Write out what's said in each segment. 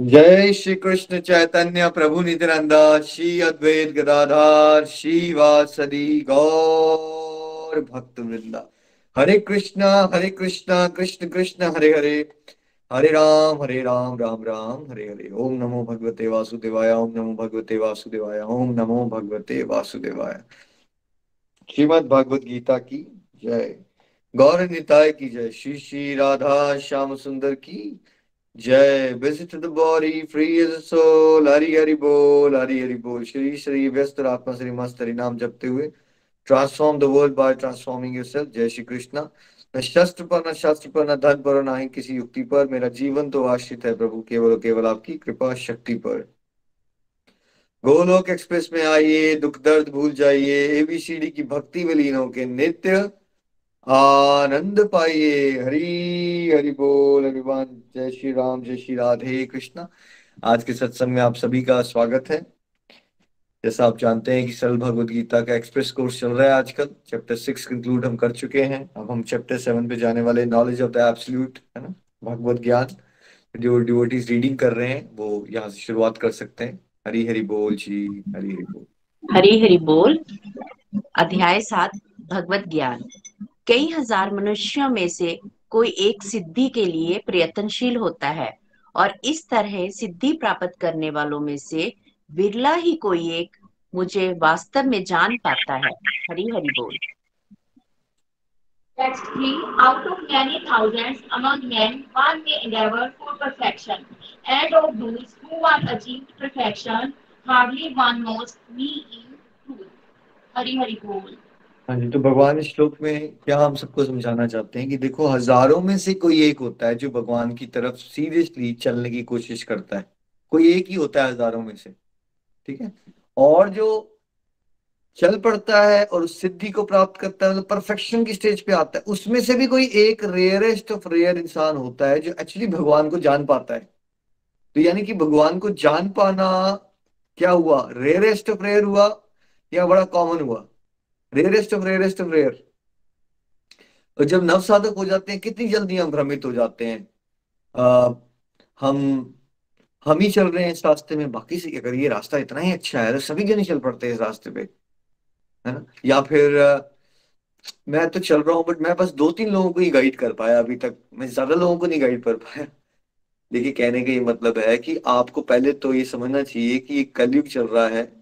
जय श्री कृष्ण चैतन्य प्रभु नित्यानंद श्री अद्वैत गदाधर श्रीवासदि गौर भक्त वृंदा। हरे कृष्णा कृष्ण कृष्ण हरे हरे, हरे राम राम राम हरे हरे। ओम नमो भगवते वासुदेवाय, ओम नमो भगवते वासुदेवाय, ओम नमो भगवते वासुदेवाय। श्रीमद् भागवत गीता की जय। गौर निताय की जय। श्री श्री राधा श्याम सुंदर की जय। Visit the body free as soul. Hari Hari बोल, हरि हरि बोल। श्री श्री व्यस्त आत्मा श्री मस्त हरि नाम जपते हुए transform the world by transforming yourself. जय श्री कृष्णा। न शस्त्र पर, न शास्त्र पर, न धन पर, न ही किसी युक्ति पर। मेरा जीवन तो आश्रित है प्रभु केवल और केवल आपकी कृपा शक्ति पर। गोलोक एक्सप्रेस में आइए, दुख दर्द भूल जाइए, एबीसीडी की भक्ति में लीन होके नित्य आनंद पाइए। हरि हरि बोल एवरीवन। जय श्री राम, जय श्री राधे कृष्णा। आज के सत्संग में आप सभी का स्वागत है। जैसा आप जानते हैं कि सरल भगवद गीता का एक्सप्रेस कोर्स चल रहा है। आजकल चैप्टर 6 कंक्लूड हम कर चुके हैं। अब हम चैप्टर 7 पे जाने वाले। नॉलेज ऑफ द एब्सोल्यूट, है ना, भगवत ज्ञान। जो डिवोटीज रीडिंग कर रहे हैं वो यहाँ से शुरुआत कर सकते हैं। हरि हरि बोल जी, हरि हरि बोल। हरि हरि बोल। अध्याय 7 भगवत ज्ञान। कई हजार मनुष्यों में से कोई एक सिद्धि के लिए प्रयत्नशील होता है और इस तरह सिद्धि प्राप्त करने वालों में से बिरला ही कोई एक मुझे वास्तव में जान पाता है। हरि हरि बोल। Text 3. Out of many thousands among men, one may endeavor for perfection, and of those who have achieved perfection, hardly one knows me in truth. Hari Hari Bol. हाँ जी, तो भगवान इस श्लोक में क्या हम सबको समझाना चाहते हैं कि देखो, हजारों में से कोई एक होता है जो भगवान की तरफ सीरियसली चलने की कोशिश करता है। कोई एक ही होता है हजारों में से, ठीक है। और जो चल पड़ता है और उस सिद्धि को प्राप्त करता है, मतलब परफेक्शन की स्टेज पे आता है, उसमें से भी कोई एक रेयरेस्ट ऑफ रेयर इंसान होता है जो एक्चुअली भगवान को जान पाता है। तो यानी कि भगवान को जान पाना क्या हुआ, रेयरेस्ट ऑफ रेयर हुआ या बड़ा कॉमन हुआ? Rarest of rarest of rare. और जब नव साधक हो जाते हैं कितनी जल्दी हम भ्रमित हो जाते हैं। आ, हम हम ही चल रहे हैं इस रास्ते में, बाकी से अगर ये रास्ता इतना ही अच्छा है तो सभी क्यों नहीं चल पड़ते इस रास्ते पे, है ना। या फिर मैं तो चल रहा हूँ बट मैं बस दो तीन लोगों को ही गाइड कर पाया अभी तक, मैं ज्यादा लोगों को नहीं गाइड कर पाया। देखिए, कहने का ये मतलब है कि आपको पहले तो ये समझना चाहिए कि ये कलयुग चल रहा है।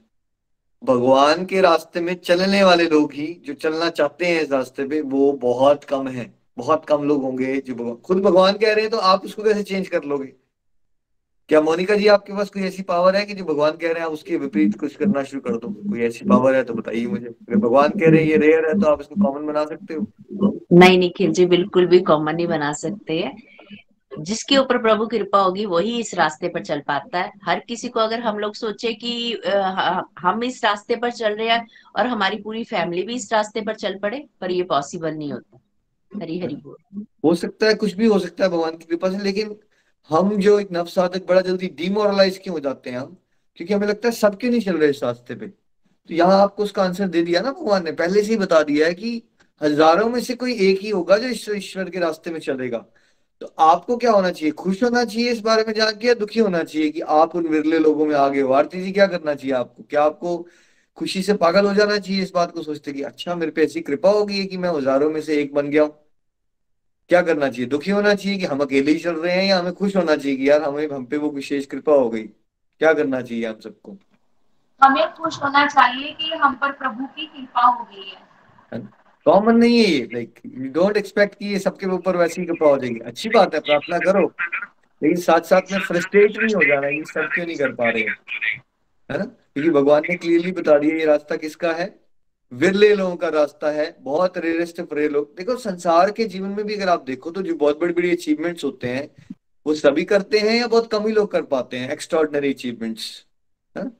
भगवान के रास्ते में चलने वाले लोग ही जो चलना चाहते हैं इस रास्ते पे वो बहुत कम है। बहुत कम लोग होंगे जो खुद भगवान कह रहे हैं, तो आप उसको कैसे चेंज कर लोगे? क्या मोनिका जी आपके पास कोई ऐसी पावर है कि जो भगवान कह रहे हैं आप उसके विपरीत कुछ करना शुरू कर दो? कोई ऐसी पावर है तो बताइए मुझे। अगर भगवान कह रहे हैं ये रेयर है तो आप इसको कॉमन बना सकते हो? नहीं निखिल जी, बिल्कुल भी कॉमन नहीं बना सकते हैं। जिसके ऊपर प्रभु कृपा होगी वही इस रास्ते पर चल पाता है। हर किसी को अगर हम लोग सोचे कि हम इस रास्ते पर चल रहे हैं और हमारी पूरी फैमिली भी इस रास्ते पर चल पड़े, पर ये पॉसिबल नहीं होता। हरी हरी बोल। हो सकता है, कुछ भी हो सकता है भगवान की कृपा से, लेकिन हम जो एक नव साधक बड़ा जल्दी डिमोरलाइज क्यों हो जाते हैं हम? क्योंकि हमें लगता है सब क्यों नहीं चल रहे इस रास्ते पे। तो यहाँ आपको उसका आंसर दे दिया ना, भगवान ने पहले से ही बता दिया है कि हजारों में से कोई एक ही होगा जो ईश्वर के रास्ते में चलेगा। तो आपको क्या होना चाहिए? खुश होना चाहिए इस बारे में जान के, या दुखी होना चाहिए कि आप उन विरले लोगों में आगे हो? आरती जी, क्या करना चाहिए आपको? क्या आपको खुशी से पागल हो जाना चाहिए इस बात को सोचते कि अच्छा मेरे पे ऐसी कृपा हो गई है कि मैं हजारों में से एक बन गया हूँ? क्या करना चाहिए? दुखी होना चाहिए कि हम अकेले ही चल रहे हैं, या हमें खुश होना चाहिए कि यार हमें हम पे वो विशेष कृपा हो गई? क्या करना चाहिए हम सबको? हमें खुश होना चाहिए कि हम पर प्रभु की कृपा हो गई है। कॉमन नहीं है ये, लाइक यू डोंट एक्सपेक्ट कि ये सबके ऊपर वैसी कृपा हो जाएगी। अच्छी बात है, प्रार्थना करो, लेकिन साथ साथ में फ्रस्ट्रेट नहीं हो जाना ये सब क्यों नहीं कर पा रहे हैं, है ना। क्योंकि भगवान ने क्लियरली बता दिया ये रास्ता किसका है, विरले लोगों का रास्ता है। बहुत रेयरेस्ट ऑफ रेयर लोग। देखो, संसार के जीवन में भी अगर आप देखो तो जो बहुत बड़ी बड़ी अचीवमेंट्स होते हैं वो सभी करते हैं या बहुत कम ही लोग कर पाते हैं? एक्स्ट्रॉर्डनरी अचीवमेंट्स, है ना?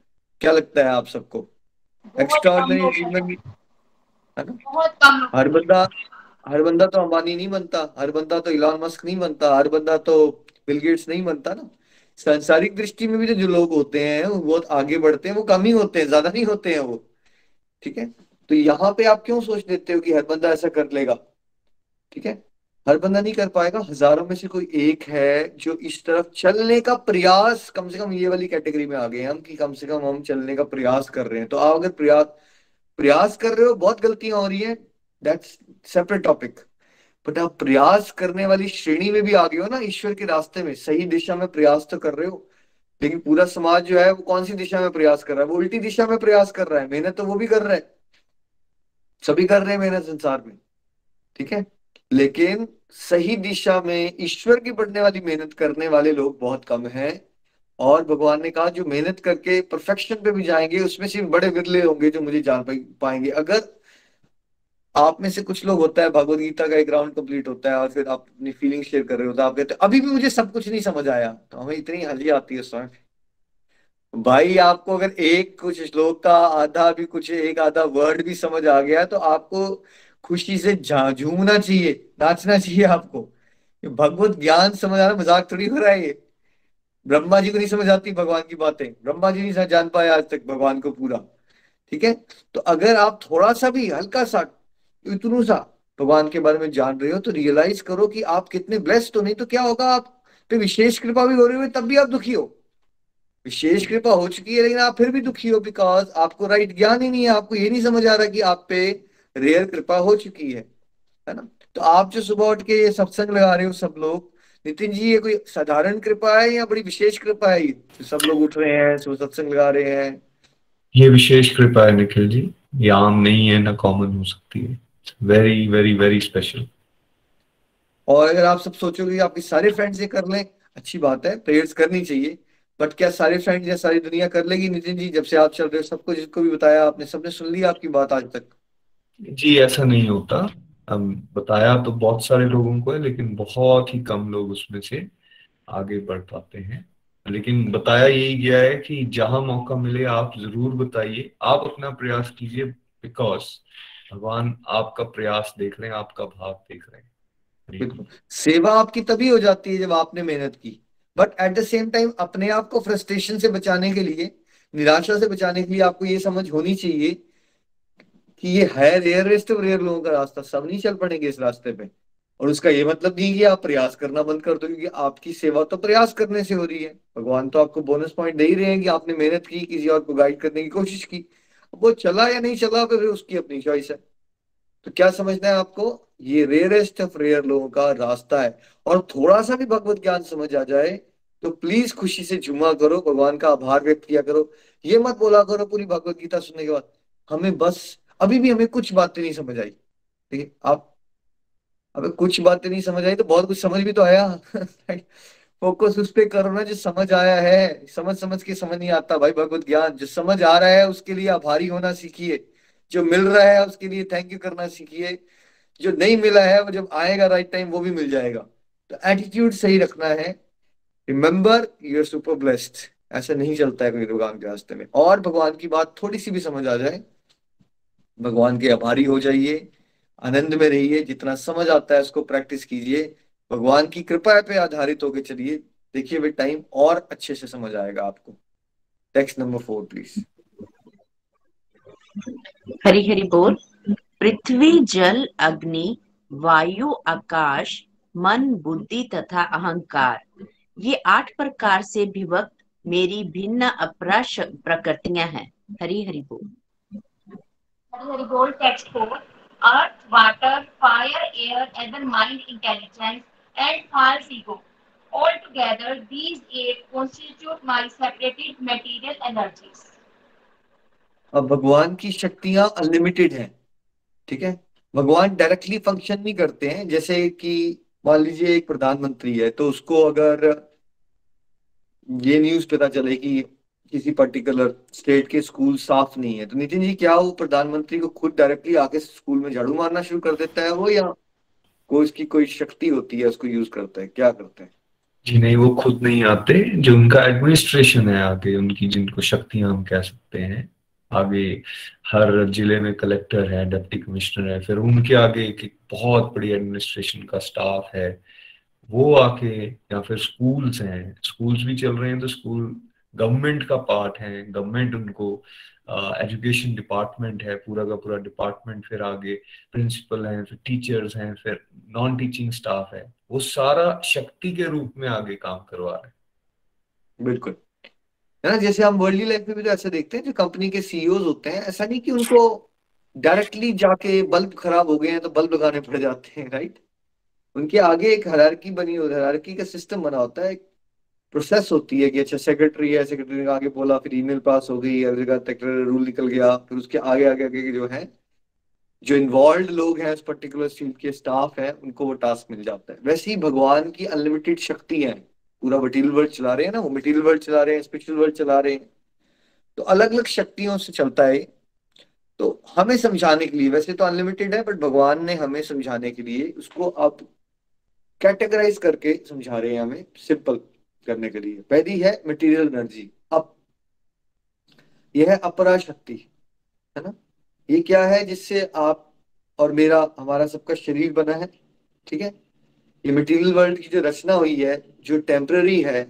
क्या लगता है आप सबको? बहुत कम एक्स्ट्रॉर्डनरी लोग अचीवमेंट, है ना। बहुत कम लोग हर करते बंदा हर बंदा तो अंबानी नहीं बनता, हर बंदा तो इलॉन मस्क नहीं बनता, हर बंदा तो बिल गेट्स नहीं बनता ना। सांसारिक दृष्टि में भी तो जो लोग होते हैं वो बहुत आगे बढ़ते हैं, वो कम ही होते हैं, ज्यादा नहीं होते हैं वो, ठीक है। तो यहाँ पे आप क्यों सोच लेते हो कि हर बंदा ऐसा कर लेगा? ठीक है। हर बंदा नहीं कर पाएगा, हजारों में से कोई एक है जो इस तरफ चलने का प्रयास, कम से कम ये वाली कैटेगरी में आ गए हम कि कम से कम हम चलने का प्रयास कर रहे हैं। तो आप अगर प्रयास प्रयास कर रहे हो, बहुत गलतियां हो रही हैं, दैट्स सेपरेट टॉपिक। बट आप प्रयास करने वाली श्रेणी में भी आ गए हो ना, ईश्वर के रास्ते में सही दिशा में प्रयास तो कर रहे हो। लेकिन पूरा समाज जो है वो कौन सी दिशा में प्रयास कर रहा है? वो उल्टी दिशा में प्रयास कर रहा है। मेहनत तो वो भी कर रहा है, सभी कर रहे हैं मेहनत संसार में, ठीक है। लेकिन सही दिशा में ईश्वर की बढ़ने वाली मेहनत करने वाले लोग बहुत कम हैं। और भगवान ने कहा जो मेहनत करके परफेक्शन पे भी जाएंगे उसमें सिर्फ बड़े विरले होंगे जो मुझे जान पाएंगे। अगर आप में से कुछ लोग, होता है भगवत गीता का एक राउंड कंप्लीट होता है और फिर आप अपनी फीलिंग शेयर कर रहे होते हैं, आप कहते हैं अभी भी मुझे सब कुछ नहीं समझ आया, तो हमें इतनी हंसी आती है उस समय। भाई आपको अगर एक कुछ श्लोक का आधा भी, कुछ एक आधा वर्ड भी समझ आ गया तो आपको खुशी से झूमना चाहिए, नाचना चाहिए आपको। ये भगवत ज्ञान समझ आ रहा, मजाक थोड़ी हो रहा है ये। ब्रह्मा जी को नहीं समझ आती भगवान की बातें, ब्रह्मा जी नहीं जान पाए आज तक भगवान को पूरा, ठीक है। तो अगर आप थोड़ा सा भी, हल्का सा, इतनू सा भगवान के बारे में जान रहे हो तो रियलाइज करो कि आप कितने ब्लेस्ड हो। नहीं तो क्या होगा, आप पे विशेष कृपा भी हो रही है तब भी आप दुखी हो। विशेष कृपा हो चुकी है लेकिन आप फिर भी दुखी हो, बिकॉज आपको राइट ज्ञान ही नहीं है। आपको ये नहीं समझ आ रहा कि आप पे रेयर कृपा हो चुकी है ना। तो आप जो सुबह उठ के ये सत्संग लगा रहे हो सब लोग, नितिन जी, ये कोई साधारण कृपा है या बड़ी विशेष कृपा है? ये जो सब लोग उठ रहे हैं, सुबह सत्संग लगा रहे हैं। ये विशेष कृपा है निखिल जी, ये आम नहीं है ना कॉमन हो सकती है, वेरी वेरी वेरी स्पेशल। और अगर आप सब सोचोगे कि आपके सारे फ्रेंड्स ये कर लें, अच्छी बात है, प्रेयर्स करनी चाहिए। बट क्या सारे फ्रेंड्स या सारी दुनिया कर लेगी? नितिन जी, जब से आप चल रहे हो, सबको जिसको भी बताया आपने, सबने सुन लिया आपकी बात आज तक? जी ऐसा नहीं होता। हम बताया तो बहुत सारे लोगों को है, लेकिन बहुत ही कम लोग उसमें से आगे बढ़ पाते हैं। लेकिन बताया यही गया है कि जहां मौका मिले आप जरूर बताइए, आप अपना प्रयास कीजिए, बिकॉज भगवान आपका प्रयास देख रहे हैं, आपका भाव देख रहे हैं। बिल्कुल। सेवा आपकी तभी हो जाती है जब आपने मेहनत की। But at the same time अपने आप को फ्रस्ट्रेशन से बचाने के लिए, निराशा से बचाने के लिए आपको ये समझ होनी चाहिए कि ये है रेयरेस्ट ऑफ रेयर लोगों का रास्ता, सब नहीं चल पड़ेंगे इस रास्ते पे। और उसका ये मतलब नहीं कि आप प्रयास करना बंद कर दो, क्योंकि आपकी सेवा तो प्रयास करने से हो रही है। भगवान तो आपको बोनस पॉइंट दे ही रहे हैं कि आपने मेहनत की, किसी और को गाइड करने की कोशिश की। अब वो चला या नहीं चला फिर उसकी अपनी चॉइस है। तो क्या समझना है आपको, ये रेयरेस्ट ऑफ रेयर लोगों का रास्ता है। और थोड़ा सा भी भगवत ज्ञान समझ आ जाए तो प्लीज खुशी से झूमा करो, भगवान का आभार व्यक्त किया करो। ये मत बोला करो पूरी भगवत गीता सुनने के बाद हमें बस, अभी भी हमें कुछ बातें नहीं समझ आई। ठीक है, आप, अबे कुछ बातें नहीं समझ आई तो बहुत कुछ समझ भी तो आया। फोकस उस पे करो ना जो समझ आया है। समझ समझ के समझ नहीं आता भाई भगवत ज्ञान। जो समझ आ रहा है उसके लिए आभारी होना सीखिए, जो मिल रहा है उसके लिए थैंक यू करना सीखिए, जो नहीं मिला है वो जब आएगा राइट टाइम वो भी मिल जाएगा। तो एटीट्यूड सही रखना है। Remember you are super blessed. ऐसा नहीं चलता है कोई भगवान के रास्ते में। और भगवान की बात थोड़ी सी भी समझ आ जाए, भगवान के आभारी हो जाइए, आनंद में रहिए, जितना समझ आता है उसको प्रैक्टिस कीजिए, भगवान की कृपा पे आधारित होकर चलिए। देखिए वे टाइम और अच्छे से समझ आएगा आपको। Text number 4 please. Hari Hari बोल। पृथ्वी, जल, अग्नि, वायु, आकाश, मन, बुद्धि तथा अहंकार, ये 8 प्रकार से विभक्त मेरी भिन्न अपरा प्रकृतियां हैं। हरि हरि बोल। Hari Bol text 4. Earth, water, fire, air, other mind, intelligence, and false ego. Altogether, these 8 constitute my separated material energies. अब भगवान की शक्तियां अनलिमिटेड हैं, ठीक है। भगवान डायरेक्टली फंक्शन नहीं करते हैं। जैसे कि मान लीजिए एक प्रधानमंत्री है, तो उसको अगर ये न्यूज पता चले कि किसी पर्टिकुलर स्टेट के स्कूल साफ नहीं है, तो नितिन जी क्या वो प्रधानमंत्री को खुद डायरेक्टली आके स्कूल में झाड़ू मारना शुरू कर देता है वो, या कोई उसकी कोई शक्ति होती है उसको यूज करता है, क्या करता है? जी नहीं, वो खुद नहीं आते, जो उनका एडमिनिस्ट्रेशन है आगे, उनकी जिनको शक्तियां हम कह सकते हैं आगे, हर जिले में कलेक्टर है, डिप्टी कमिश्नर है, फिर उनके आगे एक बहुत बड़ी एडमिनिस्ट्रेशन का स्टाफ है, वो आके, या फिर स्कूल्स हैं, स्कूल्स भी चल रहे हैं तो स्कूल गवर्नमेंट का पार्ट है, गवर्नमेंट उनको एजुकेशन डिपार्टमेंट है, पूरा का पूरा डिपार्टमेंट, फिर आगे प्रिंसिपल हैं, फिर टीचर्स हैं, फिर नॉन टीचिंग स्टाफ है, वो सारा शक्ति के रूप में आगे काम करवा रहे बिल्कुल। है ना, जैसे हम वर्ल्डली लाइफ में भी तो ऐसे देखते हैं, जो कंपनी के सीईओज होते हैं, ऐसा नहीं कि उनको डायरेक्टली जाके बल्ब खराब हो गए हैं तो बल्ब लगाने पड़ जाते हैं, राइट। उनके आगे एक हायरार्की बनी होती है, हायरार्की का सिस्टम बना होता है, प्रोसेस होती है कि अच्छा सेक्रेटरी है, सेक्रेटरी ने आगे बोला, फिर ईमेल पास हो गई, अगली जगह सेक्रेटरी रूल निकल गया, फिर उसके आगे आगे आगे के जो है, जो इन्वॉल्व लोग हैं उस पर्टिकुलर फील्ड के स्टाफ है, उनको वो टास्क मिल जाता है। वैसे ही भगवान की अनलिमिटेड शक्ति है, पूरा मटेरियल वर्ल्ड चला रहे हैं ना, वो मटेरियल वर्ल्ड चला रहे हैं, स्पिरिचुअल वर्ल्ड चला रहे हैं, तो अलग अलग शक्तियों से चलता है। तो हमें समझाने के लिए, वैसे तो अनलिमिटेड है, बट भगवान ने हमें समझाने के लिए उसको अब कैटेगराइज करके समझा रहे हैं, हमें सिंपल करने के लिए। पहली है मटेरियल एनर्जी। अब यह है अपरा शक्ति, है ना। ये क्या है, जिससे आप और मेरा, हमारा सबका शरीर बना है, ठीक है। ये मटेरियल वर्ल्ड की जो रचना हुई है, जो टेम्पररी है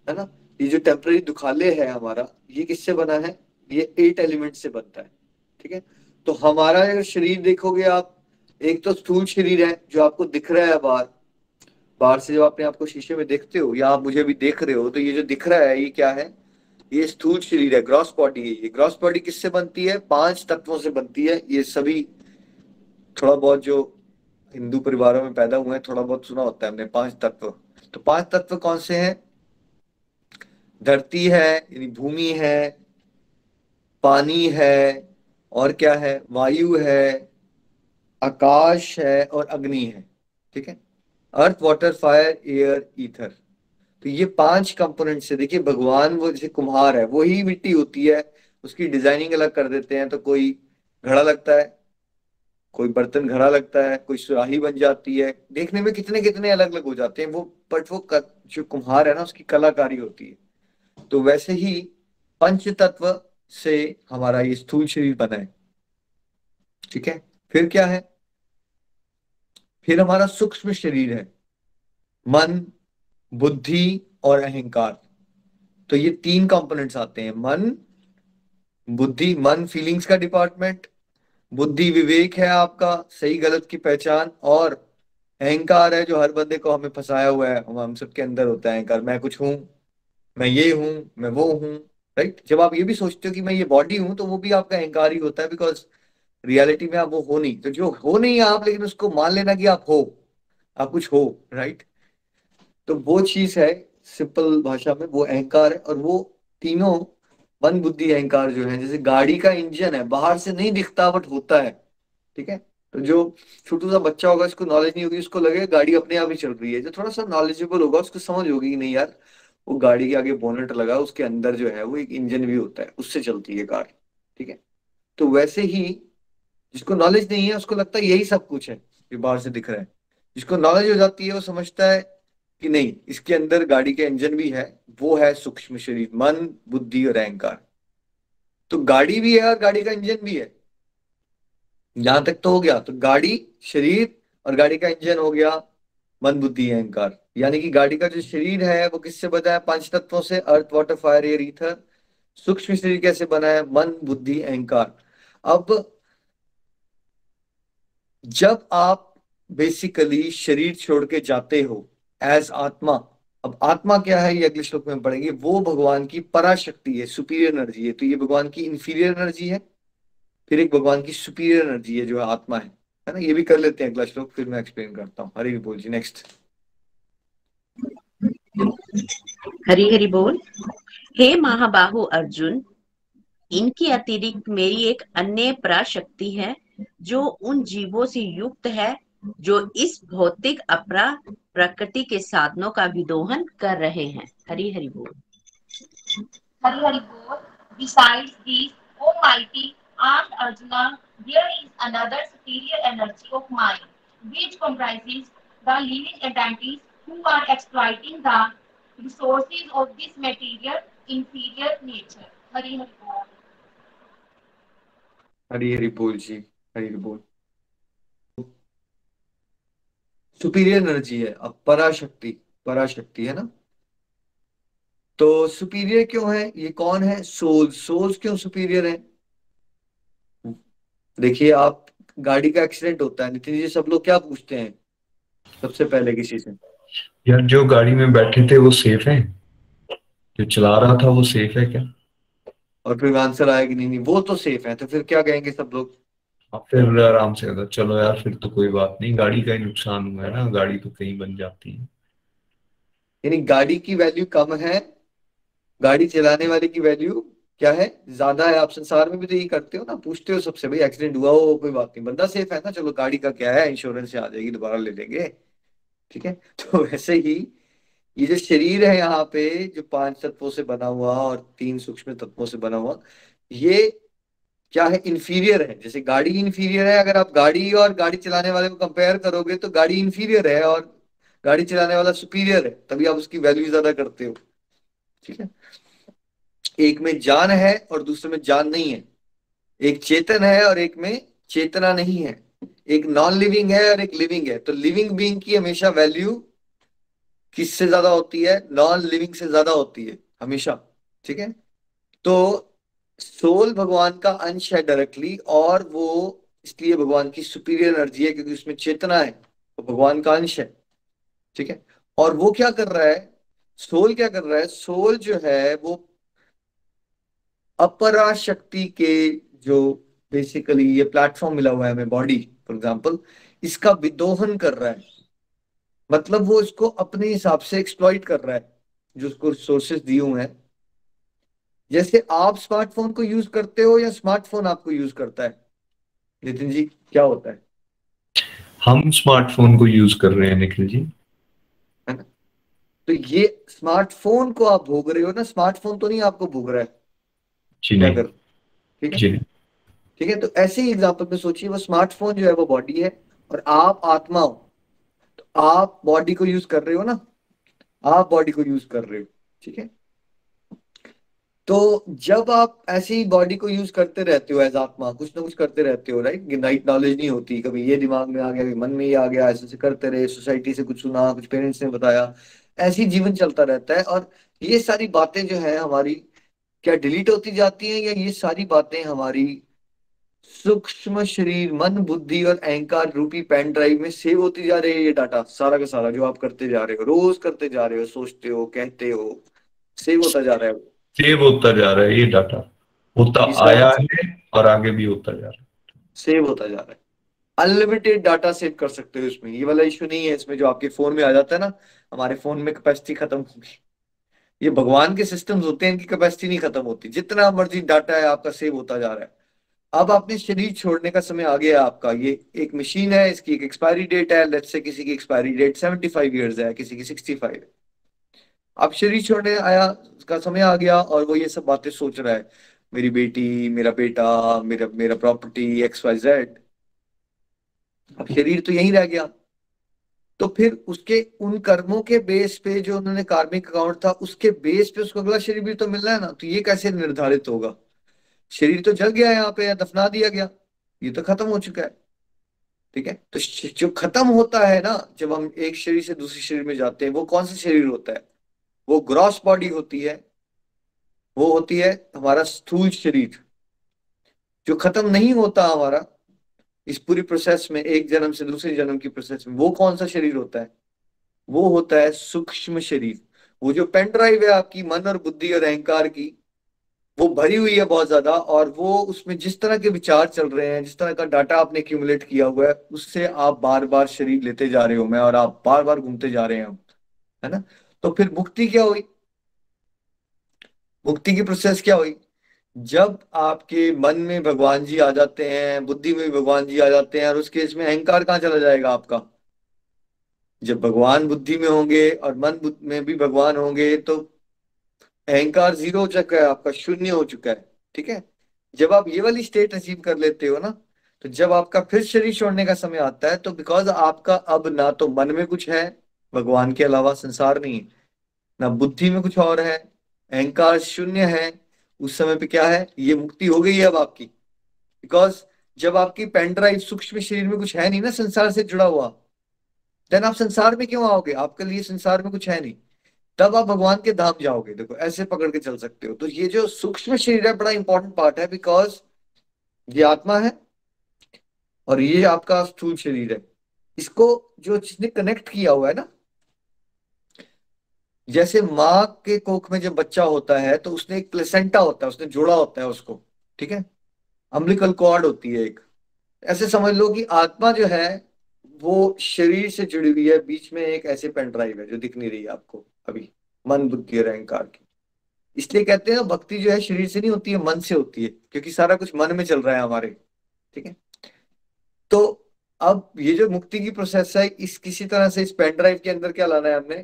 ना, ये जो टेम्पररी दुखालय है हमारा, ये किससे बना है, ये 8 एलिमेंट से बनता है, ठीक है। तो हमारा अगर शरीर देखोगे आप, एक तो स्थूल शरीर है जो आपको दिख रहा है बाहर, बाहर से जब अपने आप को शीशे में देखते हो, या आप मुझे भी देख रहे हो, तो ये जो दिख रहा है ये क्या है, ये स्थूल शरीर है, ग्रॉस बॉडी है। ये ग्रॉस बॉडी किससे बनती है, 5 तत्वों से बनती है। ये सभी थोड़ा बहुत जो हिंदू परिवारों में पैदा हुए हैं, थोड़ा बहुत सुना होता है हमने 5 तत्व। तो 5 तत्व कौन से हैं, धरती है यानी भूमि है, पानी है, और क्या है, वायु है, आकाश है, और अग्नि है, ठीक है। अर्थ, वाटर, फायर, एयर, ईथर। तो ये 5 कंपोनेंट से, देखिए भगवान वो जैसे कुम्हार है, वो ही मिट्टी होती है, उसकी डिजाइनिंग अलग कर देते हैं, तो कोई घड़ा लगता है, कोई बर्तन घड़ा लगता है, कोई सुराही बन जाती है, देखने में कितने कितने अलग अलग हो जाते हैं वो, बट वो जो कुम्हार है ना, उसकी कलाकारी होती है। तो वैसे ही पंच तत्व से हमारा ये स्थूल शरीर बना है, ठीक है। फिर क्या है, फिर हमारा सूक्ष्म शरीर है, मन, बुद्धि और अहंकार। तो ये 3 कंपोनेंट्स आते हैं, मन, बुद्धि, मन फीलिंग्स का डिपार्टमेंट, बुद्धि विवेक है आपका, सही गलत की पहचान, और अहंकार है जो हर बंदे को हमें फंसाया हुआ है, हम सबके अंदर होता है अहंकार, मैं कुछ हूं, मैं ये हूं, मैं वो हूं, राइट। जब आप ये भी सोचते हो कि मैं ये बॉडी हूं, तो वो भी आपका अहंकार ही होता है, बिकॉज रियलिटी में आप वो हो नहीं। तो जो हो नहीं है आप, लेकिन उसको मान लेना कि आप हो, आप कुछ हो, राइट। तो वो चीज है, सिंपल भाषा में वो अहंकार है। और वो तीनों, मन बुद्धि अहंकार, जो है जैसे गाड़ी का इंजन है, बाहर से नहीं दिखता बट होता है, ठीक है। तो जो छोटू सा बच्चा होगा, इसको नॉलेज नहीं होगी, उसको लगेगा गाड़ी अपने आप ही चल रही है। जो थोड़ा सा नॉलेजेबल होगा, उसको समझ होगी कि नहीं यार, वो गाड़ी के आगे बोनेट लगा, उसके अंदर जो है वो एक इंजन भी होता है, उससे चलती है कार, ठीक है। तो वैसे ही जिसको नॉलेज नहीं है, उसको लगता है यही सब कुछ है जो बाहर से दिख रहा है। जिसको नॉलेज हो जाती है, वो समझता है कि नहीं, इसके अंदर गाड़ी का इंजन भी है, वो है सूक्ष्म शरीर, मन, बुद्धि और अहंकार। तो गाड़ी भी है और गाड़ी का इंजन भी है, यहां तक तो हो गया। तो गाड़ी, शरीर, और गाड़ी का इंजन हो गया मन, बुद्धि, अहंकार। यानी कि गाड़ी का जो शरीर है वो किससे बना है, 5 तत्वों से, अर्थ, वाटर, फायर, एयर, ईथर। सूक्ष्म शरीर कैसे बना है, मन, बुद्धि, अहंकार। अब जब आप बेसिकली शरीर छोड़ के जाते हो एज आत्मा, अब आत्मा क्या है ये अगले श्लोक में हम पढ़ेंगे, वो भगवान की पराशक्ति है, सुपीरियर एनर्जी है। तो ये भगवान की इंफीरियर एनर्जी है, फिर एक भगवान की सुपीरियर एनर्जी है जो है आत्मा है ना। ये भी कर लेते हैं अगला श्लोक, फिर मैं एक्सप्लेन करता हूँ। हरि बोल जी, नेक्स्ट। हरि हरि बोल। हे महाबाहु अर्जुन, इनकी अतिरिक्त मेरी एक अन्य पराशक्ति है, जो उन जीवों से युक्त है जो इस भौतिक अपरा प्रकृति के साधनों का विदोहन कर रहे हैं। हरि हरि बोल। Hari Hari Bol. Besides these, O mighty, asked Arjuna, there is another superior energy of mind, which comprises the living entities who are exploiting the resources of this material inferior nature. Hari Hari Bol. Hari Hari बोल जी, हरि हरि बोल। Superior energy है, अब पराशक्ति, पराशक्ति है ना। तो superior क्यों है? ये कौन है? सोल्स। सोल्स क्यों सुपीरियर है? देखिए, आप गाड़ी का एक्सीडेंट होता है नितिन जी, सब लोग क्या पूछते हैं सबसे पहले किसी से? यार जो गाड़ी में बैठे थे वो सेफ है, जो चला रहा था वो सेफ है क्या? और फिर आंसर आया कि नहीं नहीं वो तो सेफ है, तो फिर क्या कहेंगे सब लोग? आप फिर आराम से अगर चलो यार फिर तो कोई बात नहीं, गाड़ी का ही नुकसान हुआ है ना, गाड़ी तो कहीं बन जाती है। यानी गाड़ी की वैल्यू कम है, गाड़ी चलाने वाले की वैल्यू क्या है? ज्यादा है। आप संसार में भी तो यही करते हो ना, पूछते हो सबसे, भाई एक्सीडेंट हुआ हो, कोई बात नहीं, बंदा सेफ है ना, चलो गाड़ी का क्या है, इंश्योरेंस से आ जाएगी, दोबारा ले लेंगे। ठीक है। तो वैसे ही ये जो शरीर है यहाँ पे, जो 5 तत्वों से बना हुआ और 3 सूक्ष्म तत्वों से बना हुआ, ये क्या है? इंफीरियर है। जैसे गाड़ी इंफीरियर है, अगर आप गाड़ी और गाड़ी चलाने वाले को कंपेयर करोगे तो गाड़ी इंफीरियर है और गाड़ी चलाने वाला सुपीरियर है, तभी आप उसकी वैल्यू ज्यादा करते हो। ठीक है। एक में जान है और दूसरे में जान नहीं है। एक चेतन है और एक में चेतना नहीं है। एक नॉन लिविंग है और एक लिविंग है। तो लिविंग बीइंग की हमेशा वैल्यू किससे ज्यादा होती है? नॉन लिविंग से ज्यादा होती है हमेशा। ठीक है। तो सोल भगवान का अंश है डायरेक्टली, और वो इसलिए भगवान की सुपीरियर एनर्जी है क्योंकि उसमें चेतना है, तो भगवान का अंश है। ठीक है। और वो क्या कर रहा है? सोल क्या कर रहा है? सोल जो है वो अपरा शक्ति के, जो बेसिकली ये प्लेटफॉर्म मिला हुआ है हमें, बॉडी फॉर एग्जांपल, इसका विदोहन कर रहा है। मतलब वो इसको अपने हिसाब से एक्सप्लॉइट कर रहा है, जो उसको रिसोर्सेज दिए हुए हैं। जैसे आप स्मार्टफोन को यूज करते हो या स्मार्टफोन आपको यूज करता है? नितिन जी, क्या होता हम स्मार्टफोन को यूज कर रहे हैं निखिल जी। है ना? तो ये स्मार्टफोन को आप भोग रहे हो ना, स्मार्टफोन तो नहीं आपको भोग रहा है। जी क्या नहीं। कर? ठीक है। जी नहीं। ठीक है। तो ऐसे ही एग्जांपल में सोचिए, वो स्मार्टफोन जो है वो बॉडी है और आप आत्मा हो। तो आप बॉडी को यूज कर रहे हो ना, आप बॉडी को यूज कर रहे हो। ठीक है। तो जब आप ऐसे ही बॉडी को यूज करते रहते हो एज आत्मा, कुछ ना कुछ करते रहते हो, राइट? राइट नॉलेज नहीं होती, कभी ये दिमाग में आ गया, कभी मन में ये आ गया, ऐसे ऐसे करते रहे, सोसाइटी से कुछ सुना, कुछ पेरेंट्स ने बताया, ऐसे ही जीवन चलता रहता है। और ये सारी बातें जो है हमारी, क्या डिलीट होती जाती हैं, या ये सारी बातें हमारी सूक्ष्म शरीर, मन, बुद्धि और अहंकार रूपी पेन ड्राइव में सेव होती जा रही है? ये डाटा सारा का सारा जो आप करते जा रहे हो, रोज करते जा रहे हो, सोचते हो, कहते हो, सेव होता जा रहा है। सेव होता जा रहा है ये डाटा, होता इसका आया है और आगे भी होता जा रहा सेव होता जा रहा है। अनलिमिटेड डाटा सेव कर सकते हो इसमें, ये वाला इशू नहीं है इसमें जो आपके फोन में आ जाता है ना, हमारे फोन में कैपेसिटी खत्म होगी। ये भगवान के सिस्टम्स होते हैं, इनकी कैपेसिटी नहीं खत्म होती, जितना मर्जी डाटा है आपका सेव होता जा रहा है। अब आपने शरीर छोड़ने का समय आ गया है आपका। ये एक मशीन है, इसकी एक एक्सपायरी डेट है, लेट्स से किसी की एक्सपायरी डेट 75 ईयर्स है, किसी की 65 है। अब शरीर छोड़ने आया का समय आ गया और वो ये सब बातें सोच रहा है, मेरी बेटी, मेरा बेटा, मेरा मेरा प्रॉपर्टी, XYZ। अब शरीर तो यहीं रह गया। तो फिर उसके उन कर्मों के बेस पे, जो उन्होंने कार्मिक अकाउंट था, उसके बेस पे उसको अगला शरीर भी तो मिलना है ना। तो ये कैसे निर्धारित होगा? शरीर तो जल गया, यहाँ पे दफना दिया गया, ये तो खत्म हो चुका है। ठीक है। तो जो खत्म होता है ना, जब हम एक शरीर से दूसरे शरीर में जाते हैं, वो कौन सा शरीर होता है? वो ग्रॉस बॉडी होती है, वो होती है हमारा स्थूल शरीर। जो खत्म नहीं होता हमारा इस पूरी प्रोसेस में, एक जन्म से दूसरे जन्म की प्रोसेस में, वो कौन सा शरीर होता है? वो होता है सूक्ष्म शरीर। वो जो पेन ड्राइव है आपकी मन और बुद्धि और अहंकार की, वो भरी हुई है बहुत ज्यादा, और वो उसमें जिस तरह के विचार चल रहे हैं, जिस तरह का डाटा आपने एक्यूमुलेट किया हुआ है, उससे आप बार बार शरीर लेते जा रहे हो मैं, और आप बार बार घूमते जा रहे हो, है ना? तो फिर मुक्ति क्या हुई? मुक्ति की प्रोसेस क्या हुई? जब आपके मन में भगवान जी आ जाते हैं, बुद्धि में भी भगवान जी आ जाते हैं, और उस केस में अहंकार कहाँ चला जाएगा आपका? जब भगवान बुद्धि में होंगे और मन में भी भगवान होंगे, तो अहंकार जीरो हो चुका है आपका, शून्य हो चुका है। ठीक है। जब आप ये वाली स्टेट अचीव कर लेते हो ना, तो जब आपका फिर शरीर छोड़ने का समय आता है, तो बिकॉज आपका अब ना तो मन में कुछ है भगवान के अलावा, संसार नहीं है, ना बुद्धि में कुछ और है, अहंकार शून्य है, उस समय पे क्या है? ये मुक्ति हो गई है अब आपकी। बिकॉज जब आपकी पेन ड्राइव सूक्ष्म शरीर में कुछ है नहीं ना संसार से जुड़ा हुआ, देन आप संसार में क्यों आओगे? आपके लिए संसार में कुछ है नहीं। तब आप भगवान के धाम जाओगे। देखो ऐसे पकड़ के चल सकते हो। तो ये जो सूक्ष्म शरीर है बड़ा इंपॉर्टेंट पार्ट है, बिकॉज ये आत्मा है और ये आपका स्थूल शरीर है। इसको जो जिसने कनेक्ट किया हुआ है ना, जैसे माँ के कोख में जब बच्चा होता है तो उसने एक प्लेसेंटा होता है, उसने जोड़ा होता है उसको, ठीक है, अम्बिलिकल कॉर्ड होती है एक। ऐसे समझ लो कि आत्मा जो है वो शरीर से जुड़ी हुई है, बीच में एक ऐसे पेन ड्राइव है जो दिख नहीं रही है आपको अभी, मन बुद्धि और अहंकार की। इसलिए कहते हैं ना, भक्ति जो है शरीर से नहीं होती है, मन से होती है, क्योंकि सारा कुछ मन में चल रहा है हमारे, ठीक है। तो अब ये जो मुक्ति की प्रोसेस है, इस किसी तरह से इस पेन ड्राइव के अंदर क्या लाना है हमने,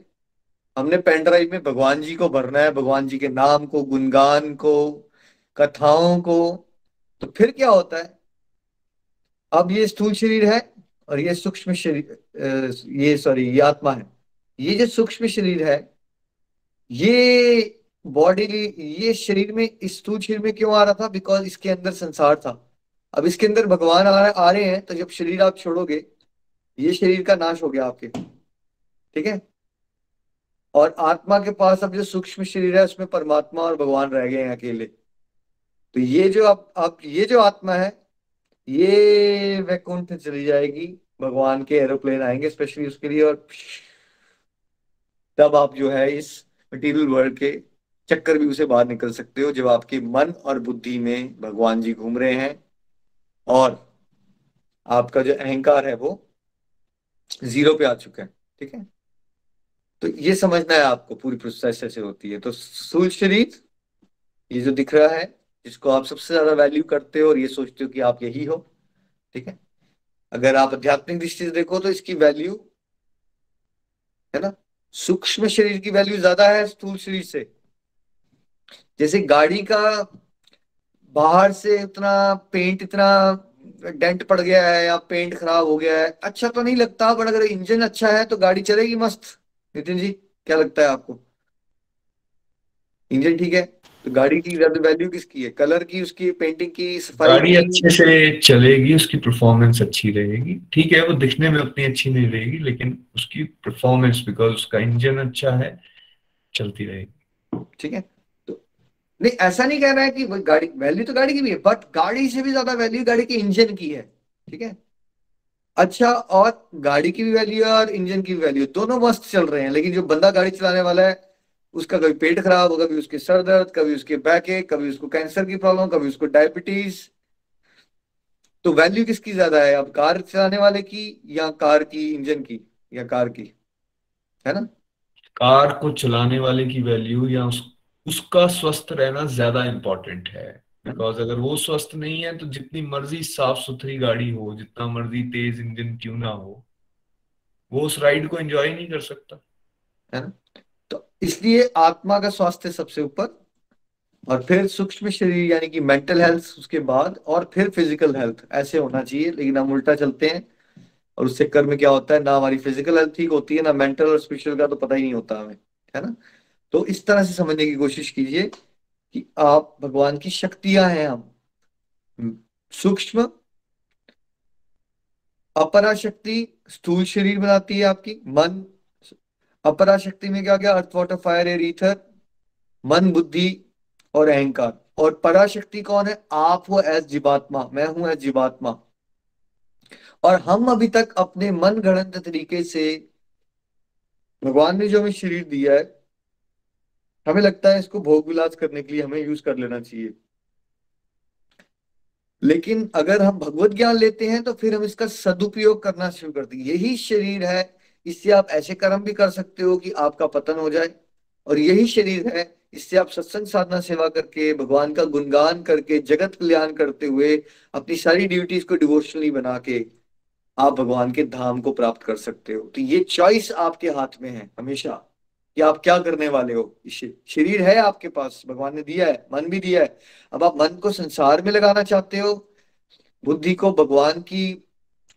हमने पेन ड्राइव में भगवान जी को भरना है, भगवान जी के नाम को, गुणगान को, कथाओं को। तो फिर क्या होता है, अब ये स्थूल शरीर है और ये सूक्ष्म शरीर, ये सॉरी ये आत्मा है। ये जो सूक्ष्म शरीर है, ये बॉडी, ये शरीर में, इस स्थूल शरीर में क्यों आ रहा था, बिकॉज इसके अंदर संसार था। अब इसके अंदर भगवान आ रहे हैं, तो जब शरीर आप छोड़ोगे, ये शरीर का नाश हो गया आपके, ठीक है। और आत्मा के पास अब जो सूक्ष्म शरीर है उसमें परमात्मा और भगवान रह गए हैं अकेले। तो ये जो आप ये जो आत्मा है, ये वैकुंठ चली जाएगी, भगवान के एरोप्लेन आएंगे स्पेशली उसके लिए, और तब आप जो है इस मटेरियल वर्ल्ड के चक्कर भी उसे बाहर निकल सकते हो, जब आपके मन और बुद्धि में भगवान जी घूम रहे हैं और आपका जो अहंकार है वो जीरो पे आ चुका है, ठीक है। तो ये समझना है आपको, पूरी प्रोसेस ऐसे होती है। तो स्थूल शरीर, ये जो दिख रहा है, जिसको आप सबसे ज्यादा वैल्यू करते हो और ये सोचते हो कि आप यही हो, ठीक है। अगर आप आध्यात्मिक दृष्टि से देखो तो इसकी वैल्यू है ना, सूक्ष्म शरीर की वैल्यू ज्यादा है स्थूल शरीर से। जैसे गाड़ी का बाहर से इतना पेंट, इतना डेंट पड़ गया है या पेंट खराब हो गया है, अच्छा तो नहीं लगता, बट अगर इंजन अच्छा है तो गाड़ी चलेगी मस्त। नितिन जी, क्या लगता है आपको? इंजन ठीक है तो गाड़ी की ज्यादा वैल्यू किसकी है, कलर की, उसकी पेंटिंग की, सफाई गाड़ी की? अच्छे से चलेगी, उसकी परफॉर्मेंस अच्छी रहेगी, ठीक है वो दिखने में उतनी अच्छी नहीं रहेगी, लेकिन उसकी परफॉर्मेंस, बिकॉज उसका इंजन अच्छा है, चलती रहेगी। ठीक है। तो नहीं, ऐसा नहीं कह रहा है कि गाड़ी, वैल्यू तो गाड़ी की भी है, बट गाड़ी से भी ज्यादा वैल्यू गाड़ी के इंजन की है, ठीक है। अच्छा, और गाड़ी की भी वैल्यू है और इंजन की भी वैल्यू, दोनों मस्त चल रहे हैं, लेकिन जो बंदा गाड़ी चलाने वाला है उसका कभी पेट खराब हो, कभी उसके सर दर्द, कभी उसके बैक एक, कभी उसको कैंसर की प्रॉब्लम, कभी उसको डायबिटीज। तो वैल्यू किसकी ज्यादा है अब, कार चलाने वाले की या कार की इंजन की, या कार की, है ना? कार को चलाने वाले की वैल्यू या उसका स्वस्थ रहना ज्यादा इम्पोर्टेंट है। है ना? बिकॉज अगर वो स्वस्थ नहीं है तो जितनी मर्जी साफ सुथरी गाड़ी हो, जितना मर्जी तेज इंजन क्यों ना हो, वो उस राइड को एंजॉय नहीं कर सकता। है ना? तो इसलिए आत्मा का स्वास्थ्य सबसे ऊपर, और फिर सूक्ष्म शरीर यानी कि मेंटल हेल्थ उसके बाद, और फिर फिजिकल हेल्थ, ऐसे होना चाहिए। लेकिन हम उल्टा चलते हैं और उस चक्कर में क्या होता है, ना हमारी फिजिकल हेल्थ ठीक होती है, ना मेंटल और स्पिरिचुअल का तो पता ही नहीं होता हमें, है ना। तो इस तरह से समझने की कोशिश कीजिए कि आप भगवान की शक्तियां हैं। हम सूक्ष्म, अपरा शक्ति स्थूल शरीर बनाती है आपकी, मन। अपरा शक्ति में क्या क्या, earth water fire air ether, मन बुद्धि और अहंकार। और पराशक्ति कौन है, आप हो एज जीवात्मा, मैं हूं एज जीवात्मा। और हम अभी तक अपने मन गढ़ंत तरीके से, भगवान ने जो हमें शरीर दिया है, हमें लगता है इसको भोग विलास करने के लिए हमें यूज कर लेना चाहिए। लेकिन अगर हम भगवत ज्ञान लेते हैं तो फिर हम इसका सदुपयोग करना शुरू कर देंगे। यही शरीर है, इससे आप ऐसे कर्म भी कर सकते हो कि आपका पतन हो जाए। और यही शरीर है, इससे आप सत्संग साधना सेवा करके, भगवान का गुणगान करके, जगत कल्याण करते हुए, अपनी सारी ड्यूटीज को डिवोशनली बना के आप भगवान के धाम को प्राप्त कर सकते हो। तो ये चॉइस आपके हाथ में है हमेशा, कि आप क्या करने वाले हो। शरीर है आपके पास, भगवान ने दिया है, मन भी दिया है। अब आप मन को संसार में लगाना चाहते हो, बुद्धि को भगवान की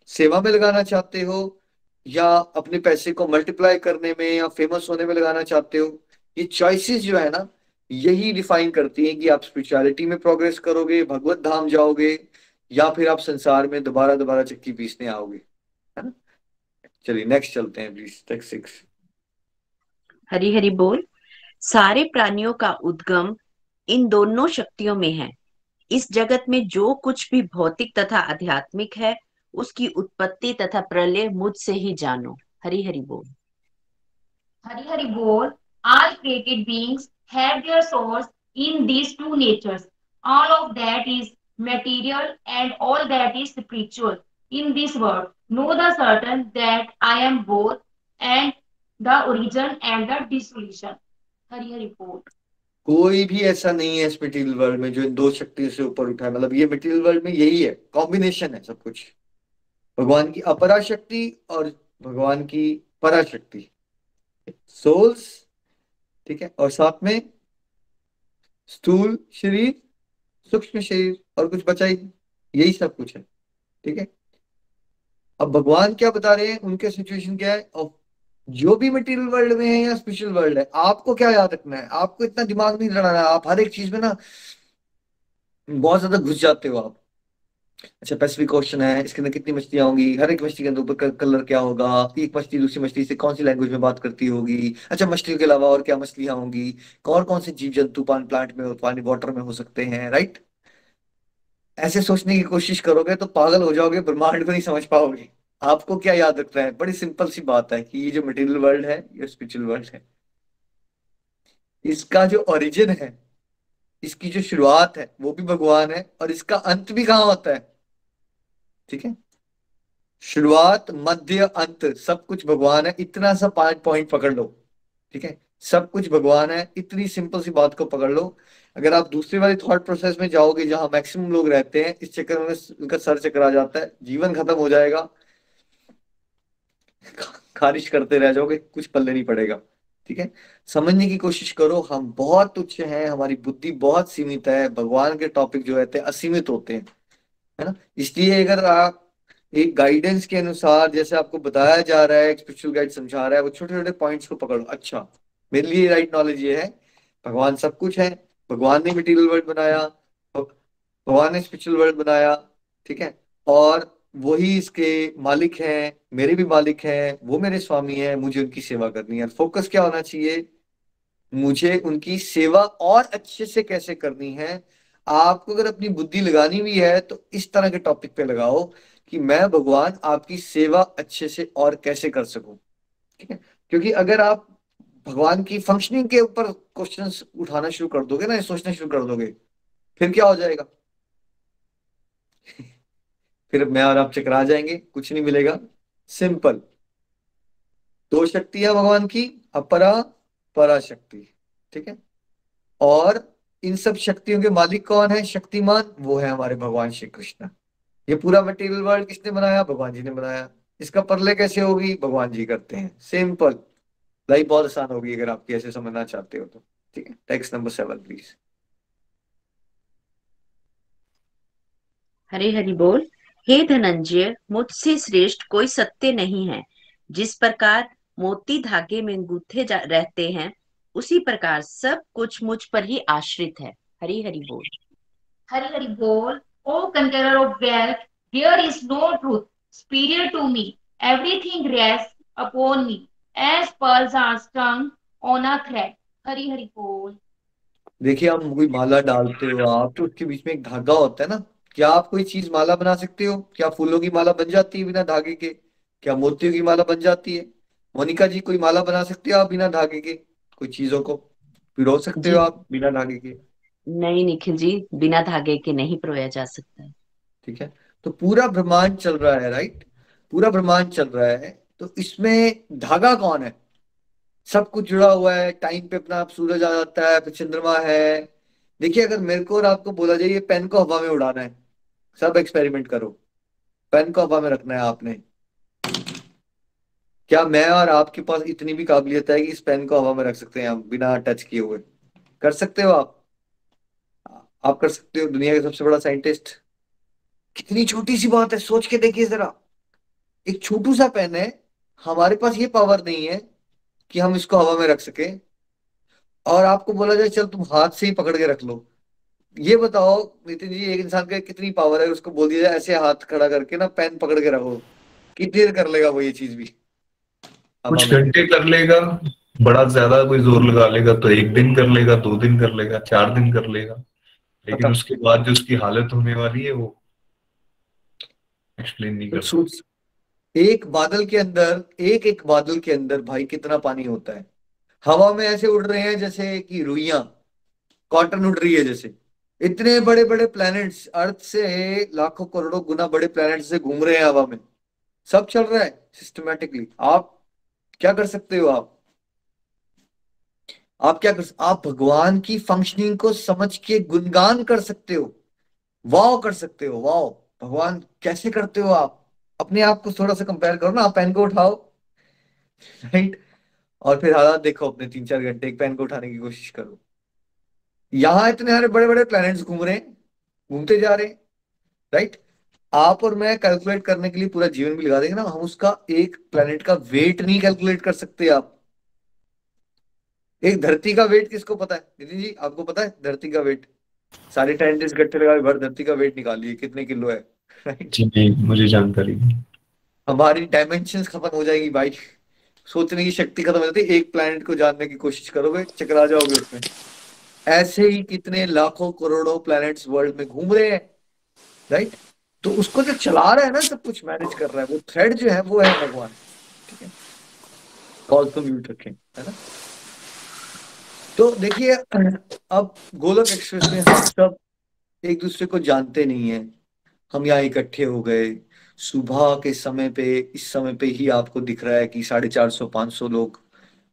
सेवा में लगाना चाहते हो, या अपने पैसे को मल्टीप्लाई करने में या फेमस होने में लगाना चाहते हो। ये चॉइसेस जो है ना, यही डिफाइन करती हैं कि आप स्पिरिचुअलिटी में प्रोग्रेस करोगे, भगवत धाम जाओगे, या फिर आप संसार में दोबारा दोबारा चक्की पीसने आओगे, है ना। चलिए नेक्स्ट चलते हैं प्लीज, टेक्स्ट 6। हरी हरी बोल। सारे प्राणियों का उद्गम इन दोनों शक्तियों में है। इस जगत में जो कुछ भी भौतिक तथा आध्यात्मिक है, उसकी उत्पत्ति तथा प्रलय मुझसे ही जानो। हरी हरी बोल। Hari Hari Bol, all created beings have their source in these two natures. All of that is material and all that is spiritual in this world. Know the certain that I am both and the origin and the dissolution. Hari Hari Bol. कोई भी ऐसा नहीं है इस material world में जो इन दो शक्तियों से ऊपर उठा है। मतलब ये मटेरियल वर्ल्ड में यही है, कॉम्बिनेशन है सब कुछ। भगवान की अपरा शक्ति और भगवान की पराशक्ति, सोल्स, ठीक है, और साथ में स्थूल शरीर, सूक्ष्म शरीर, और कुछ बचा ही नहीं। यही सब कुछ है, ठीक है। अब भगवान क्या बता रहे हैं, उनके सिचुएशन क्या है, और जो भी मटेरियल वर्ल्ड में है या स्पिरिचुअल वर्ल्ड है, आपको क्या याद रखना है, आपको इतना दिमाग नहीं लड़ाना है। आप हर एक चीज में ना बहुत ज्यादा घुस जाते हो आप। अच्छा, पैसिफिक ओशन है, इसके अंदर कितनी मछलियां होंगी, हर एक मछली के अंदर ऊपर कलर क्या होगा, एक मछली दूसरी मछली से कौन सी लैंग्वेज में बात करती होगी। अच्छा, मछलियों के अलावा और क्या मछलियां होंगी, कौन कौन से जीव जंतु पानी प्लांट में, पानी वाटर में हो सकते हैं, राइट। ऐसे सोचने की कोशिश करोगे तो पागल हो जाओगे, ब्रह्मांड को नहीं समझ पाओगे। आपको क्या याद रखना है, बड़ी सिंपल सी बात है कि ये जो मटेरियल वर्ल्ड है, ये स्पिरिचुअल वर्ल्ड है। इसका जो ओरिजिन है, इसकी जो शुरुआत है वो भी भगवान है, और इसका अंत भी कहाँ होता है, ठीक है। शुरुआत, मध्य, अंत सब कुछ भगवान है। इतना सा 5 पॉइंट पकड़ लो, ठीक है। सब कुछ भगवान है, इतनी सिंपल सी बात को पकड़ लो। अगर आप दूसरी वाली थॉट प्रोसेस में जाओगे जहां मैक्सिमम लोग रहते हैं, इस चक्कर में उनका सर चकरा जाता है, जीवन खत्म हो जाएगा, खारिश करते रह जाओगे, कुछ पल्ले नहीं पड़ेगा, ठीक है। समझने की कोशिश करो, हम बहुत तुच्छ हैं, हमारी बुद्धि बहुत सीमित है। भगवान के टॉपिक जो रहते हैं असीमित होते हैं, है ना। इसलिए अगर आप एक गाइडेंस के अनुसार, जैसे आपको बताया जा रहा है, एक स्पिरिचुअल गाइड समझा रहा है, वो छोटे छोटे पॉइंट्स को पकड़ो। अच्छा, मेरे लिए राइट नॉलेज ये है, भगवान सब कुछ है, भगवान ने मटेरियल वर्ल्ड बनाया, भगवान ने स्पिरिचुअल वर्ल्ड बनाया, ठीक है। और वही इसके मालिक हैं, मेरे भी मालिक हैं, वो मेरे स्वामी हैं, मुझे उनकी सेवा करनी है। फोकस क्या होना चाहिए, मुझे उनकी सेवा और अच्छे से कैसे करनी है। आपको अगर अपनी बुद्धि लगानी भी है तो इस तरह के टॉपिक पे लगाओ कि मैं भगवान आपकी सेवा अच्छे से और कैसे कर सकूं, ठीक है। क्योंकि अगर आप भगवान की फंक्शनिंग के ऊपर क्वेश्चंस उठाना शुरू कर दोगे ना, सोचना शुरू कर दोगे, फिर क्या हो जाएगा, फिर मैं और आप चकरा जाएंगे, कुछ नहीं मिलेगा। सिंपल, दो शक्तियां भगवान की, अपरा पराशक्ति, ठीक है। और इन सब शक्तियों के मालिक कौन है, शक्तिमान, वो है हमारे भगवान श्री कृष्ण। ये पूरा मटेरियल वर्ल्ड किसने बनाया, भगवान जी ने बनाया। इसका परले कैसे होगी, भगवान जी करते हैं। सिंपल, लाइफ बहुत आसान होगी अगर आप ऐसे समझना चाहते हो तो, ठीक है। Text number 7 please. Hari Hari बोल। हे धनंजय, मुझसे श्रेष्ठ कोई सत्य नहीं है। जिस प्रकार मोती धागे में गूंथे रहते हैं, उसी प्रकार सब कुछ मुझ पर ही आश्रित है। हरी हरी बोल। Hari Hari Bol, O conqueror of wealth, there is no truth superior to me. Everything rests upon me, as pearls are strung on a thread. Hari Hari Bol. देखिए, आप कोई माला डालते हो आप, तो उसके बीच में एक धागा होता है ना। क्या आप कोई चीज माला बना सकते हो, क्या फूलों की माला बन जाती है बिना धागे के, क्या मोतियों की माला बन जाती है। मोनिका जी, कोई माला बना सकते हो आप बिना धागे के, कोई चीजों को पिरो सकते हो जी आप बिना धागे के, नहीं निखिल जी, बिना धागे के नहीं परोया जा सकता है। ठीक है। तो पूरा ब्रह्मांड चल रहा है, राइट, पूरा ब्रह्मांड चल रहा है, तो इसमें धागा कौन है, सब कुछ जुड़ा हुआ है। टाइम पे अपना आप सूरज आ जाता है, फिर चंद्रमा है। देखिए, अगर मेरे को और आपको बोला जाए ये पेन को हवा में उड़ाना है, सब एक्सपेरिमेंट करो, पेन को हवा में रखना है आपने, क्या मैं और आपके पास इतनी भी काबिलियत है कि इस पेन को हवा में रख सकते हैं हम बिना टच किए हुए, कर सकते हो आप कर सकते हो, दुनिया के सबसे बड़ा साइंटिस्ट। कितनी छोटी सी बात है, सोच के देखिए जरा, एक छोटू सा पेन है, हमारे पास ये पावर नहीं है कि हम इसको हवा में रख सके, और आपको बोला जाए चल तुम हाथ से ही पकड़ के रख लो। ये बताओ नितिन जी, एक इंसान का कितनी पावर है, उसको बोल दिया जाए ऐसे हाथ खड़ा करके ना पेन पकड़ के रखो, कितनी देर कर लेगा वो ये चीज भी हवा कुछ में। घंटे कर लेगा, बड़ा ज्यादा कोई जोर लगा लेगा तो 1 दिन कर लेगा, 2 दिन कर लेगा, 4 दिन कर लेगा, लेकिन खत्म। उसके बाद जो उसकी हालत होने वाली है वो एक्सप्लेन नहीं तो कर सकते। सोच, एक बादल के अंदर, एक एक बादल के अंदर भाई कितना पानी होता है। हवा में ऐसे उड़ रहे हैं जैसे कि रुइयां, कॉटन उड़ रही है जैसे। इतने बड़े बड़े प्लैनेट्स, अर्थ से लाखों करोड़ों गुना बड़े प्लैनेट्स से घूम रहे हैं हवा में। सब चल रहा है सिस्टमेटिकली। आप क्या कर सकते हो? आप क्या कर, आप भगवान की फंक्शनिंग को समझ के गुणगान कर सकते हो, वाव कर सकते हो, वाव भगवान कैसे करते हो आप। अपने आप को थोड़ा सा कंपेयर करो ना, आप पेन को उठाओ, राइट, और फिर हालात देखो अपने 3-4 घंटे, एक पेन को उठाने की कोशिश करो। यहाँ इतने सारे बड़े बड़े प्लैनेट्स घूम रहे हैं, घूमते जा रहे हैं, राइट। आप और मैं कैलकुलेट करने के लिए पूरा जीवन भी लगा देंगे ना, हम उसका एक प्लैनेट का वेट नहीं कैलकुलेट कर सकते आप। एक धरती का वेट किसको पता है? नितिन जी आपको पता है धरती का वेट? सारे साइंटिस्ट इकट्ठे लगा के भर धरती का वेट निकालिए कितने किलो है, राइट। जी नहीं, मुझे जानकारी नहीं। हमारी डायमेंशंस खत्म हो जाएगी भाई, सोचने की शक्ति खत्म हो जाती है। एक प्लैनेट को जानने की कोशिश करोगे चकरा जाओगे उसमें। ऐसे ही कितने लाखों करोड़ों प्लैनेट्स वर्ल्ड में घूम रहे हैं, राइट। तो उसको जो चला रहा है ना, सब कुछ मैनेज कर रहा है, वो थ्रेड जो है वो है भगवान, ठीक है। कॉल तो म्यूट रखें, है ना। तो देखिए, अब गोलोक एक्सप्रेस में हम सब एक दूसरे को जानते नहीं है। हम यहाँ इकट्ठे हो गए सुबह के समय पे, इस समय पे ही आपको दिख रहा है कि 450-500 लोग,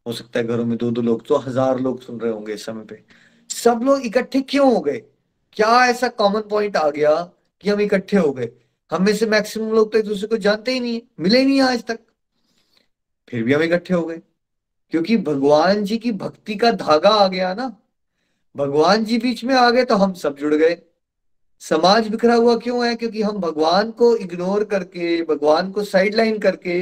हो सकता है घरों में 2-2 लोग, तो 1000 लोग सुन रहे होंगे इस समय पे। सब लोग इकट्ठे क्यों हो गए? क्या ऐसा कॉमन पॉइंट आ गया कि हम इकट्ठे हो गए? हम में से मैक्सिमम लोग तो एक दूसरे को जानते ही नहीं है, मिले ही नहीं है आज तक, फिर भी हम इकट्ठे हो गए क्योंकि भगवान जी की भक्ति का धागा आ गया ना। भगवान जी बीच में आ गए तो हम सब जुड़ गए। समाज बिखरा हुआ क्यों है? क्योंकि हम भगवान को इग्नोर करके, भगवान को साइडलाइन करके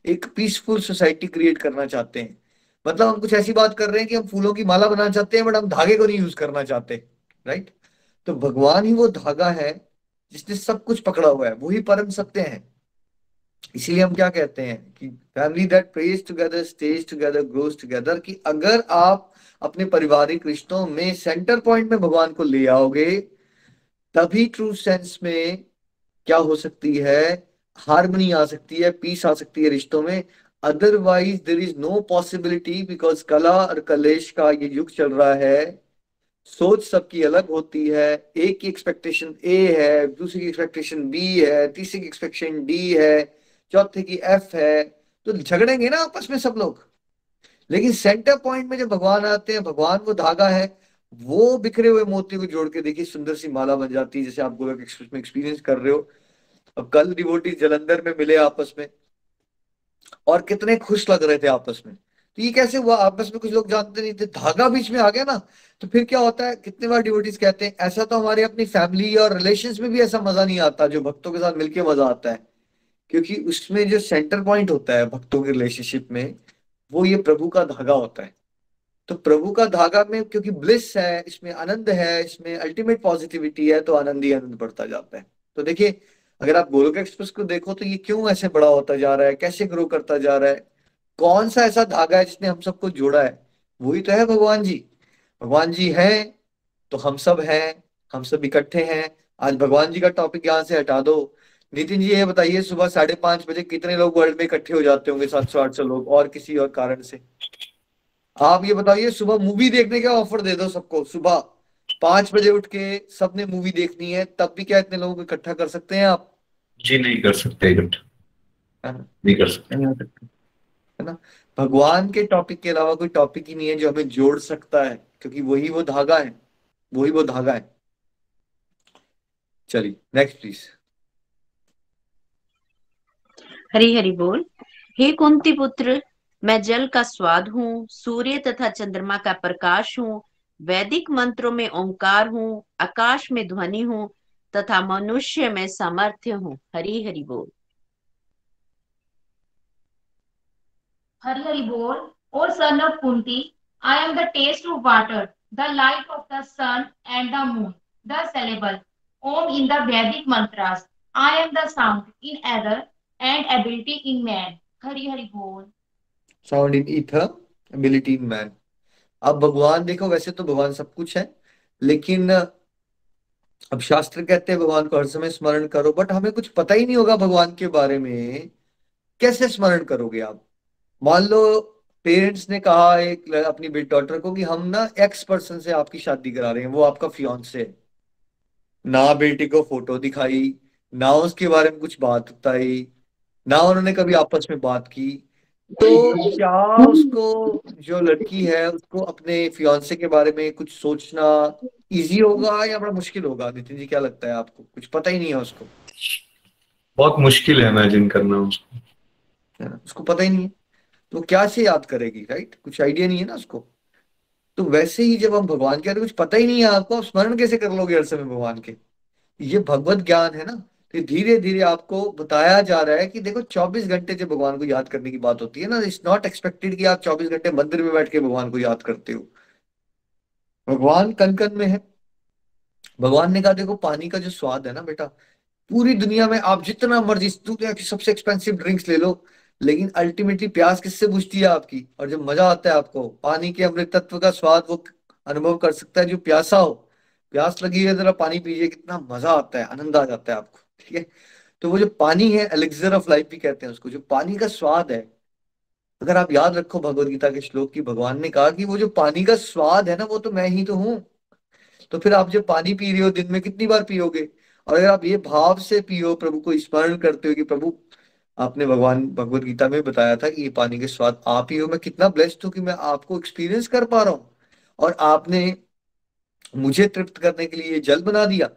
एक पीसफुल सोसाइटी क्रिएट करना चाहते हैं। मतलब हम कुछ ऐसी बात कर रहे हैं कि हम फूलों की माला बनाना चाहते हैं बट हम धागे को नहीं यूज करना चाहते, राइट। तो भगवान ही वो धागा है जिसने सब कुछ पकड़ा हुआ है, वही परम सत्य है। इसीलिए हम क्या कहते हैं कि family that praise together stage together grows together, कि अगर आप अपने पारिवारिक रिश्तों में सेंटर पॉइंट में भगवान को ले आओगे, तभी ट्रू सेंस में क्या हो सकती है, हार्मनी आ सकती है, पीस आ सकती है रिश्तों में। Otherwise there is no possibility, because कला और कलेश का ये युग चल रहा है। सोच सबकी अलग होती है। एक की एक्सपेक्टेशन ए है, दूसरी की एक्सपेक्टेशन बी है, तीसरी की एक्सपेक्टेशन डी है, चौथे की एफ है। तो झगड़ेंगे ना आपस में सब लोग। लेकिन सेंटर पॉइंट में जब भगवान आते हैं, भगवान वो धागा है, वो बिखरे हुए मोती को जोड़ के देखिए सुंदर सी माला बन जाती है, जैसे आप गोलक एक्सप्रेस में एक्सपीरियंस कर रहे हो। अब कल डिवोटीज जलंधर में मिले आपस में और कितने खुश लग रहे थे आपस में। तो ये कैसे हुआ? आपस में कुछ लोग जानते नहीं थे, धागा बीच में आ गया ना। तो फिर क्या होता है, कितने बार डिवोटीज कहते हैं ऐसा तो हमारे अपनी फैमिली और रिलेशंस में भी ऐसा मजा नहीं आता जो भक्तों के साथ मिलके मजा आता है। क्योंकि उसमें जो सेंटर पॉइंट होता है भक्तों के रिलेशनशिप में, वो ये प्रभु का धागा होता है। तो प्रभु का धागा में क्योंकि ब्लिस है, इसमें आनंद है, इसमें अल्टीमेट पॉजिटिविटी है, तो आनंद ही आनंद बढ़ता जाता है। तो देखिए, अगर आप गोलोक एक्सप्रेस को देखो तो ये क्यों ऐसे बड़ा होता जा रहा है, कैसे ग्रो करता जा रहा है, कौन सा ऐसा धागा है जिसने हम सबको जोड़ा है? वही तो है भगवान जी। भगवान जी हैं तो हम सब हैं, हम सब इकट्ठे हैं। आज भगवान जी का टॉपिक यहाँ से हटा दो। नितिन जी ये बताइए, सुबह 5:30 बजे कितने लोग वर्ल्ड में इकट्ठे हो जाते होंगे? 700-800 लोग, और किसी और कारण से। आप ये बताइए, सुबह मूवी देखने का ऑफर दे दो सबको, सुबह 5 बजे उठ के सबने मूवी देखनी है, तब भी क्या इतने लोगों को इकट्ठा कर सकते हैं आप? जी नहीं कर सकते इकट्ठा, है ना? नहीं कर सकते। नहीं हो सकते, है ना। भगवान के टॉपिक के अलावा कोई टॉपिक ही नहीं है जो हमें जोड़ सकता है, क्योंकि वही वो धागा है, वही वो धागा है। चलिए नेक्स्ट प्लीज। हरि हरि बोल। हे कुंती पुत्र, मैं जल का स्वाद हूँ, सूर्य तथा चंद्रमा का प्रकाश हूँ, वैदिक मंत्रों में ओंकार हूँ, आकाश में ध्वनि हूँ तथा मनुष्य में सामर्थ्य हूँ। हरि हरि बोल। Hari Hari Bol, O son of Kunti, I am the taste of water, the light of the sun and the moon, the syllable Om in the Vedic mantras. I am the sound in ether and ability in man. Hari Hari Bol. Sound in ether ability in man. अब भगवान देखो, वैसे तो भगवान सब कुछ है, लेकिन अब शास्त्र कहते हैं भगवान को हर समय स्मरण करो, बट हमें कुछ पता ही नहीं होगा भगवान के बारे में, कैसे स्मरण करोगे आप? मान लो पेरेंट्स ने कहा एक अपनी बेटी डॉटर को कि हम ना एक्स पर्सन से आपकी शादी करा रहे हैं, वो आपका फियांसे है। ना बेटी को फोटो दिखाई, ना उसके बारे में कुछ बात बताई, ना उन्होंने कभी आपस में बात की। तो क्या उसको, जो लड़की है उसको अपने फियांसे के बारे में कुछ सोचना इजी होगा या बड़ा मुश्किल होगा? नितिन जी क्या लगता है आपको? कुछ पता ही नहीं है उसको, बहुत मुश्किल है इमेजिन करना उसको। है ना, उसको पता ही नहीं है, तो क्या से याद करेगी? राइट, कुछ आइडिया नहीं है ना उसको। तो वैसे ही जब हम भगवान के बारे में कुछ पता ही नहीं है आपको, आप स्मरण कैसे कर लोगे हर समय भगवान के? ये भगवत ज्ञान है ना। तो धीरे धीरे आपको बताया जा रहा है कि देखो 24 घंटे जब भगवान को याद करने की बात होती है ना, इट्स नॉट एक्सपेक्टेड कि आप 24 घंटे मंदिर में बैठ के भगवान को याद करते हो। भगवान कन कन में है। भगवान ने कहा देखो पानी का जो स्वाद है ना बेटा, पूरी दुनिया में आप जितना मर्जी दुनिया की सबसे एक्सपेंसिव ड्रिंक्स ले लो, लेकिन अल्टीमेटली प्यास किससे बुझती है आपकी? और जब मजा आता है आपको पानी के अमृत तत्व का स्वाद वो अनुभव कर सकता है जो प्यासा हो। प्यास लगी है, जरा पानी पीजिए, कितना मजा आता है, आनंद आ जाता है आपको। ठीक है। तो वो जो पानी है, एलिक्सर ऑफ लाइफ भी कहते हैं उसको, जो पानी का स्वाद है। अगर आप याद रखो भगवत गीता के श्लोक की, भगवान ने कहा कि वो जो पानी का स्वाद है ना, वो तो मैं ही तो हूँ। तो फिर आप जब पानी पी रहे हो दिन में कितनी बार पियोगे? और अगर आप ये भाव से पियो, प्रभु को स्मरण करते हो कि प्रभु, आपने भगवान भगवत गीता में बताया था कि ये पानी के स्वाद आप ही हो, मैं कितना ब्लेस्ड हूँ कि मैं आपको एक्सपीरियंस कर पा रहा हूँ। और आपने मुझे तृप्त करने के लिए ये जल बना दिया।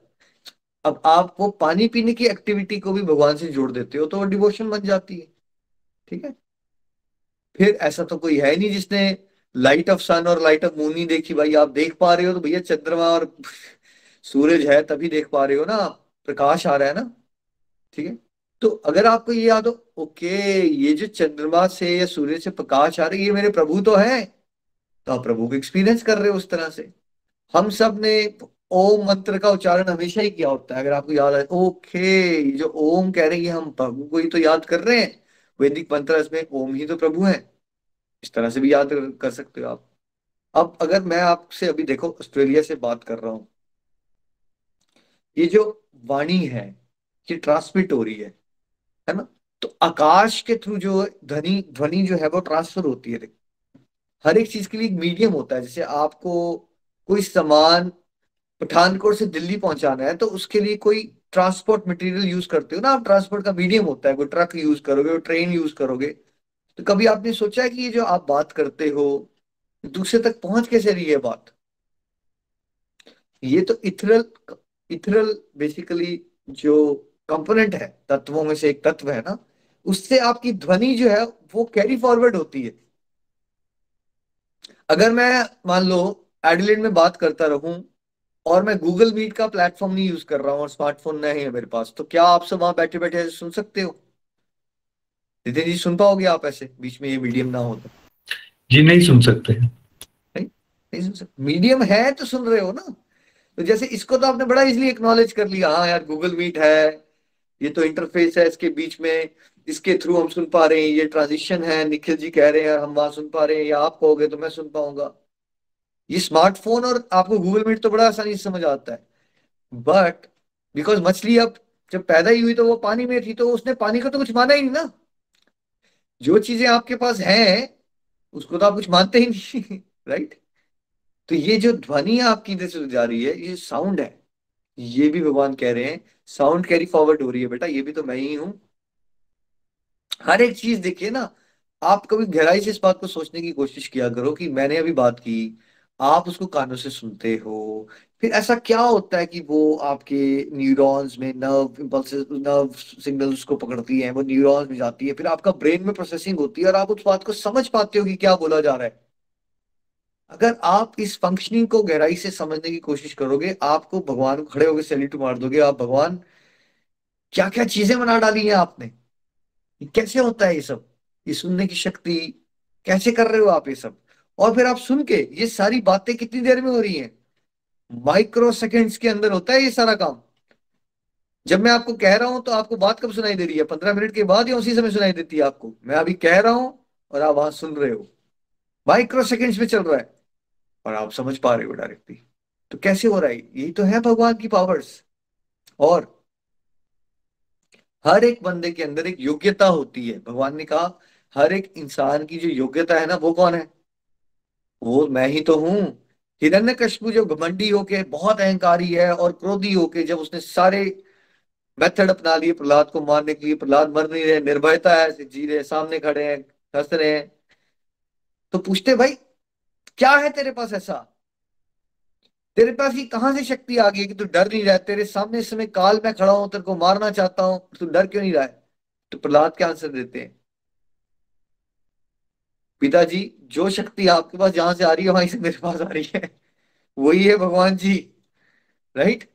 अब आप वो पानी पीने की एक्टिविटी को भी भगवान से जोड़ देते हो, तो वो डिवोशन बन जाती है। ठीक है। फिर ऐसा तो कोई है नहीं जिसने लाइट ऑफ सन और लाइट ऑफ मून नहीं देखी। भाई आप देख पा रहे हो तो भैया चंद्रमा और सूरज है तभी देख पा रहे हो ना, प्रकाश आ रहा है ना। ठीक है। तो अगर आपको ये याद हो, ओके, ये जो चंद्रमा से या सूर्य से प्रकाश आ रही है ये मेरे प्रभु तो है, तो आप प्रभु को एक्सपीरियंस कर रहे हो उस तरह से। हम सब ने ओम मंत्र का उच्चारण हमेशा ही किया होता है, अगर आपको याद है। ओके, ये जो ओम कह रहे हैं ये हम प्रभु को ही तो याद कर रहे हैं। वैदिक मंत्र में ओम ही तो प्रभु है, इस तरह से भी याद कर सकते हो आप। अब अगर मैं आपसे अभी देखो ऑस्ट्रेलिया से बात कर रहा हूं, ये जो वाणी है ये ट्रांसमिट हो रही है ना? तो आकाश के थ्रू जो ध्वनि ध्वनि जो है वो ट्रांसफर होती है। हर एक चीज के लिए एक मीडियम होता है। जैसे आपको कोई सामान पठानकोट से दिल्ली पहुंचाना है, तो उसके लिए कोई ट्रांसपोर्ट मटेरियल यूज करते हो ना आप, ट्रांसपोर्ट का मीडियम होता है, कोई ट्रक यूज करोगे, कोई ट्रेन यूज करोगे। तो कभी आपने सोचा है कि ये जो आप बात करते हो दूसरे तक पहुंच कैसे रही है बात? ये तो इथरल, इथरल बेसिकली जो कंपोनेंट है, तत्वों में से एक तत्व है ना, उससे आपकी ध्वनि जो है वो कैरी फॉरवर्ड होती है। अगर मैं मान लो एडिलेड में बात करता रहूं और मैं गूगल मीट का प्लेटफॉर्म नहीं यूज कर रहा हूँ और स्मार्टफोन नहीं है मेरे पास, तो क्या आप सब वहां बैठे बैठे सुन सकते हो? नितिन जी सुन पाओगे आप ऐसे बीच में ये मीडियम ना हो तो? जी नहीं सुन सकते। नहीं, नहीं सुन सकते। मीडियम है तो सुन रहे हो ना। तो जैसे इसको तो आपने बड़ा इजीली एक्नॉलेज कर लिया, हाँ यार गूगल मीट है, ये तो इंटरफेस है इसके बीच में, इसके थ्रू हम सुन पा रहे हैं, ये ट्रांजिशन है, निखिल जी कह रहे हैं हम वहां सुन पा रहे हैं, या आप कहोगे तो मैं सुन पाऊंगा। ये स्मार्टफोन और आपको गूगल मीट तो बड़ा आसानी से समझ आता है। बट बिकॉज मछली अब जब पैदा ही हुई तो वो पानी में थी, तो उसने पानी को तो कुछ माना ही नहीं ना। जो चीजें आपके पास हैं उसको तो आप कुछ मानते ही नहीं। राइट। तो ये जो ध्वनि आपकी इधर से जा रही है, ये साउंड है, ये भी भगवान कह रहे हैं साउंड कैरी फॉरवर्ड हो रही है बेटा, ये भी तो मैं ही हूं। हर एक चीज देखिए ना। आप कभी गहराई से इस बात को सोचने की कोशिश किया करो कि मैंने अभी बात की, आप उसको कानों से सुनते हो, फिर ऐसा क्या होता है कि वो आपके न्यूरॉन्स में नर्व इम्पल्सेस, नर्व सिग्नल्स उसको पकड़ती हैं, वो न्यूरॉन्स में जाती है, फिर आपका ब्रेन में प्रोसेसिंग होती है और आप उस बात को समझ पाते हो कि क्या बोला जा रहा है। अगर आप इस फंक्शनिंग को गहराई से समझने की कोशिश करोगे, आपको भगवान को खड़े होकर सैल्यूट मार दोगे आप, भगवान क्या क्या चीजें बना डाली हैं आपने, ये कैसे होता है ये सब, ये सुनने की शक्ति, कैसे कर रहे हो आप ये सब? और फिर आप सुन के ये सारी बातें कितनी देर में हो रही हैं? माइक्रो सेकेंड्स के अंदर होता है ये सारा काम। जब मैं आपको कह रहा हूं तो आपको बात कब सुनाई दे रही है? 15 मिनट के बाद या उसी समय सुनाई देती है आपको? मैं अभी कह रहा हूं और आप वहां सुन रहे हो। माइक्रो सेकेंड्स में चल रहा है और आप समझ पा रहे हो डायरेक्टली। तो कैसे हो रहा है? यही तो है भगवान की पावर्स। और हर एक बंदे के अंदर एक योग्यता होती है। भगवान ने कहा हर एक इंसान की जो योग्यता है ना, वो कौन है? वो मैं ही तो हूं। हिरण्यकशिपु जो घमंडी होके बहुत अहंकारी है और क्रोधी होके, जब उसने सारे मेथड अपना लिए प्रहलाद को मारने के लिए, प्रहलाद मर नहीं रहे, निर्भयता है, जी रहे, सामने खड़े हैं, हंस रहे हैं, तो पूछते भाई क्या है तेरे पास ऐसा? तेरे पास ये कहां से शक्ति आ गई है कि तू डर नहीं रहा है? तेरे सामने इस समय काल में खड़ा हूं, तेरे को मारना चाहता हूं, तू डर क्यों नहीं रहा है? तो प्रहलाद क्या आंसर देते हैं? पिताजी, जो शक्ति आपके पास जहां से आ रही है वहीं से मेरे पास आ रही है। वही है भगवान जी। राइट।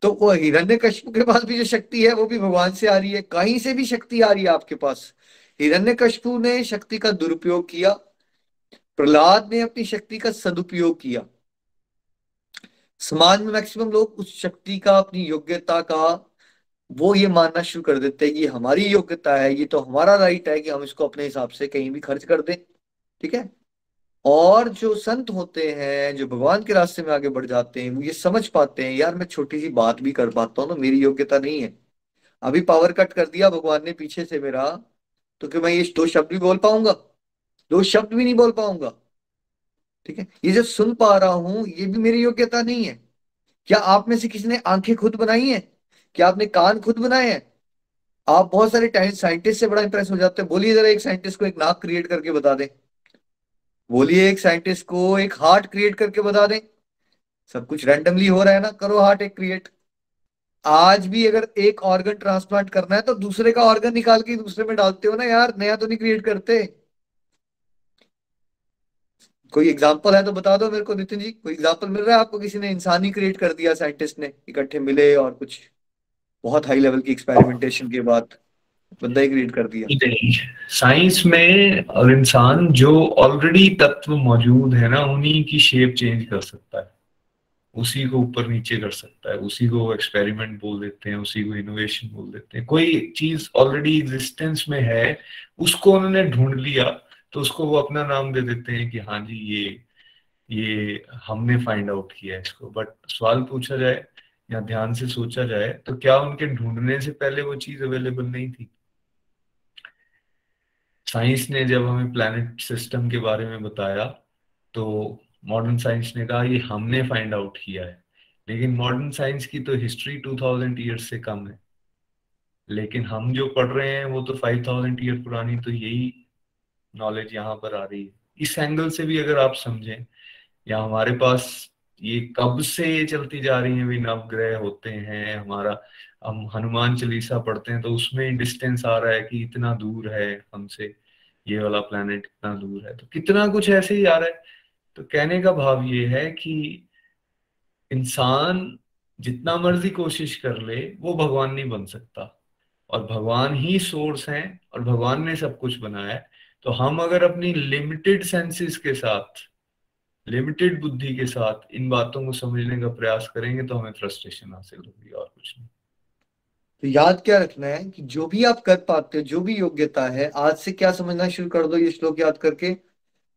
तो वो हिरण्यकशिपु के पास भी जो शक्ति है वो भी भगवान से आ रही है, कहीं से भी शक्ति आ रही है आपके पास। हिरण्यकशिपु ने शक्ति का दुरुपयोग किया, प्रहलाद ने अपनी शक्ति का सदुपयोग किया। समाज में मैक्सिमम लोग उस शक्ति का, अपनी योग्यता का, वो ये मानना शुरू कर देते हैं कि ये हमारी योग्यता है, ये तो हमारा राइट है कि हम इसको अपने हिसाब से कहीं भी खर्च कर दें। ठीक है। और जो संत होते हैं, जो भगवान के रास्ते में आगे बढ़ जाते हैं, वो ये समझ पाते हैं यार मैं छोटी सी बात भी कर पाता हूँ ना, मेरी योग्यता नहीं है। अभी पावर कट कर दिया भगवान ने पीछे से मेरा, तो क्या मैं ये दो शब्द भी बोल पाऊंगा? दो शब्द भी नहीं बोल पाऊंगा। ठीक है। ये जो सुन पा रहा हूं ये भी मेरी योग्यता नहीं है। क्या आप में से किसी ने आंखें खुद बनाई हैं? क्या आपने कान खुद बनाए हैं? आप बहुत सारे साइंटिस्ट से बड़ा इंप्रेस हो जाते हैं। बोलिए जरा एक साइंटिस्ट को एक नाक क्रिएट करके बता दें। बोलिए एक साइंटिस्ट को एक हार्ट क्रिएट करके बता दें। सब कुछ रैंडमली हो रहा है ना, करो हार्ट एक क्रिएट। आज भी अगर एक ऑर्गन ट्रांसप्लांट करना है तो दूसरे का ऑर्गन निकाल के दूसरे में डालते हो ना यार, नया तो नहीं क्रिएट करते। कोई एग्जांपल है तो बता दो मेरे को नितिन जी, कोई एग्जांपल मिल रहा है आपको? किसी ने इंसान ही क्रिएट कर दिया, साइंटिस्ट ने इकट्ठे मिले और कुछ बहुत हाई लेवल की एक्सपेरिमेंटेशन के बाद बंदा ही क्रिएट कर दिया। नहीं, साइंस में और इंसान जो ऑलरेडी तत्व मौजूद है ना, उन्हीं की शेप चेंज कर सकता है, उसी को ऊपर नीचे कर सकता है, उसी को एक्सपेरिमेंट बोल देते हैं, उसी को इनोवेशन बोल देते हैं। कोई चीज ऑलरेडी एग्जिस्टेंस में है, उसको उन्होंने ढूंढ लिया, तो उसको वो अपना नाम दे देते हैं कि हाँ जी ये हमने फाइंड आउट किया है इसको। बट सवाल पूछा जाए या ध्यान से सोचा जाए तो क्या उनके ढूंढने से पहले वो चीज अवेलेबल नहीं थी? साइंस ने जब हमें प्लैनेट सिस्टम के बारे में बताया तो मॉडर्न साइंस ने कहा ये हमने फाइंड आउट किया है, लेकिन मॉडर्न साइंस की तो हिस्ट्री 2000 ईयर्स से कम है, लेकिन हम जो पढ़ रहे हैं वो तो 5000 ईयर पुरानी, तो यही नॉलेज यहाँ पर आ रही है। इस एंगल से भी अगर आप समझें, या हमारे पास ये कब से ये चलती जा रही है, भी नवग्रह होते हैं हमारा, हम हनुमान चालीसा पढ़ते हैं तो उसमें डिस्टेंस आ रहा है कि इतना दूर है हमसे, ये वाला प्लेनेट इतना दूर है, तो कितना कुछ ऐसे ही आ रहा है। तो कहने का भाव ये है कि इंसान जितना मर्जी कोशिश कर ले वो भगवान नहीं बन सकता, और भगवान ही सोर्स है और भगवान ने सब कुछ बनाया है। तो हम अगर अपनी लिमिटेड सेंसेस के साथ, लिमिटेड बुद्धि के साथ इन बातों को समझने का प्रयास करेंगे तो हमें फ्रस्ट्रेशन हासिल होगी और कुछ नहीं। तो याद क्या रखना है कि जो भी आप कर पाते हो, जो भी योग्यता है, आज से क्या समझना शुरू कर दो ये श्लोक याद करके,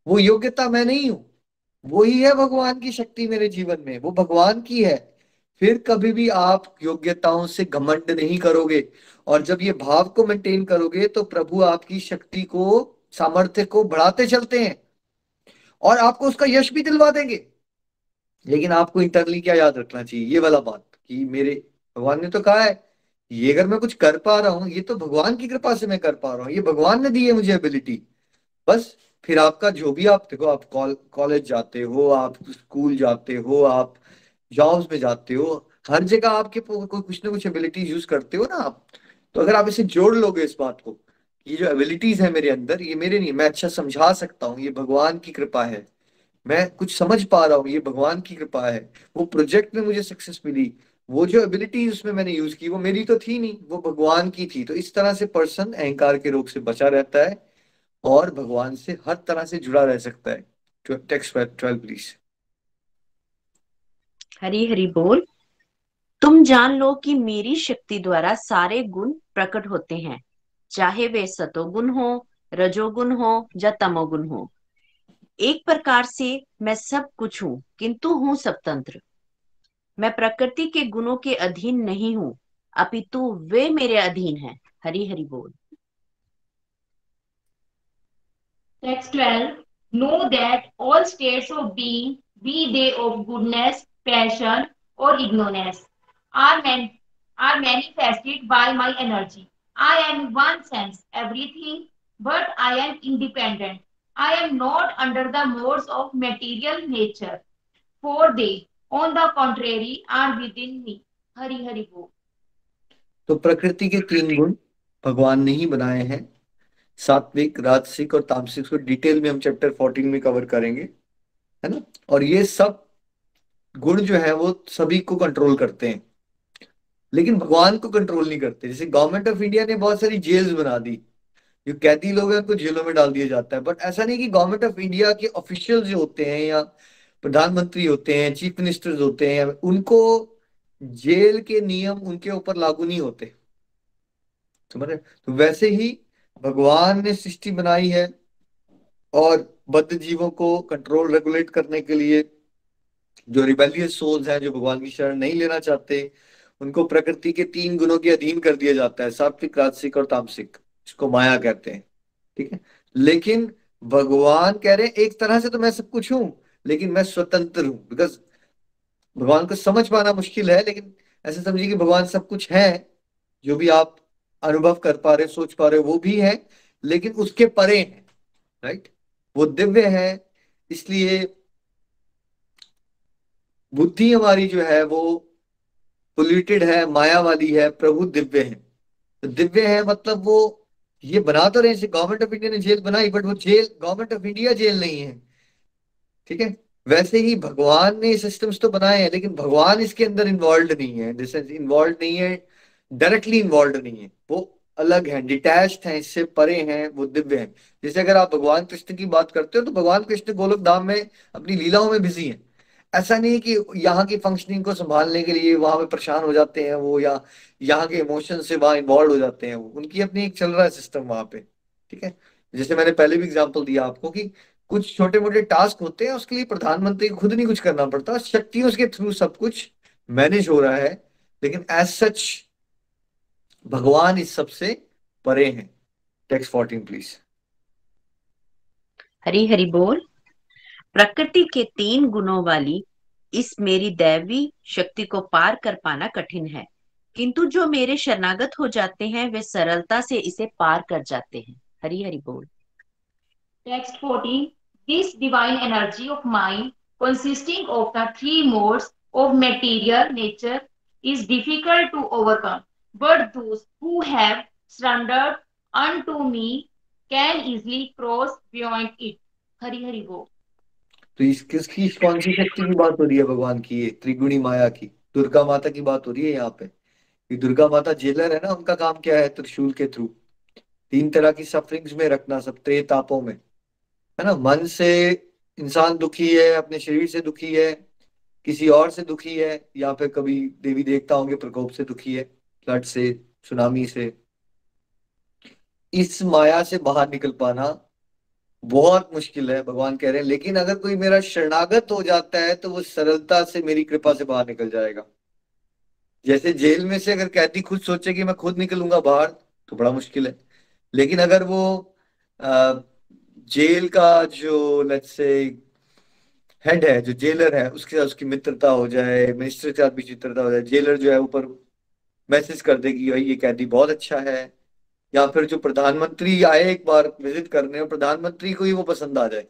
वो योग्यता मैं नहीं हूं, वो ही है भगवान की शक्ति मेरे जीवन में, वो भगवान की है। फिर कभी भी आप योग्यताओं से घमंड नहीं करोगे, और जब ये भाव को मेंटेन करोगे तो प्रभु आपकी शक्ति को, सामर्थ्य को बढ़ाते चलते हैं और आपको उसका यश भी दिलवा देंगे। लेकिन आपको इंटरनली क्या याद रखना चाहिए, ये वाला बात कि मेरे भगवान ने तो कहा है, ये अगर मैं कुछ कर पा रहा हूं ये तो भगवान की कृपा से मैं कर पा रहा हूँ, ये भगवान ने दी है मुझे एबिलिटी। बस फिर आपका जो भी, आप देखो, आप कॉलेज जाते हो, आप स्कूल जाते हो, आप जॉब्स में जाते हो, हर जगह आपके कुछ ना कुछ एबिलिटीज यूज करते हो ना आप। तो अगर आप इसे जोड़ लोगे इस बात को, ये जो एबिलिटीज है मेरे अंदर, ये मेरे नहीं, मैं अच्छा समझा सकता हूँ, ये भगवान की कृपा है, मैं कुछ समझ पा रहा हूँ, ये भगवान की कृपा है, वो प्रोजेक्ट में मुझे सक्सेस मिली, वो जो एबिलिटीज उसमें मैंने यूज की वो मेरी तो थी नहीं, वो भगवान की थी। तो इस तरह से पर्सन अहंकार के रोग से बचा रहता है और भगवान से हर तरह से जुड़ा रह सकता है। Text 12 please. हरी हरी बोल। तुम जान लो कि मेरी शक्ति द्वारा सारे गुण प्रकट होते हैं, चाहे वे सतोगुण हो, रजोगुण हो या तमोगुण हो। एक प्रकार से मैं सब कुछ हूँ, किंतु हूँ स्वतंत्र। मैं प्रकृति के गुणों के अधीन नहीं हूँ, अपितु वे मेरे अधीन हैं। हरि हरि बोल। Text 12. Know that all states of being, be they of goodness, passion, or ignorance, are, are manifested by my energy. I am in one sense everything, but I am independent. I am not under the modes of material nature, for they, on the contrary, are within me. Hari Hari Bol. तो प्रकृति के 3 गुण भगवान ने ही बनाए हैं, सात्विक, राजसिक और तामसिक। को डिटेल में हम चैप्टर 14 में कवर करेंगे, है ना। और ये सब गुण जो है वो सभी को कंट्रोल करते हैं, लेकिन भगवान को कंट्रोल नहीं करते। जैसे गवर्नमेंट ऑफ इंडिया ने बहुत सारी जेल्स बना दी, जो कैदी लोग हैं उनको जेलों में डाल दिया जाता है, बट ऐसा नहीं कि गवर्नमेंट ऑफ इंडिया के ऑफिशियल जो होते हैं या प्रधानमंत्री होते हैं, चीफ मिनिस्टर्स होते हैं, उनको जेल के नियम उनके ऊपर लागू नहीं होते, समझ रहे। तो वैसे ही भगवान ने सृष्टि बनाई है, और बद्ध जीवों को कंट्रोल रेगुलेट करने के लिए जो रिबेलियस सोल्स हैं, जो भगवान की शरण नहीं लेना चाहते, उनको प्रकृति के 3 गुणों के अधीन कर दिया जाता है, सात्विक, राजसिक और तामसिक। इसको माया कहते हैं, ठीक है। लेकिन भगवान कह रहे हैं एक तरह से तो मैं सब कुछ हूं, लेकिन मैं स्वतंत्र हूं। बिकॉज भगवान को समझ पाना मुश्किल है, लेकिन ऐसे समझिए कि भगवान सब कुछ है, जो भी आप अनुभव कर पा रहे, सोच पा रहे हो, वो भी है, लेकिन उसके परे है, राइट। वो दिव्य है, इसलिए बुद्धि हमारी जो है वो पोल्यूटेड है, माया वाली है, प्रभु दिव्य है। तो दिव्य है मतलब वो ये बना तो रहे, गवर्नमेंट ऑफ इंडिया ने जेल बनाई, बट वो jail Government of India jail नहीं है, ठीक है। वैसे ही भगवान ने सिस्टम्स तो बनाए हैं, लेकिन भगवान इसके अंदर इन्वॉल्व नहीं है, जैसे इन्वॉल्व नहीं है, डायरेक्टली इन्वॉल्व नहीं है, वो अलग है, डिटैच्ड है, इससे परे हैं, वो दिव्य है। जैसे अगर आप भगवान कृष्ण की बात करते हो, तो भगवान कृष्ण गोलोक धाम में अपनी लीलाओं में बिजी हैं। ऐसा नहीं है कि यहाँ की फंक्शनिंग को संभालने के लिए वहां पे परेशान हो जाते हैं वो, या यहाँ के इमोशन से वहां इन्वॉल्व हो जाते हैं वो, उनकी अपनी एक चल रहा है सिस्टम वहां पे, ठीक है। जैसे मैंने पहले भी एग्जांपल दिया आपको कि कुछ छोटे मोटे टास्क होते हैं, उसके लिए प्रधानमंत्री को खुद नहीं कुछ करना पड़ता, शक्तियों के थ्रू सब कुछ मैनेज हो रहा है। लेकिन एज सच भगवान इस सबसे परे हैं। Text 14 please. हरि हरि बोल। प्रकृति के 3 गुणों वाली इस मेरी दैवी शक्ति को पार कर पाना कठिन है, किंतु जो मेरे शरणागत हो जाते हैं वे सरलता से इसे पार कर जाते हैं। हरि हरि बोल। Text 14. This divine energy of mind, consisting of the 3 modes of material nature, is difficult to overcome, but those who have surrendered unto me can easily cross beyond it. Hari Hari Bol. तो इस किसकी कौन सी शक्ति की बात हो रही है भगवान की? ये त्रिगुणी माया की, दुर्गा माता की बात हो रही है यहाँ पे। ये दुर्गा माता जेलर है ना, उनका काम क्या है? त्रिशूल के थ्रू 3 तरह की सफरिंग्स में रखना, सब तापों में, है ना। मन से इंसान दुखी है, अपने शरीर से दुखी है, किसी और से दुखी है, या फिर कभी देवी देवताओं के प्रकोप से दुखी है, फ्लड से, सुनामी से। इस माया से बाहर निकल पाना बहुत मुश्किल है, भगवान कह रहे हैं। लेकिन अगर कोई मेरा शरणागत हो जाता है तो वो सरलता से मेरी कृपा से बाहर निकल जाएगा। जैसे जेल में से अगर कैदी खुद सोचे कि मैं खुद निकलूंगा बाहर, तो बड़ा मुश्किल है। लेकिन अगर वो जेल का जो लेट्स से हेड है, जो जेलर है, उसके साथ उसकी मित्रता हो जाए, मिनिस्टर के साथ भी मित्रता हो जाए, जेलर जो है ऊपर मैसेज कर देगी भाई ये कैदी बहुत अच्छा है, या फिर जो प्रधानमंत्री आए एक बार विजिट करने और प्रधानमंत्री को ही वो पसंद आ जाए,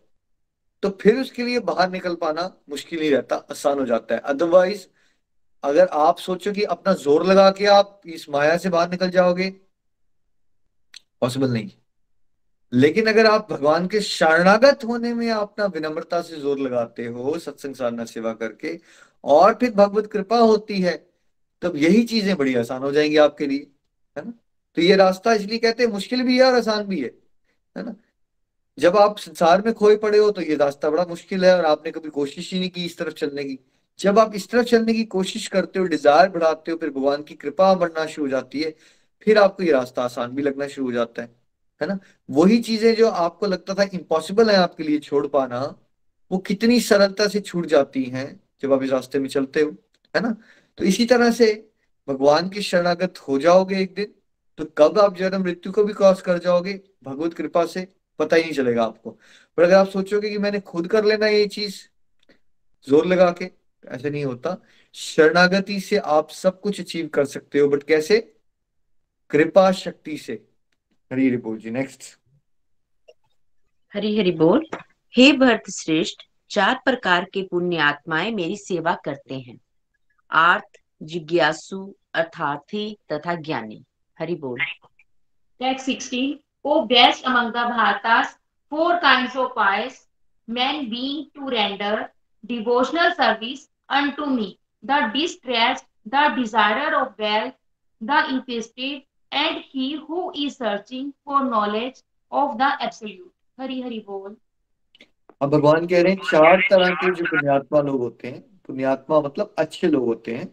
तो फिर उसके लिए बाहर निकल पाना मुश्किल नहीं रहता, आसान हो जाता है। अदरवाइज अगर आप सोचो कि अपना जोर लगा के आप इस माया से बाहर निकल जाओगे, पॉसिबल नहीं। लेकिन अगर आप भगवान के शरणागत होने में अपना विनम्रता से जोर लगाते हो, सत्संग साधना सेवा करके, और फिर भगवत कृपा होती है, तब यही चीजें बड़ी आसान हो जाएंगी आपके लिए, है ना। तो ये रास्ता इसलिए कहते हैं मुश्किल भी है और आसान भी है ना। जब आप संसार में खोए पड़े हो तो ये रास्ता बड़ा मुश्किल है, और आपने कभी कोशिश ही नहीं की इस तरफ चलने की। जब आप इस तरफ चलने की कोशिश करते हो, डिजायर बढ़ाते हो, फिर भगवान की कृपा बढ़ना शुरू हो जाती है, फिर आपको ये रास्ता आसान भी लगना शुरू हो जाता है। है ना। वही चीजें जो आपको लगता था इम्पॉसिबल है आपके लिए छोड़ पाना, वो कितनी सरलता से छूट जाती हैं जब आप इस रास्ते में चलते हो, है ना। तो इसी तरह से भगवान की शरणागत हो जाओगे एक दिन, तो कब आप जन्म मृत्यु को भी क्रॉस कर जाओगे भगवत कृपा से, पता ही नहीं चलेगा आपको। पर अगर आप सोचोगे कि मैंने खुद कर लेना ये चीज जोर लगा के, ऐसे नहीं होता। शरणागति से आप सब कुछ अचीव कर सकते हो, बट कैसे? कृपा शक्ति से। हरी हरि बोल जी। नेक्स्ट। हरि हरि बोल। हे भरत श्रेष्ठ, 4 प्रकार के पुण्य आत्माएं मेरी सेवा करते हैं: आर्थ, जिज्ञासु, अर्थार्थी तथा ज्ञानी। हरि बोल। Text 16. O best among the Bharatas, four kinds of pious men being to render devotional service unto me: the distressed, the desirer of wealth, the inquisitive, and he who is searching for knowledge of the absolute. Hari Hari Bol. अब भगवान कह रहे हैं 4 तरह के जो पुण्यात्मा लोग होते हैं, पुण्यात्मा मतलब अच्छे लोग होते हैं,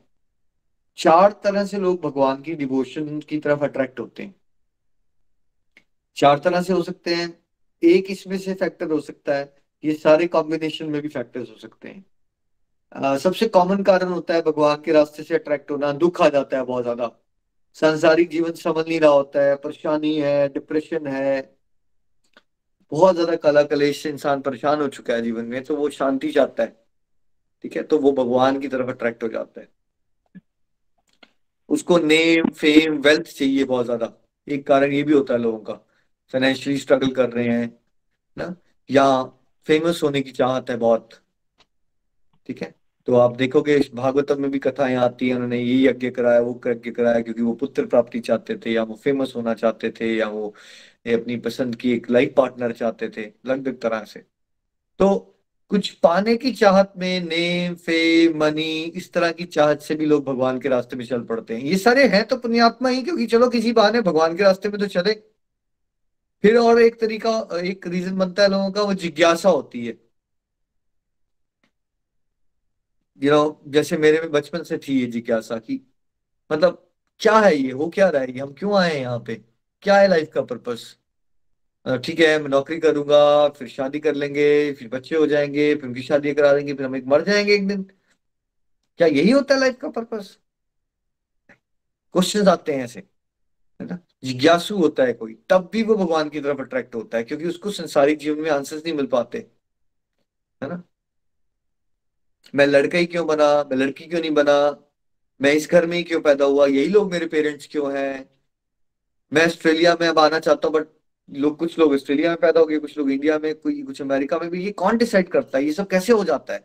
4 तरह से लोग भगवान की डिवोशन की तरफ अट्रैक्ट होते हैं। 4 तरह से हो सकते हैं, एक इसमें से फैक्टर हो सकता है, ये सारे कॉम्बिनेशन में भी फैक्टर्स हो सकते हैं। सबसे कॉमन कारण होता है भगवान के रास्ते से अट्रैक्ट होना, दुख आ जाता है बहुत ज्यादा, सांसारिक जीवन समझ नहीं रहा होता है, परेशानी है, डिप्रेशन है, बहुत ज्यादा कला कलेश से इंसान परेशान हो चुका है जीवन में, तो वो शांति चाहता है। ठीक है, तो वो भगवान की तरफ अट्रैक्ट हो जाता है। उसको नेम फेम वेल्थ चाहिए बहुत ज्यादा, एक कारण ये भी होता है लोगों का, फाइनेंशियली स्ट्रगल कर रहे हैं ना, या फेमस होने की चाहत है बहुत। ठीक है, तो आप देखोगे इस भागवतम में भी कथाएं आती है, उन्होंने ये यज्ञ कराया, वो यज्ञ कराया, क्योंकि वो पुत्र प्राप्ति चाहते थे, या वो फेमस होना चाहते थे, या वो ये अपनी पसंद की एक लाइफ पार्टनर चाहते थे, अलग अलग तरह से। तो कुछ पाने की चाहत में, नेम फेम मनी, इस तरह की चाहत से भी लोग भगवान के रास्ते में चल पड़ते हैं। ये सारे हैं तो पुण्यात्मा ही, क्योंकि चलो किसी बहाने भगवान के रास्ते में तो चले। फिर और एक तरीका, एक रीजन बनता है लोगों का, वो जिज्ञासा होती है। जैसे मेरे में बचपन से थी ये जिज्ञासा की, मतलब क्या है ये, हो क्या रहा है ये, हम क्यों आए हैं यहाँ पे, क्या है लाइफ का पर्पस। ठीक है, मैं नौकरी करूंगा, फिर शादी कर लेंगे, फिर बच्चे हो जाएंगे, फिर उनकी शादी करा देंगे, फिर हम एक मर जाएंगे एक दिन, क्या यही होता है लाइफ का पर्पस? क्वेश्चंस आते हैं ऐसे, है ना। जिज्ञासु होता है कोई, तब भी वो भगवान की तरफ अट्रैक्ट होता है, क्योंकि उसको संसारिक जीवन में आंसर्स नहीं मिल पाते, है ना। मैं लड़का ही क्यों बना, मैं लड़की क्यों नहीं बना, मैं इस घर में ही क्यों पैदा हुआ, यही लोग मेरे पेरेंट्स क्यों हैं, मैं ऑस्ट्रेलिया में अब आना चाहता हूँ, बट लोग, कुछ लोग ऑस्ट्रेलिया में पैदा हो गए, कुछ लोग इंडिया में, कोई कुछ अमेरिका में भी, ये कौन डिसाइड करता है, ये सब कैसे हो जाता है?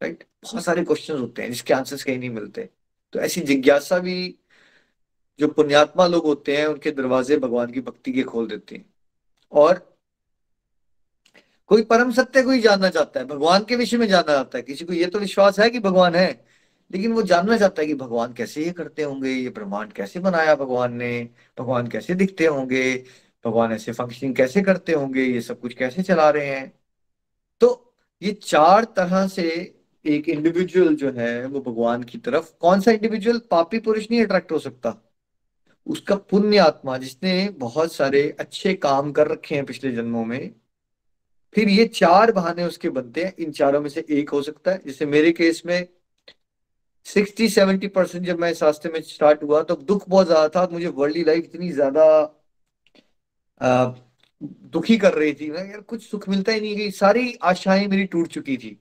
राइट, बहुत सारे क्वेश्चन होते हैं जिसके आंसर्स कहीं नहीं मिलते। तो ऐसी जिज्ञासा भी जो पुण्यात्मा लोग होते हैं, उनके दरवाजे भगवान की भक्ति के खोल देते हैं। और कोई परम सत्य को ही जानना चाहता है, भगवान के विषय में जानना चाहता है। किसी को ये तो विश्वास है कि भगवान है, लेकिन वो जानना चाहता है कि भगवान कैसे ये करते होंगे, ये ब्रह्मांड कैसे बनाया भगवान ने, भगवान कैसे दिखते होंगे, भगवान ऐसे फंक्शनिंग कैसे करते होंगे, ये सब कुछ कैसे चला रहे हैं। तो ये 4 तरह से एक इंडिविजुअल जो है वो भगवान की तरफ, कौन सा इंडिविजुअल? पापी पुरुष नहीं अट्रैक्ट हो सकता, उसका पुण्य आत्मा जिसने बहुत सारे अच्छे काम कर रखे हैं पिछले जन्मों में। फिर ये 4 बहाने उसके बनते हैं, इन चारों में से एक हो सकता है। जैसे मेरे केस में 60-70% जब मैं इस रास्ते में स्टार्ट हुआ तो दुख बहुत ज्यादा था, मुझे वर्ल्डली लाइफ इतनी ज्यादा अ, दुखी कर रही थी, मैं यार कुछ सुख मिलता ही नहीं, कि सारी आशाएं मेरी टूट चुकी थी।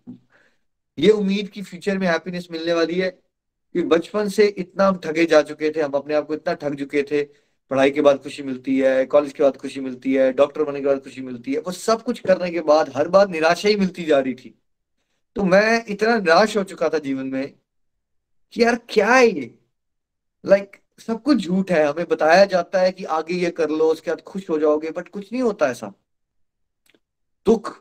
ये उम्मीद की फ्यूचर में हैप्पीनेस मिलने वाली है, कि बचपन से इतना हम ठगे जा चुके थे, हम अपने आप को इतना ठग चुके थे। पढ़ाई के बाद खुशी मिलती है, कॉलेज के बाद खुशी मिलती है, डॉक्टर बनने के बाद खुशी मिलती है, वो सब कुछ करने के बाद हर बार निराशा ही मिलती जा रही थी। तो मैं इतना निराश हो चुका था जीवन में कि यार क्या है ये, लाइक सब कुछ झूठ है, हमें बताया जाता है कि आगे ये कर लो उसके बाद खुश हो जाओगे, बट कुछ नहीं होता ऐसा। दुख,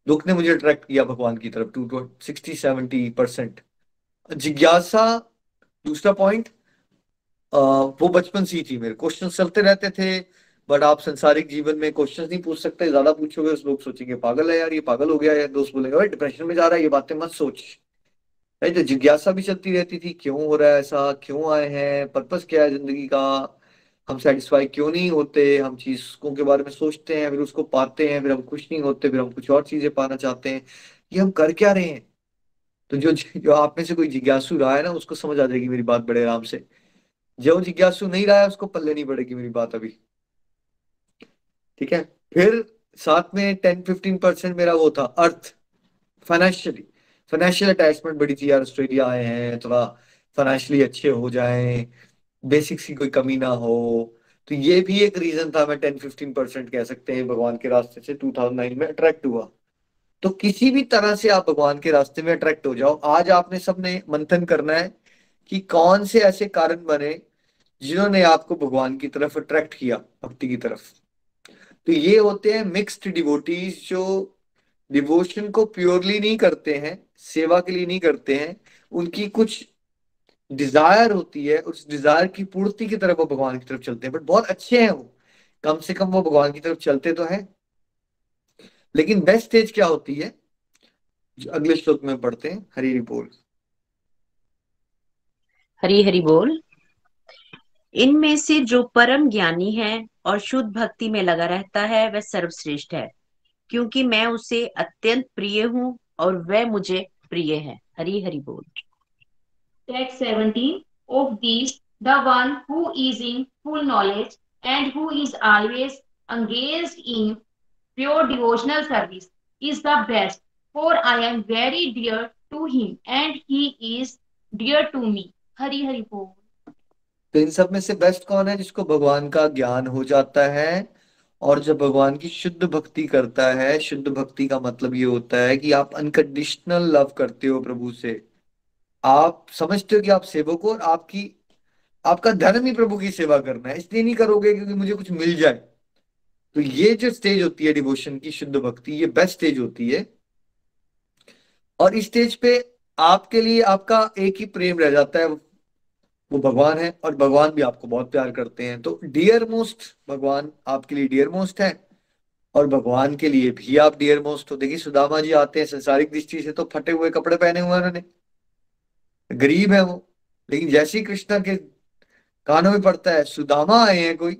दुख ने मुझे अट्रैक्ट किया भगवान की तरफ, टू 60-70%। जिज्ञासा, दूसरा पॉइंट, वो बचपन से ही थी, मेरे क्वेश्चन चलते रहते थे। बट आप संसारिक जीवन में क्वेश्चन नहीं पूछ सकते, ज्यादा पूछोगे तो लोग सोचेंगे पागल है यार, ये पागल हो गया, या दोस्त बोलेगा भाई डिप्रेशन में जा रहा है, ये बातें मत सोच। राइट, तो जिज्ञासा भी चलती रहती थी, क्यों हो रहा है ऐसा, क्यों आए हैं, पर्पस क्या है जिंदगी का, हम सेटिस्फाई क्यों नहीं होते, हम चीजों के बारे में सोचते हैं, फिर उसको पाते हैं, फिर हम खुश नहीं होते, फिर हम कुछ और चीजें पाना चाहते हैं, ये हम कर क्या रहे हैं। तो जो जो आप में से कोई जिज्ञासु रहा है ना, उसको समझ आ जाएगी मेरी बात बड़े आराम से। जो जिज्ञासु नहीं रहा है उसको पल्ले नहीं पड़ेगी मेरी बात अभी। ठीक है। फिर साथ में 10-15% मेरा वो था अर्थ, फाइनेंशियली, फाइनेंशियल अटैचमेंट बड़ी थी यार, ऑस्ट्रेलिया आए हैं थोड़ा फाइनेंशियली अच्छे हो जाएं, बेसिक्स की कोई कमी ना हो। तो ये भी एक रीजन था, मैं 10-15% कह सकते हैं भगवान के रास्ते से 2009 में अट्रैक्ट हुआ। तो किसी भी तरह से आप भगवान के रास्ते में अट्रैक्ट हो जाओ। आज आपने सबने मंथन करना है कि कौन से ऐसे कारण बने जिन्होंने आपको भगवान की तरफ अट्रैक्ट किया, भक्ति की तरफ। तो ये होते हैं मिक्स्ड डिवोटीज, जो डिवोशन को प्योरली नहीं करते हैं, सेवा के लिए नहीं करते हैं, उनकी कुछ डिजायर होती है, उस डिजायर की पूर्ति की तरफ वो भगवान की तरफ चलते हैं। बट बहुत अच्छे हैं वो, कम से कम वो भगवान की तरफ चलते तो हैं। लेकिन बेस्ट स्टेज क्या होती है, जो अगले श्लोक में पढ़ते हैं, हरि हरि बोल। हरि हरि बोल। इनमें से जो परम ज्ञानी है और शुद्ध भक्ति में लगा रहता है वह सर्वश्रेष्ठ है, क्योंकि मैं उसे अत्यंत प्रिय हूँ और वह मुझे प्रिय है। हरि हरि बोल। Text 17. Of these, the one who is in full knowledge and who is always engaged in pure devotional service is the best, for I am very dear to him and he is dear to me. Hari Hari Bol. तो इन सब में से best कौन है, जिसको भगवान का ज्ञान हो जाता है और जब भगवान की शुद्ध भक्ति करता है। शुद्ध भक्ति का मतलब ये होता है कि आप अनकंडीशनल लव करते हो प्रभु से। आप समझते हो कि आप सेवक हो और आपकी आपका धर्म ही प्रभु की सेवा करना है, इसलिए नहीं करोगे क्योंकि मुझे कुछ मिल जाए। तो ये जो स्टेज होती है डिवोशन की, शुद्ध भक्ति, ये बेस्ट स्टेज होती है। और इस स्टेज पे आपके लिए आपका एक ही प्रेम रह जाता है, वो भगवान है, और भगवान भी आपको बहुत प्यार करते हैं। तो डियर मोस्ट भगवान आपके लिए डियर मोस्ट है, और भगवान के लिए भी आप डियर मोस्ट हो। देखिए सुदामा जी आते हैं, संसारिक दृष्टि से तो फटे हुए कपड़े पहने हुए हैं उन्होंने, गरीब है वो, लेकिन जैसे ही कृष्णा के कानों में पड़ता है सुदामा आए हैं कोई,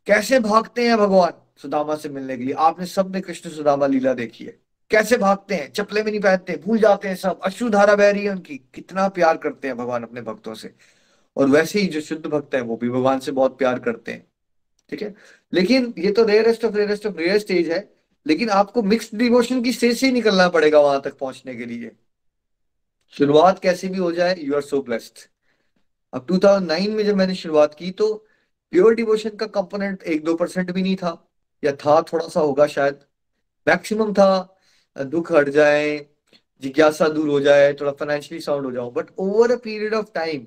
कैसे भागते हैं भगवान सुदामा से मिलने के लिए। आपने सबने कृष्ण सुदामा लीला देखी है, कैसे भागते हैं, चप्पलें भी नहीं पहनते, भूल जाते हैं सब, अश्रुधारा बह रही है उनकी, कितना प्यार करते हैं भगवान अपने भक्तों से। और वैसे ही जो शुद्ध भक्त है वो भी भगवान से बहुत प्यार करते हैं। ठीक है। लेकिन ये तो रेयरेस्ट ऑफ रेयर स्टेज है, लेकिन आपको मिक्स्ड डिवोशन की स्टेज से ही निकलना पड़ेगा वहां तक पहुंचने के लिए। शुरुआत कैसी भी हो जाए, यू आर सो ब्लेस्ड। अब 2009 में जब मैंने शुरुआत की तो प्योर डिवोशन का कंपोनेंट 1-2% भी नहीं था, या था थोड़ा सा होगा शायद, मैक्सिमम था दुख हट जाए, जिज्ञासा दूर हो जाए, थोड़ा फाइनेंशियली साउंड हो जाऊं। But over a period of time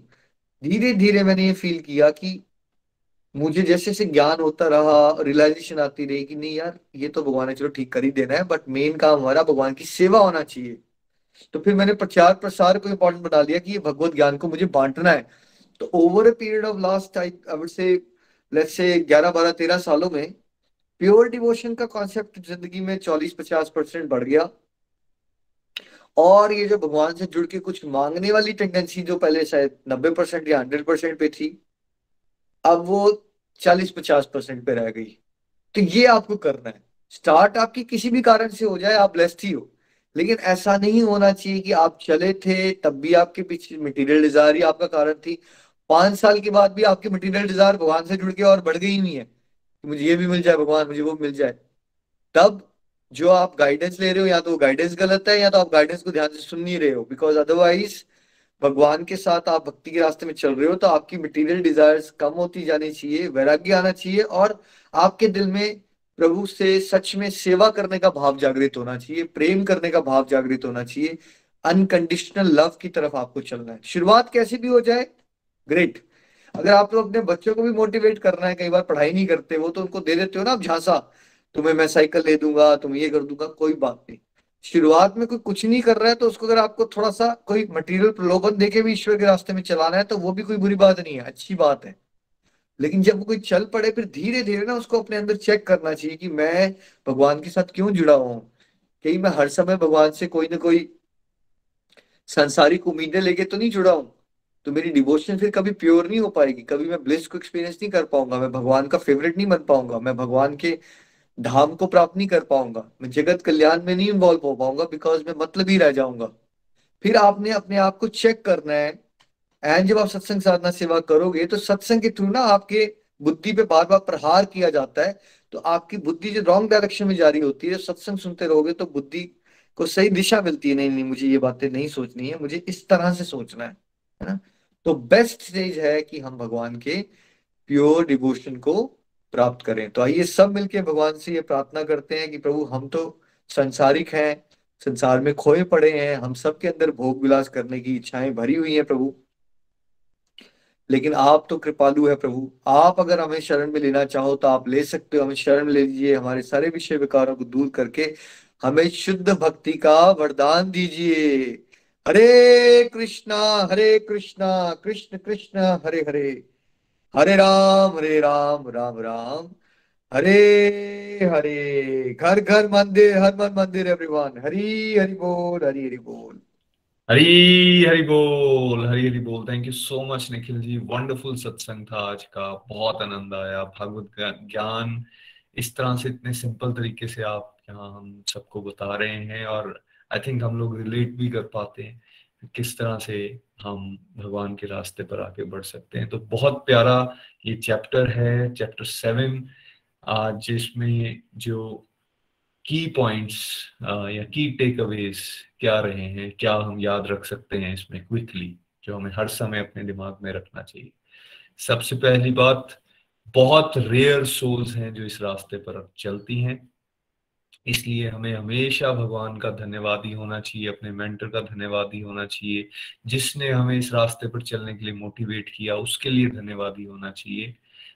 धीरे धीरे मैंने ये फील किया कि मुझे जैसे जैसे ज्ञान होता रहा, रियलाइजेशन आती रही कि नहीं यार ये तो भगवान ने चलो ठीक कर ही देना है, बट मेन काम हमारा भगवान की सेवा होना चाहिए। तो फिर मैंने प्रचार प्रसार को इम्पोर्टेंट बना लिया कि ये भगवत ज्ञान को मुझे बांटना है। तो over a period of last I would say, let's say 11-12-13 सालों में प्योर डिवोशन का कॉन्सेप्ट जिंदगी में 40-50% बढ़ गया। और ये जो भगवान से जुड़ के कुछ मांगने वाली टेंडेंसी जो पहले शायद 90% या 100% पे थी, अब वो 40-50% पे रह गई। तो ये आपको करना है। स्टार्ट आपकी किसी भी कारण से हो जाए, आप ब्लेस्ड ही हो, लेकिन ऐसा नहीं होना चाहिए कि आप चले थे तब भी आपके पीछे मटेरियल डिजायर ही आपका कारण थी, 5 साल के बाद भी आपकी मटेरियल डिजायर भगवान से जुड़ के और बढ़ गई नहीं है कि मुझे ये भी मिल जाए भगवान, मुझे वो मिल जाए। तब जो आप गाइडेंस ले रहे हो, या तो गाइडेंस गलत है, या तो आप गाइडेंस को ध्यान से सुन नहीं रहे हो। बिकॉज अदरवाइज भगवान के साथ आप भक्ति के रास्ते में चल रहे हो तो आपकी मटेरियल डिजायर्स कम होती जानी चाहिए, वैराग्य आना चाहिए, और आपके दिल में प्रभु से सच में सेवा करने का भाव जागृत होना चाहिए, प्रेम करने का भाव जागृत होना चाहिए, अनकंडीशनल लव की तरफ आपको चलना है। शुरुआत कैसे भी हो जाए, ग्रेट। अगर आप लोग अपने बच्चों को भी मोटिवेट करना है, कई बार पढ़ाई नहीं करते वो, तो उनको दे देते हो ना आप झांसा, तुम्हें मैं साइकिल ले दूंगा, तुम ये कर दूंगा, कोई बात नहीं। शुरुआत में कोई कुछ नहीं कर रहा है तो उसको अगर आपको थोड़ा सा कोई मटेरियल प्रलोभन देके भी ईश्वर के रास्ते में चलाना है तो वो भी कोई बुरी बात नहीं है, अच्छी बात है। लेकिन जब वो कोई चल पड़े फिर धीरे धीरे ना उसको अपने अंदर चेक करना चाहिए कि मैं भगवान के साथ क्यों जुड़ा हुआ हूँ। कहीं मैं हर समय भगवान से कोई ना कोई सांसारिक उम्मीदें लेके तो नहीं जुड़ा हूँ। तो मेरी डिवोशन फिर कभी प्योर नहीं हो पाएगी, कभी मैं ब्लिस को एक्सपीरियंस नहीं कर पाऊंगा, मैं भगवान का फेवरेट नहीं बन पाऊंगा, मैं भगवान के धाम को प्राप्त नहीं कर पाऊंगा, मैं जगत कल्याण में नहीं इन्वॉल्व हो पाऊंगा, बिकॉज मैं मतलब ही रह जाऊंगा। फिर आपने अपने आप को चेक करना है। एंड जब आप सत्संग साधना सेवा करोगे तो सत्संग के थ्रू ना आपके बुद्धि पे बार बार प्रहार किया जाता है, तो आपकी बुद्धि जो रॉन्ग डायरेक्शन में जा रही होती है, सत्संग सुनते रहोगे तो बुद्धि को सही दिशा मिलती है, नहीं नहीं मुझे ये बातें नहीं सोचनी है, मुझे इस तरह से सोचना है ना। तो बेस्ट स्टेज है कि हम भगवान के प्योर डिवोशन को प्राप्त करें। तो आइए सब मिलके भगवान से ये प्रार्थना करते हैं कि प्रभु हम तो संसारिक हैं, संसार में खोए पड़े हैं, हम सबके अंदर भोग विलास करने की इच्छाएं भरी हुई हैं प्रभु, लेकिन आप तो कृपालु है प्रभु, आप अगर हमें शरण में लेना चाहो तो आप ले सकते हो, हमें शरण में ले लीजिए, हमारे सारे विषय विकारों को दूर करके हमें शुद्ध भक्ति का वरदान दीजिए। हरे कृष्णा कृष्ण कृष्ण हरे हरे, हरे राम राम राम हरे हरे। घर घर मंदिर, हर मन मंदिर एवरीवन। हरी हरि बोल, हरी हरि बोल। हरी हरी बोल, हरी हरी बोल। Thank you so much Nikhil ji, wonderful satsang था आज का, बहुत आनंद आया। भागवत ज्ञान इस तरह से इतने सिंपल तरीके से आप यहाँ हम सबको बता रहे हैं, और आई थिंक हम लोग रिलेट भी कर पाते हैं किस तरह से हम भगवान के रास्ते पर आगे बढ़ सकते हैं। तो बहुत प्यारा ये चैप्टर है, चैप्टर 7, आज जिसमें जो की पॉइंट्स या की टेक अवेज क्या रहे हैं, क्या हम याद रख सकते हैं इसमें क्विकली, जो हमें हर समय अपने दिमाग में रखना चाहिए। सबसे पहली बात, बहुत रेयर सोल्स हैं जो इस रास्ते पर चलती हैं, इसलिए हमें हमेशा भगवान का धन्यवादी होना चाहिए, अपने मेंटर का धन्यवादी होना चाहिए, जिसने हमें इस रास्ते पर चलने के लिए मोटिवेट किया उसके लिए धन्यवादी होना चाहिए।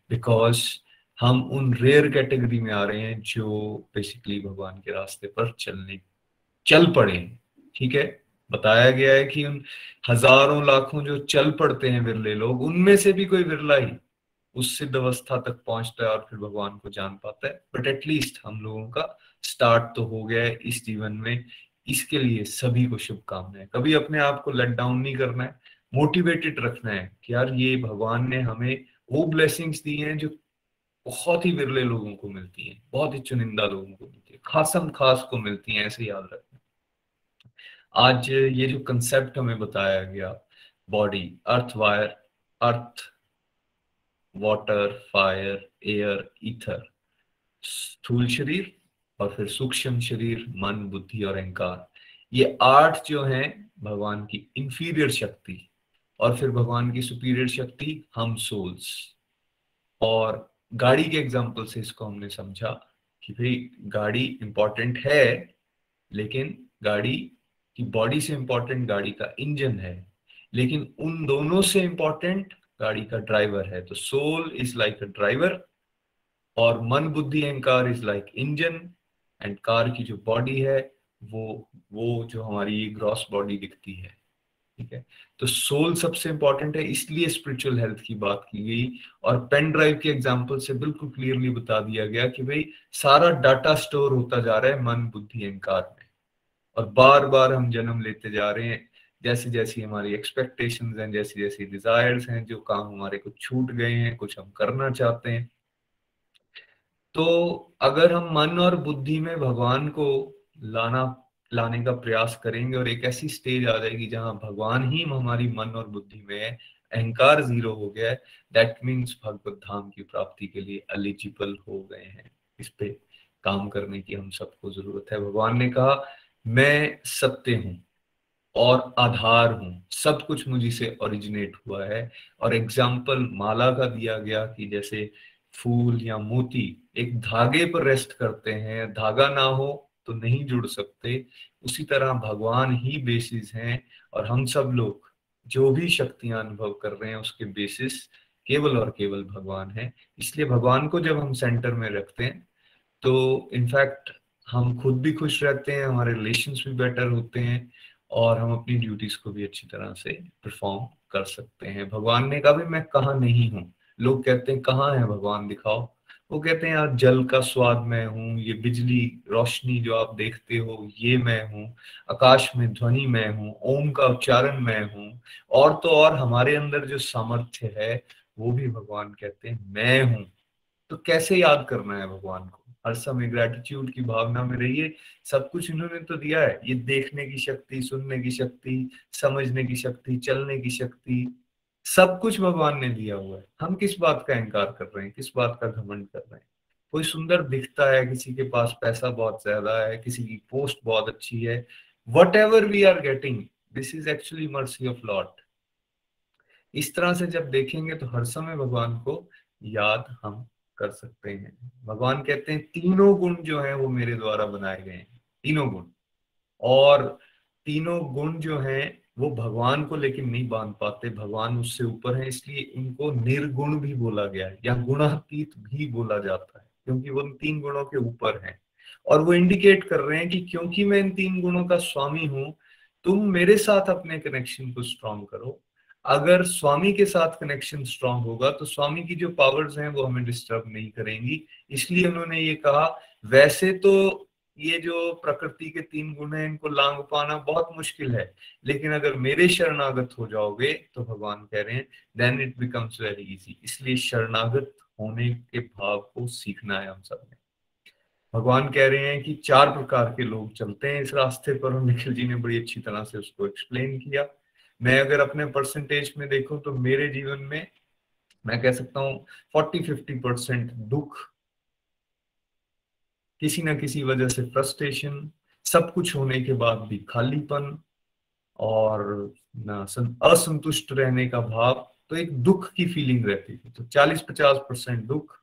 बिकॉज हम उन रेयर कैटेगरी में आ रहे हैं जो बेसिकली भगवान के रास्ते पर चल पड़े हैं। ठीक है, बताया गया है कि उन हजारों लाखों जो चल पड़ते हैं विरले लोग, उनमें से भी कोई विरला ही उस सिद्ध अवस्था तक पहुंचता है और फिर भगवान को जान पाता है। बट एटलीस्ट हम लोगों का स्टार्ट तो हो गया है इस जीवन में। इसके लिए सभी को शुभकामनाएं। कभी अपने आप को लेट डाउन नहीं करना है, मोटिवेटेड रखना है कि यार ये भगवान ने हमें वो ब्लेसिंग्स दी हैं जो बहुत ही विरले लोगों को मिलती हैं, बहुत ही चुनिंदा लोगों को मिलती है, खासम खास को मिलती हैं, ऐसे याद रखना। आज ये जो कंसेप्ट हमें बताया गया, बॉडी, अर्थ, वाटर, फायर, एयर, ईथर, स्थूल शरीर, और फिर सूक्ष्म शरीर, मन, बुद्धि और अहंकार, ये 8 जो हैं भगवान की इंफीरियर शक्ति, और फिर भगवान की सुपीरियर शक्ति हम सोल्स। और गाड़ी के एग्जाम्पल से इसको हमने समझा कि भाई गाड़ी इंपॉर्टेंट है, लेकिन गाड़ी की बॉडी से इंपॉर्टेंट गाड़ी का इंजन है, लेकिन उन दोनों से इंपॉर्टेंट गाड़ी का ड्राइवर है। तो soul is like a driver, और मन, बुद्धि, अहंकार is like engine, and car की जो बॉडी है वो जो हमारी ग्रॉस बॉडी दिखती है। ठीक है, तो सोल सबसे इंपॉर्टेंट है, इसलिए स्पिरिचुअल हेल्थ की बात की गई। और पेन ड्राइव के एग्जांपल से बिल्कुल क्लियरली बता दिया गया कि भाई सारा डाटा स्टोर होता जा रहा है मन, बुद्धि, अहंकार में, और बार बार हम जन्म लेते जा रहे हैं, जैसी जैसी हमारी एक्सपेक्टेशंस हैं, जैसी जैसी डिजायर्स हैं, जो काम हमारे कुछ छूट गए हैं, कुछ हम करना चाहते हैं। तो अगर हम मन और बुद्धि में भगवान को लाने का प्रयास करेंगे, और एक ऐसी स्टेज आ जाएगी जहां भगवान ही हमारी मन और बुद्धि में है, अहंकार 0 हो गया है, दैट मीन्स भगवत धाम की प्राप्ति के लिए एलिजिबल हो गए हैं। इस पे काम करने की हम सबको जरूरत है। भगवान ने कहा मैं सत्य हूं और आधार हूं, सब कुछ मुझी से ओरिजिनेट हुआ है। और एग्जाम्पल माला का दिया गया कि जैसे फूल या मोती एक धागे पर रेस्ट करते हैं, धागा ना हो तो नहीं जुड़ सकते, उसी तरह भगवान ही बेसिस हैं, और हम सब लोग जो भी शक्तियां अनुभव कर रहे हैं उसके बेसिस केवल और केवल भगवान है। इसलिए भगवान को जब हम सेंटर में रखते हैं तो इनफैक्ट हम खुद भी खुश रहते हैं, हमारे रिलेशंस भी बेटर होते हैं, और हम अपनी ड्यूटीज को भी अच्छी तरह से परफॉर्म कर सकते हैं। भगवान ने कहा भी मैं कहाँ नहीं हूँ, लोग कहते हैं कहाँ है भगवान दिखाओ, वो कहते हैं यार जल का स्वाद मैं हूँ, ये बिजली रोशनी जो आप देखते हो ये मैं हूँ, आकाश में ध्वनि मैं हूँ, ओम का उच्चारण मैं हूँ, और तो और हमारे अंदर जो सामर्थ्य है वो भी भगवान कहते हैं मैं हूँ। तो कैसे याद करना है भगवान को? हर समय ग्रेटिट्यूड की भावना में रहिए। सब कुछ इन्होंने तो दिया है, ये देखने की शक्ति, सुनने की शक्ति, समझने की शक्ति, चलने की शक्ति, सब कुछ भगवान ने दिया हुआ है। हम किस बात का इनकार कर रहे हैं, किस बात का घमंड कर रहे हैं? कोई सुंदर दिखता है, किसी के पास पैसा बहुत ज्यादा है, किसी की पोस्ट बहुत अच्छी है, whatever we are getting, this is actually mercy of Lord. इस तरह से जब देखेंगे तो हर समय भगवान को याद हम कर सकते हैं। भगवान कहते हैं तीनों गुण जो है वो मेरे द्वारा बनाए गए हैं, तीनों गुण। और तीनों गुण जो हैं वो भगवान को लेकिन नहीं बांध पाते, भगवान उससे ऊपर है, इसलिए इनको निर्गुण भी बोला गया है या गुणातीत भी बोला जाता है, क्योंकि वो इन तीन गुणों के ऊपर हैं। और वो इंडिकेट कर रहे हैं कि क्योंकि मैं इन तीन गुणों का स्वामी हूं, तुम मेरे साथ अपने कनेक्शन को स्ट्रॉन्ग करो। अगर स्वामी के साथ कनेक्शन स्ट्रांग होगा तो स्वामी की जो पावर्स हैं वो हमें डिस्टर्ब नहीं करेंगी। इसलिए उन्होंने ये कहा, वैसे तो ये जो प्रकृति के तीन गुण हैं इनको लांग पाना बहुत मुश्किल है, लेकिन अगर मेरे शरणागत हो जाओगे तो भगवान कह रहे हैं then it becomes very easy. इसलिए शरणागत होने के भाव को सीखना है हम सब ने। भगवान कह रहे हैं कि चार प्रकार के लोग चलते हैं इस रास्ते पर, और निखिल जी ने बड़ी अच्छी तरह से उसको एक्सप्लेन किया। मैं अगर अपने परसेंटेज में देखूं तो मेरे जीवन में मैं कह सकता हूं 40-50% दुख, किसी ना किसी वजह से फ्रस्ट्रेशन, सब कुछ होने के बाद भी खालीपन, और असंतुष्ट रहने का भाव, तो एक दुख की फीलिंग रहती थी। तो 40-50% दुख।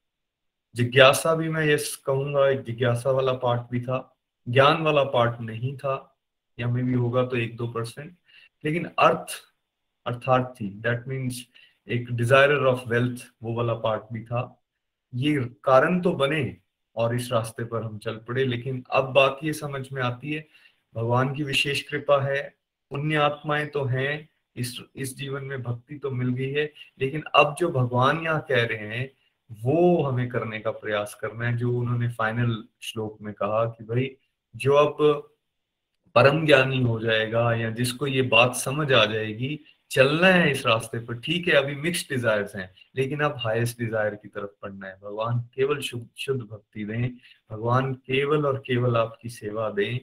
जिज्ञासा भी मैं यस कहूंगा, एक जिज्ञासा वाला पार्ट भी था, ज्ञान वाला पार्ट नहीं था, या में भी होगा तो 1-2%। लेकिन अर्थार्थी, दैट मीन्स एक डिजायरर ऑफ वेल्थ, वो वाला पार्ट भी था। ये कारण तो बने और इस रास्ते पर हम चल पड़े। लेकिन अब बात ये समझ में आती है, भगवान की विशेष कृपा है, पुण्य आत्माएं तो हैं, इस जीवन में भक्ति तो मिल गई है, लेकिन अब जो भगवान यहाँ कह रहे हैं वो हमें करने का प्रयास करना है। जो उन्होंने फाइनल श्लोक में कहा कि भाई जो अब परम ज्ञानी हो जाएगा या जिसको ये बात समझ आ जाएगी, चलना है इस रास्ते पर, ठीक है अभी मिक्स्ड डिजायर्स हैं, लेकिन अब हाईएस्ट डिजायर की तरफ बढ़ना है। भगवान केवल शुद्ध शुद्ध भक्ति दें, भगवान केवल और केवल आपकी सेवा दें,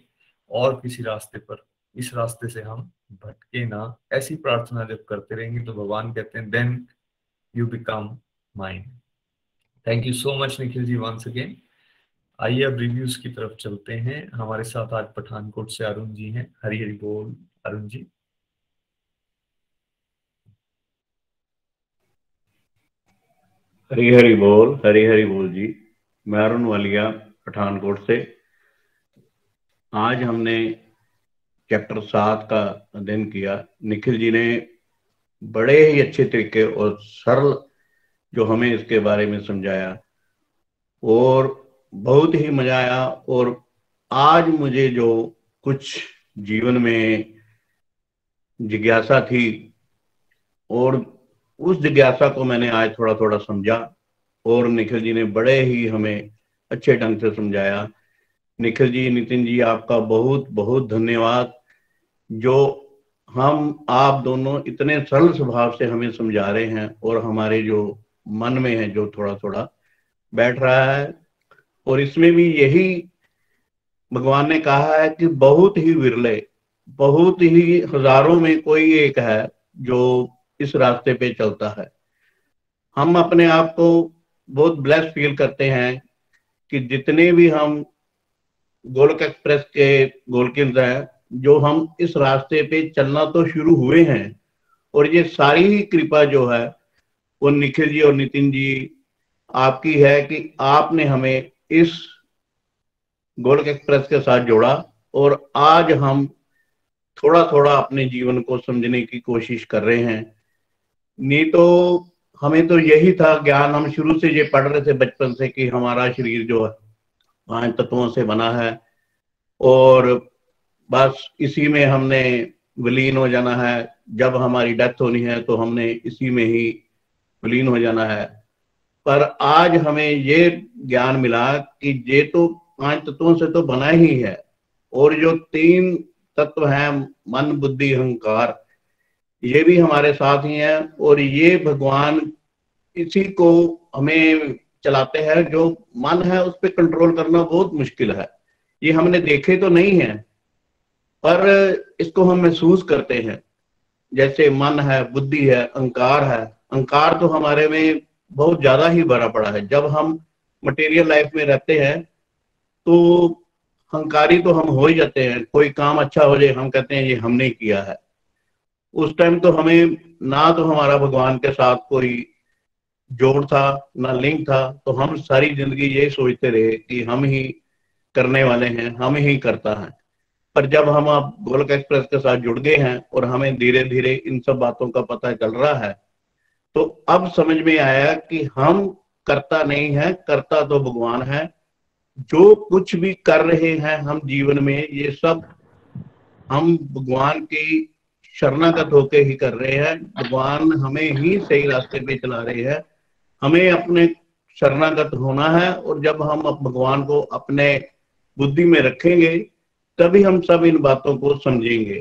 और किसी रास्ते पर, इस रास्ते से हम भटके ना। ऐसी प्रार्थना जब करते रहेंगे तो भगवान कहते हैं then you become mine. Thank you so much Nikhil ji once again. आइए अब रिव्यूज की तरफ चलते हैं। हमारे साथ आज पठानकोट से अरुण जी हैं। हरी हरी बोल अरुण जी। हरी हरी बोल जी। मैं अरुण वालिया पठानकोट से। आज हमने चैप्टर 7 का अध्ययन किया। निखिल जी ने बड़े ही अच्छे तरीके और सरल जो हमें इसके बारे में समझाया, और बहुत ही मजा आया। और आज मुझे जो कुछ जीवन में जिज्ञासा थी, और उस जिज्ञासा को मैंने आज थोड़ा थोड़ा समझा, और निखिल जी ने बड़े ही हमें अच्छे ढंग से समझाया। निखिल जी, नितिन जी, आपका बहुत बहुत धन्यवाद। जो हम आप दोनों इतने सरल स्वभाव से हमें समझा रहे हैं, और हमारे जो मन में है जो थोड़ा थोड़ा बैठ रहा है। और इसमें भी यही भगवान ने कहा है कि बहुत ही विरले, बहुत ही हजारों में कोई एक है जो इस रास्ते पे चलता है। हम अपने आप को बहुत ब्लेस्ड फील करते हैं कि जितने भी हम गोलक एक्सप्रेस के गोलकिंस हैं, जो हम इस रास्ते पे चलना तो शुरू हुए हैं, और ये सारी ही कृपा जो है वो निखिल जी और नितिन जी आपकी है कि आपने हमें इस गोलक एक्सप्रेस के साथ जोड़ा, और आज हम थोड़ा थोड़ा अपने जीवन को समझने की कोशिश कर रहे हैं। नहीं तो हमें तो यही था ज्ञान, हम शुरू से ये पढ़ रहे थे बचपन से कि हमारा शरीर जो है 5 तत्वों से बना है, और बस इसी में हमने विलीन हो जाना है। जब हमारी डेथ होनी है तो हमने इसी में ही विलीन हो जाना है। पर आज हमें ये ज्ञान मिला कि ये तो 5 तत्वों से तो बना ही है, और जो 3 तत्व हैं मन बुद्धि अहंकार, ये भी हमारे साथ ही हैं, और ये भगवान इसी को हमें चलाते हैं। जो मन है उस पर कंट्रोल करना बहुत मुश्किल है, ये हमने देखे तो नहीं है पर इसको हम महसूस करते हैं। जैसे मन है, बुद्धि है, अहंकार है। अहंकार तो हमारे में बहुत ज्यादा ही भरा पड़ा है। जब हम मटेरियल लाइफ में रहते हैं तो अहंकारी तो हम हो ही जाते हैं। कोई काम अच्छा हो जाए हम कहते हैं ये हमने किया है। उस टाइम तो हमें ना तो हमारा भगवान के साथ कोई जोड़ था ना लिंक था, तो हम सारी जिंदगी ये सोचते रहे कि हम ही करने वाले हैं, हम ही करता है। पर जब हम अब गोलक एक्सप्रेस के साथ जुड़ गए हैं और हमें धीरे धीरे इन सब बातों का पता चल रहा है, तो अब समझ में आया कि हम करता नहीं है, करता तो भगवान है। जो कुछ भी कर रहे हैं हम जीवन में, ये सब हम भगवान की शरणागत होके ही कर रहे हैं। भगवान हमें ही सही रास्ते पे चला रहे हैं। हमें अपने शरणागत होना है, और जब हम भगवान को अपने बुद्धि में रखेंगे तभी हम सब इन बातों को समझेंगे।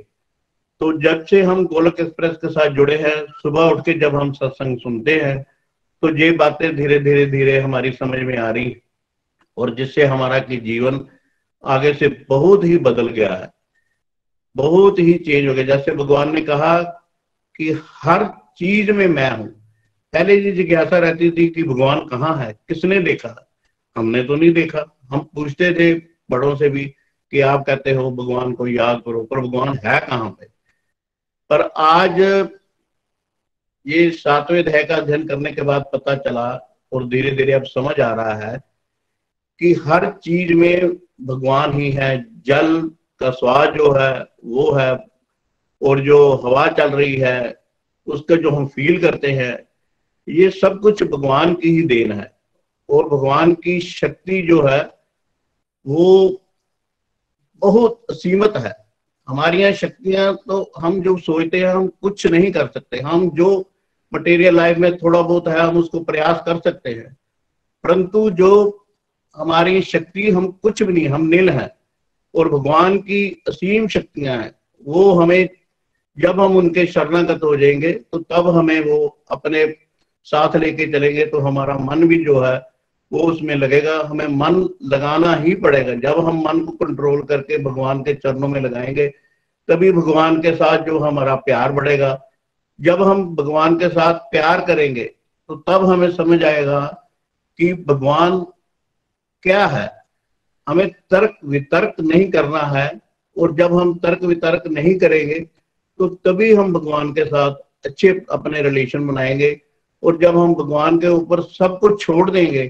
तो जब से हम गोलक एक्सप्रेस के साथ जुड़े हैं, सुबह उठ के जब हम सत्संग सुनते हैं तो ये बातें धीरे धीरे धीरे हमारी समझ में आ रही, और जिससे हमारा की जीवन आगे से बहुत ही बदल गया है, बहुत ही चेंज हो गया। जैसे भगवान ने कहा कि हर चीज में मैं हूं। पहले ये जिज्ञासा रहती थी कि भगवान कहाँ है, किसने देखा, हमने तो नहीं देखा। हम पूछते थे बड़ों से भी कि आप कहते हो भगवान को याद करो, पर भगवान है कहाँ पे। पर आज ये 7वें अध्याय का अध्ययन करने के बाद पता चला, और धीरे धीरे अब समझ आ रहा है कि हर चीज में भगवान ही है। जल का स्वाद जो है वो है, और जो हवा चल रही है उसका जो हम फील करते हैं, ये सब कुछ भगवान की ही देन है। और भगवान की शक्ति जो है वो बहुत सीमित है। हमारी यहाँ शक्तियां तो हम जो सोचते हैं हम कुछ नहीं कर सकते। हम जो मटेरियल लाइफ में थोड़ा बहुत है हम उसको प्रयास कर सकते हैं, परंतु जो हमारी शक्ति, हम कुछ भी नहीं, हम नील हैं। और भगवान की असीम शक्तियां हैं, वो हमें जब हम उनके शरणागत हो जाएंगे तो तब हमें वो अपने साथ लेके चलेंगे। तो हमारा मन भी जो है वो उसमें लगेगा। हमें मन लगाना ही पड़ेगा। जब हम मन को कंट्रोल करके भगवान के चरणों में लगाएंगे तभी भगवान के साथ जो हमारा प्यार बढ़ेगा। जब हम भगवान के साथ प्यार करेंगे तो तब हमें समझ आएगा कि भगवान क्या है। हमें तर्क वितर्क नहीं करना है, और जब हम तर्क वितर्क नहीं करेंगे तो तभी हम भगवान के साथ अच्छे अपने रिलेशन बनाएंगे। और जब हम भगवान के ऊपर सब कुछ छोड़ देंगे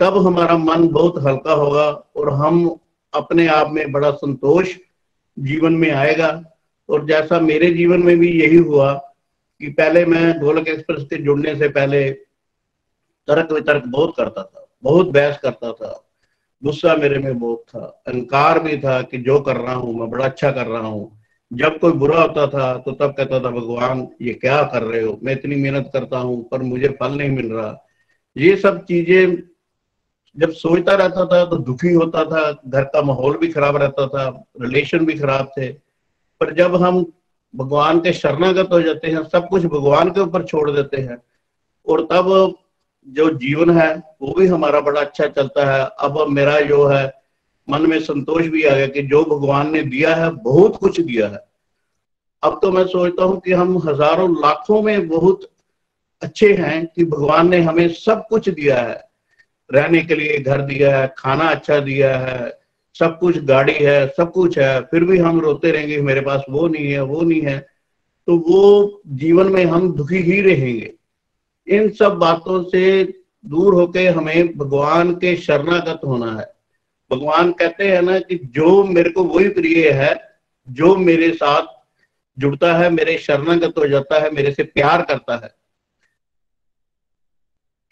तब हमारा मन बहुत हल्का होगा, और हम अपने आप में बड़ा संतोष जीवन में आएगा। और जैसा मेरे जीवन में भी यही हुआ कि पहले मैं गोलक एक्सप्रेस के जुड़ने से पहले तर्क वितर्क बहुत करता था, बहुत बहस करता था, गुस्सा मेरे में बहुत था, अहंकार भी था कि जो कर रहा हूं मैं बड़ा अच्छा कर रहा हूं। जब कोई बुरा होता था तो तब कहता था भगवान ये क्या कर रहे हो, मैं इतनी मेहनत करता हूं पर मुझे फल नहीं मिल रहा। ये सब चीजें जब सोचता रहता था तो दुखी होता था, घर का माहौल भी खराब रहता था, रिलेशन भी खराब थे। पर जब हम भगवान के शरणागत हो जाते हैं, सब कुछ भगवान के ऊपर छोड़ देते हैं, और तब जो जीवन है वो भी हमारा बड़ा अच्छा चलता है। अब मेरा जो है मन में संतोष भी आ गया कि जो भगवान ने दिया है बहुत कुछ दिया है। अब तो मैं सोचता हूँ कि हम हजारों लाखों में बहुत अच्छे हैं कि भगवान ने हमें सब कुछ दिया है। रहने के लिए घर दिया है, खाना अच्छा दिया है, सब कुछ, गाड़ी है, सब कुछ है, फिर भी हम रोते रहेंगे मेरे पास वो नहीं है, वो नहीं है। तो वो जीवन में हम दुखी ही रहेंगे। इन सब बातों से दूर होके हमें भगवान के शरणागत होना है। भगवान कहते हैं ना कि जो मेरे को वही प्रिय है जो मेरे साथ जुड़ता है, मेरे शरणागत हो जाता है, मेरे से प्यार करता है।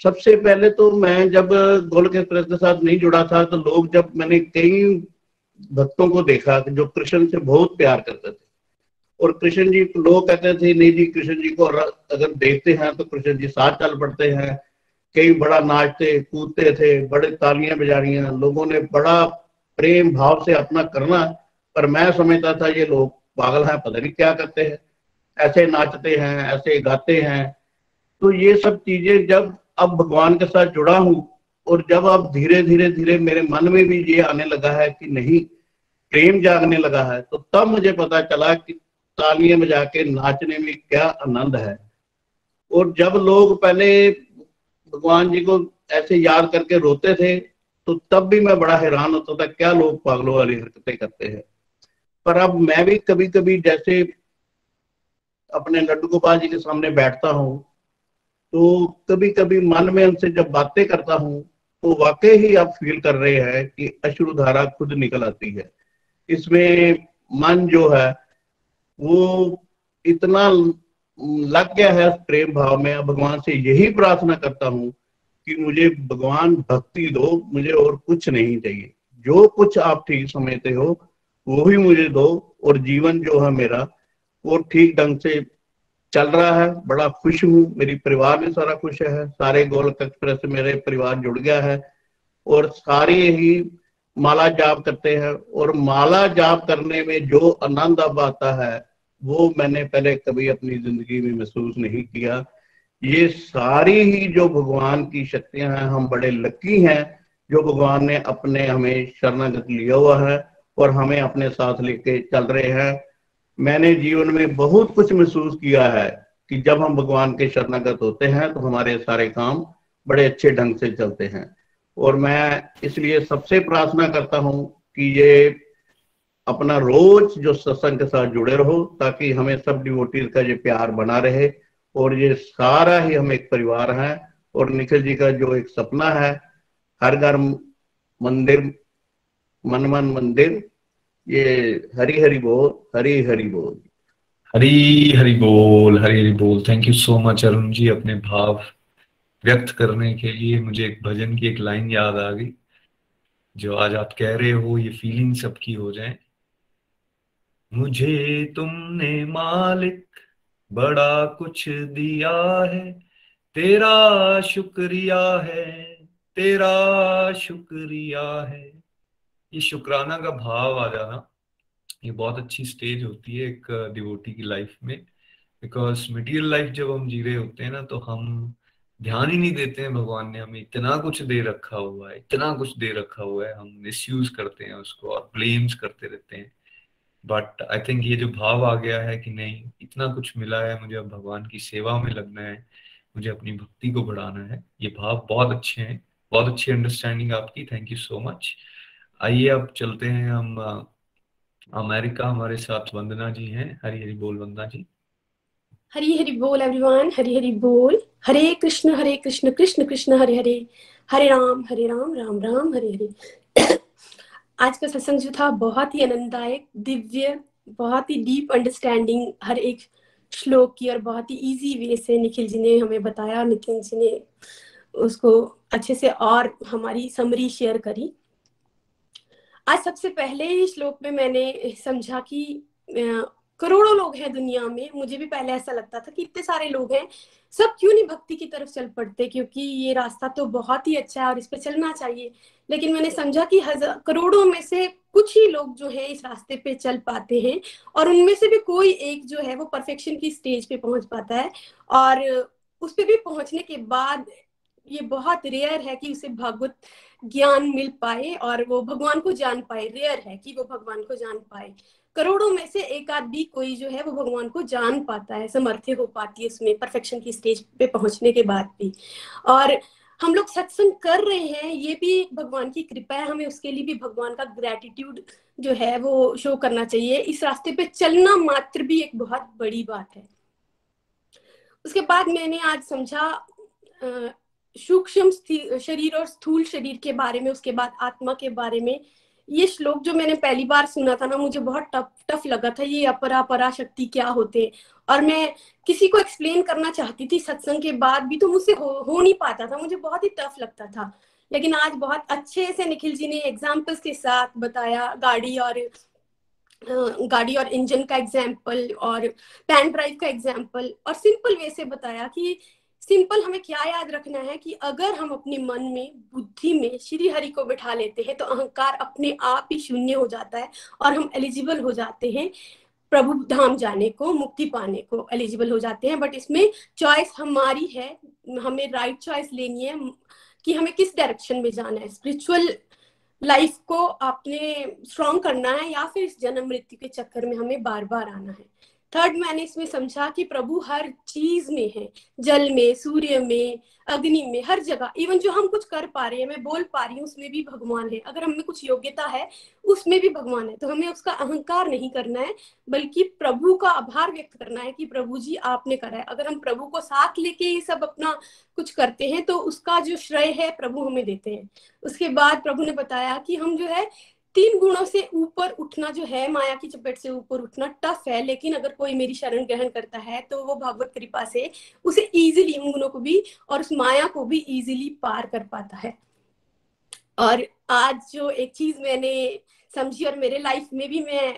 सबसे पहले तो मैं जब गोलक एक्सप्रेस के साथ नहीं जुड़ा था तो लोग, जब मैंने कई भक्तों को देखा कि जो कृष्ण से बहुत प्यार करते थे, और कृष्ण जी, लोग कहते थे नहीं जी कृष्ण जी को अगर देखते हैं तो कृष्ण जी साथ चल पड़ते हैं, कई बड़ा नाचते कूदते थे, बड़े तालियां बजा लोगों ने बड़ा प्रेम भाव से अपना करना, पर मैं समझता था ये लोग पागल हैं, पता नहीं क्या करते हैं, ऐसे नाचते हैं, ऐसे गाते हैं। तो ये सब चीजें जब अब भगवान के साथ जुड़ा हूं, और जब अब धीरे धीरे धीरे मेरे मन में भी ये आने लगा है कि नहीं, प्रेम जागने लगा है, तो तब मुझे पता चला कि तालियां बजा के नाचने में क्या आनंद है। और जब लोग पहले भगवान जी को ऐसे याद करके रोते थे, तो तब भी मैं बड़ा हैरान होता था, क्या लोग पागलों वाली हरकतें करते हैं। पर अब मैं भी कभी कभी जैसे अपने लड्डू गोपाल जी के सामने बैठता हूँ, तो कभी कभी मन में उनसे जब बातें करता हूँ, तो वाकई ही आप फील कर रहे हैं कि अश्रुधारा खुद निकल आती है। इसमें मन जो है वो इतना लग गया है प्रेम भाव में। भगवान से यही प्रार्थना करता हूँ कि मुझे भगवान भक्ति दो, मुझे और कुछ नहीं चाहिए। जो कुछ आप ठीक समझते हो वो ही मुझे दो, और जीवन जो है मेरा वो ठीक ढंग से चल रहा है। बड़ा खुश हूँ, मेरी परिवार में सारा खुश है, सारे गोलक एक्सप्रेस से मेरे परिवार जुड़ गया है, और सारे ही माला जाप करते हैं। और माला जाप करने में जो आनंद अब आता है वो मैंने पहले कभी अपनी जिंदगी में महसूस नहीं किया। ये सारी ही जो भगवान की शक्तियां हैं, हम बड़े लकी हैं जो भगवान ने अपने हमें शरणागत लिया हुआ है और हमें अपने साथ लेके चल रहे हैं। मैंने जीवन में बहुत कुछ महसूस किया है कि जब हम भगवान के शरणागत होते हैं तो हमारे सारे काम बड़े अच्छे ढंग से चलते हैं। और मैं इसलिए सबसे प्रार्थना करता हूं कि ये अपना रोज जो सत्संग के साथ जुड़े रहो, ताकि हमें सब डिवोटीज का ये प्यार बना रहे, और ये सारा ही हम एक परिवार है। और निखिल जी का जो एक सपना है, हर घर मंदिर, मन मन मंदिर, ये हरी हरी बोल, हरी हरी बोल, हरी हरी बोल, हरी हरी बोल। Thank you so much Arun ji, अपने भाव व्यक्त करने के लिए। मुझे एक भजन की एक लाइन याद आ गई, जो आज आप कह रहे हो, ये फीलिंग सबकी हो जाए। मुझे तुमने मालिक बड़ा कुछ दिया है, तेरा शुक्रिया है, तेरा शुक्रिया है। ये शुक्राना का भाव आ जाना, ये बहुत अच्छी स्टेज होती है एक डिवोटी की लाइफ में। बिकॉज मटेरियल लाइफ जब हम जी रहे होते हैं ना, तो हम ध्यान ही नहीं देते हैं भगवान ने हमें इतना कुछ दे रखा हुआ है, इतना कुछ दे रखा हुआ है, हम मिसयूज करते हैं उसको और ब्लेम्स करते रहते हैं। बट आई थिंक ये जो भाव आ गया है कि नहीं, इतना कुछ मिला है, मुझे अब भगवान की सेवा में लगना है, मुझे अपनी भक्ति को बढ़ाना है, ये भाव बहुत अच्छे हैं। बहुत अच्छी अंडरस्टैंडिंग आपकी, थैंक यू सो मच। आइए अब चलते हैं हम अमेरिका। हमारे साथ वंदना जी हैं। हरी हरी बोल वंदना जी। हरी हरी बोल एवरीवन, हरी हरी बोल। हरे कृष्ण कृष्ण कृष्ण हरे हरे, हरे राम राम राम हरे हरे। आज का सत्संग जो था बहुत ही आनंददायक, दिव्य, बहुत ही डीप अंडरस्टैंडिंग हर एक श्लोक की, और बहुत ही इजी वे से निखिल जी ने हमें बताया, नितिन जी ने उसको अच्छे से और हमारी समरी शेयर करी। आज सबसे पहले ही श्लोक में मैंने समझा कि करोड़ों लोग हैं दुनिया में। मुझे भी पहले ऐसा लगता था कि इतने सारे लोग हैं, सब क्यों नहीं भक्ति की तरफ चल पड़ते, क्योंकि ये रास्ता तो बहुत ही अच्छा है और इस पे चलना चाहिए। लेकिन मैंने समझा कि करोड़ों में से कुछ ही लोग जो है इस रास्ते पे चल पाते हैं, और उनमें से भी कोई एक जो है वो परफेक्शन की स्टेज पे पहुंच पाता है, और उस पे भी पहुंचने के बाद ये बहुत रेयर है कि उसे भगवत ज्ञान मिल पाए और वो भगवान को जान पाए। रेयर है कि वो भगवान को जान पाए। करोड़ों में से एक आध भी कोई जो है वो भगवान को जान पाता है, समर्थ हो पाती है उसमें परफेक्शन की स्टेज पे पहुंचने के बाद भी। और हम लोग सत्संग कर रहे हैं, ये भी भगवान की कृपा है। हमें उसके लिए भी भगवान का ग्रेटिट्यूड जो है वो शो करना चाहिए। इस रास्ते पे चलना मात्र भी एक बहुत बड़ी बात है। उसके बाद मैंने आज समझा सूक्ष्म शरीर और स्थूल शरीर के बारे में, उसके बाद आत्मा के बारे में। ये श्लोक जो मैंने पहली बार सुना था ना, मुझे बहुत टफ लगा था। ये अपरा परा शक्ति क्या होते, और मैं किसी को एक्सप्लेन करना चाहती थी सत्संग के बाद भी, तो मुझसे हो नहीं पाता था, मुझे बहुत ही टफ लगता था। लेकिन आज बहुत अच्छे से निखिल जी ने एग्जाम्पल्स के साथ बताया, गाड़ी और इंजन का एग्जाम्पल और पेन ड्राइव का एग्जाम्पल, और सिंपल वे से बताया कि सिंपल हमें क्या याद रखना है कि अगर हम अपने मन में, बुद्धि में श्री हरि को बिठा लेते हैं तो अहंकार अपने आप ही शून्य हो जाता है और हम एलिजिबल हो जाते हैं प्रभु धाम जाने को, मुक्ति पाने को एलिजिबल हो जाते हैं। बट इसमें चॉइस हमारी है, हमें राइट चॉइस लेनी है कि हमें किस डायरेक्शन में जाना है। स्पिरिचुअल लाइफ को आपने स्ट्रॉन्ग करना है या फिर इस जन्म मृत्यु के चक्कर में हमें बार बार आना है। थर्ड, मैंने इसमें समझा कि प्रभु हर चीज में है, जल में, सूर्य में, अग्नि में, हर जगह। इवन जो हम कुछ कर पा रहे हैं, मैं बोल पा रही हूँ, उसमें भी भगवान है। अगर हमें कुछ योग्यता है उसमें भी भगवान है। तो हमें उसका अहंकार नहीं करना है, बल्कि प्रभु का आभार व्यक्त करना है कि प्रभु जी आपने करा है। अगर हम प्रभु को साथ लेके ये सब अपना कुछ करते हैं तो उसका जो श्रेय है प्रभु हमें देते हैं। उसके बाद प्रभु ने बताया कि हम जो है 3 गुणों से ऊपर उठना जो है, माया की चपेट से ऊपर उठना टफ है, लेकिन अगर कोई मेरी शरण ग्रहण करता है तो वो भगवत कृपा से उसे इजीली, उन गुणों को भी और उस माया को भी इजीली पार कर पाता है। और आज जो एक चीज मैंने समझी और मेरे लाइफ में भी मैं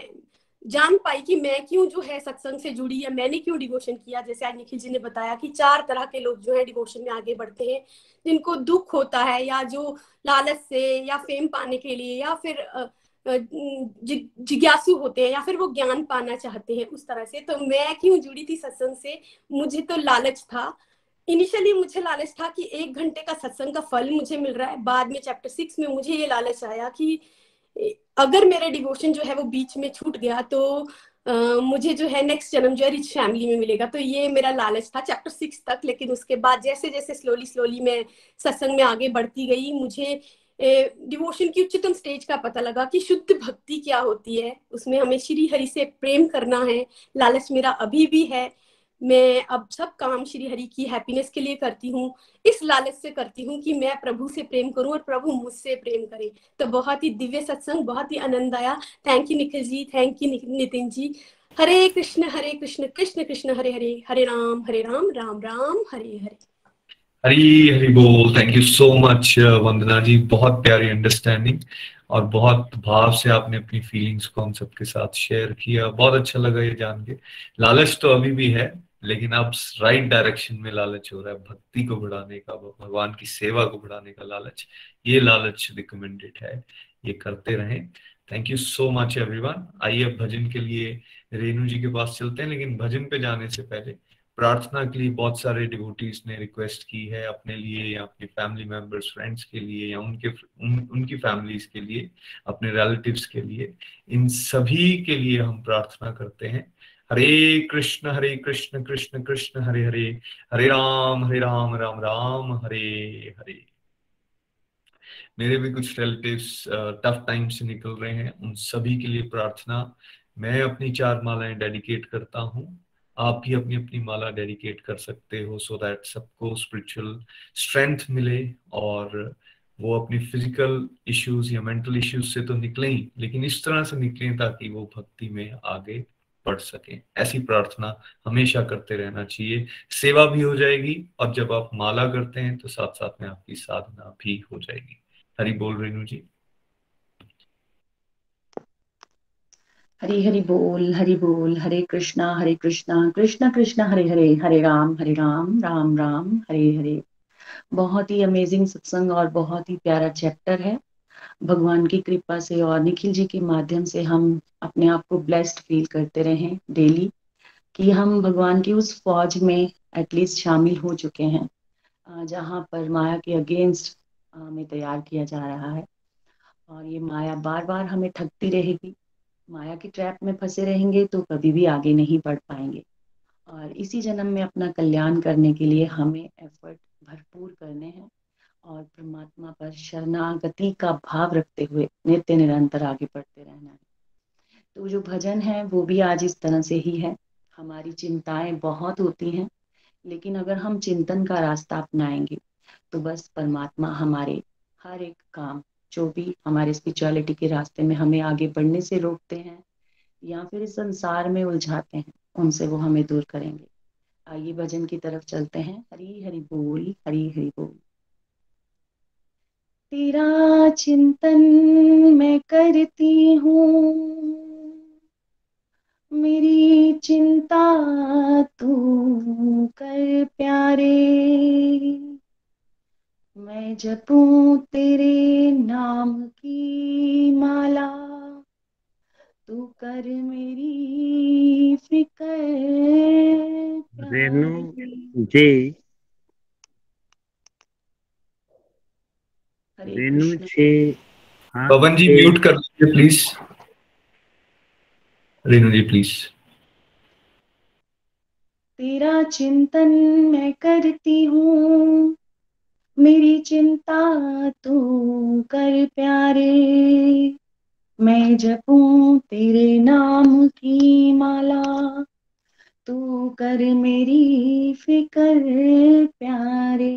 जान पाई कि मैं क्यों जो है सत्संग से जुड़ी या मैंने क्यों डिवोशन किया। जैसे आज निखिल जी ने बताया कि 4 तरह के लोग जो है डिवोशन में आगे बढ़ते हैं, जिनको दुख होता है या जो लालच से या फेम पाने के लिए या फिर जिज्ञासु होते हैं या फिर वो ज्ञान पाना चाहते हैं उस तरह से। तो मैं क्यों जुड़ी थी सत्संग से? मुझे तो लालच था, इनिशियली मुझे लालच था कि 1 घंटे का सत्संग का फल मुझे मिल रहा है। बाद में चैप्टर 6 में मुझे ये लालच आया कि अगर मेरा डिवोशन जो है वो बीच में छूट गया तो मुझे जो है नेक्स्ट जन्म जो है रिच फैमिली में मिलेगा। तो ये मेरा लालच था चैप्टर 6 तक। लेकिन उसके बाद जैसे जैसे स्लोली मैं सत्संग में आगे बढ़ती गई, मुझे डिवोशन की उच्चतम स्टेज का पता लगा कि शुद्ध भक्ति क्या होती है। उसमें हमें श्री हरि से प्रेम करना है। लालच मेरा अभी भी है, मैं अब सब काम श्री हरि की हैप्पीनेस के लिए करती हूँ, इस लालच से करती हूँ कि मैं प्रभु से प्रेम करूं और प्रभु मुझसे प्रेम करे। तो बहुत ही दिव्य सत्संग, बहुत ही आनंद आया। Thank you Nikhil ji, thank you Nitin ji. Hare Krishna Krishna Krishna Hare Hare, Hare Ram Ram Ram Hare Hare. Hari Hari बोल। Thank you so much Vandana ji, बहुत प्यारी अंडरस्टैंडिंग और बहुत भाव से आपने अपनी फीलिंग्स को हम सबके साथ शेयर किया। बहुत अच्छा लगा ये जान के। लालच तो अभी भी है, लेकिन अब राइट डायरेक्शन में लालच हो रहा है, भक्ति को बढ़ाने का, भगवान की सेवा को बढ़ाने का लालच। ये लालच रिकमेंडेड है, ये करते रहें। Thank you so much everyone. आइए अब भजन के लिए रेणु जी के पास चलते हैं, लेकिन भजन पे जाने से पहले प्रार्थना के लिए बहुत सारे डिवोटीज ने रिक्वेस्ट की है अपने लिए या अपनी फैमिली मेंबर्स, फ्रेंड्स के लिए या उनकी फैमिलीज के लिए, अपने रिलेटिव्स के लिए। इन सभी के लिए हम प्रार्थना करते हैं। हरे कृष्ण कृष्ण कृष्ण हरे हरे, हरे राम राम राम हरे हरे। मेरे भी कुछ रिलेटिव्स टफ टाइम से निकल रहे हैं, उन सभी के लिए प्रार्थना। मैं अपनी 4 मालाएं डेडिकेट करता हूँ, आप भी अपनी अपनी माला डेडिकेट कर सकते हो, सो दैट सबको स्पिरिचुअल स्ट्रेंथ मिले और वो अपनी फिजिकल इश्यूज या मेंटल इश्यूज से तो निकलें ही, लेकिन इस तरह से निकलें ताकि वो भक्ति में आगे बढ़ सकें। ऐसी प्रार्थना हमेशा करते रहना चाहिए। सेवा भी हो जाएगी और जब आप माला करते हैं तो साथ साथ में आपकी साधना भी हो जाएगी। हरि बोल रेणु जी। हरि बोल, हरे कृष्णा कृष्ण कृष्ण हरे हरे, हरे राम राम राम हरे हरे। बहुत ही अमेजिंग सत्संग और बहुत ही प्यारा चैप्टर है। भगवान की कृपा से और निखिल जी के माध्यम से हम अपने आप को ब्लेस्ड फील करते रहें डेली, कि हम भगवान की उस फौज में एटलीस्ट शामिल हो चुके हैं जहाँ पर माया के अगेंस्ट हमें तैयार किया जा रहा है। और ये माया बार बार हमें ठगती रहेगी, माया की ट्रैप में फंसे रहेंगे तो कभी भी आगे नहीं बढ़ पाएंगे। और इसी जन्म में अपना कल्याण करने के लिए हमें एफर्ट भरपूर करने हैं और परमात्मा पर शरणागति का भाव रखते हुए नित्य निरंतर आगे बढ़ते रहना है। तो जो भजन है वो भी आज इस तरह से ही है। हमारी चिंताएं बहुत होती हैं, लेकिन अगर हम चिंतन का रास्ता अपनाएंगे तो बस परमात्मा हमारे हर एक काम, जो भी हमारे स्पिरिचुअलिटी के रास्ते में हमें आगे बढ़ने से रोकते हैं या फिर इस संसार में उलझाते हैं, उनसे वो हमें दूर करेंगे। आइए भजन की तरफ चलते हैं। हरि हरि बोल, हरि हरि बोल। तेरा चिंतन मैं करती हूँ, मेरी चिंता तू कर प्यारे, मैं जपूं तेरे नाम की माला, तू कर मेरी फिकर रेणु प्यारी। जी, हरे रेणु कृष्ण। जी, हाँ पवन जी जी, म्यूट कर दीजिए प्लीज। Renu ji please. तेरा चिंतन मैं करती हूँ, मेरी चिंता तू कर प्यारे। मैं जपूं तेरे नाम की माला, तू कर मेरी फिकर प्यारे।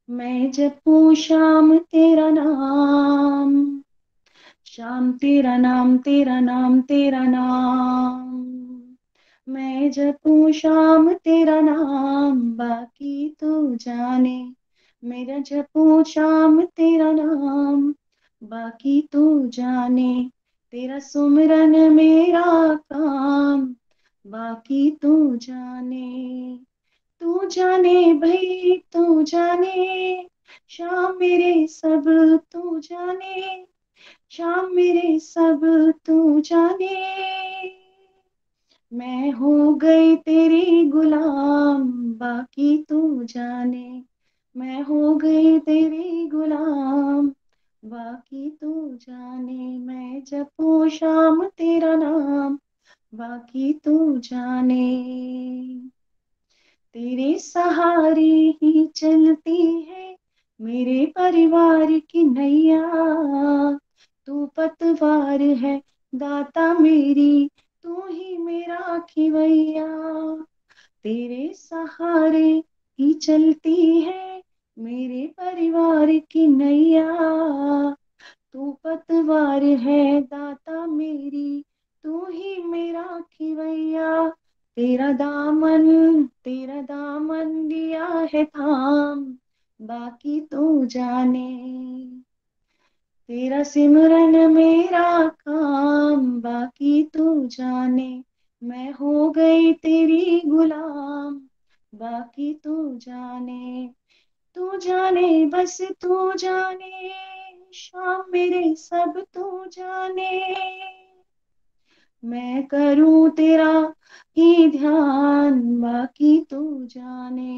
मैं जपूं शाम तेरा नाम, शाम तेरा नाम, तेरा नाम, तेरा नाम। मैं जपूं शाम तेरा नाम, बाकी तू जाने। मेरा जपूं शाम तेरा नाम, बाकी तू जाने। तेरा सुमिरन मेरा काम, बाकी तू जाने। तू जाने भाई तू जाने, शाम मेरे सब तू जाने। शाम मेरे सब तू जाने। मैं हो गई तेरी गुलाम, बाकी तू जाने। मैं हो गई तेरी गुलाम, बाकी तू जाने। मैं जपूं शाम तेरा नाम, बाकी तू जाने। तेरे सहारे ही चलती है मेरे परिवार की नैया। तू पतवार है दाता मेरी, तू ही मेरा खिवैया। तेरे सहारे ही चलती है मेरे परिवार की नैया। तू पतवार है दाता मेरी, तू ही मेरा खिवैया। तेरा दामन लिया है थाम, बाकी तू जाने। तेरा सिमरन मेरा काम, बाकी तू जाने। मैं हो गई तेरी गुलाम, बाकी तू जाने। तू जाने बस तू जाने, शाम मेरे सब तू जाने। मैं करूं तेरा ही ध्यान, बाकी तू जाने।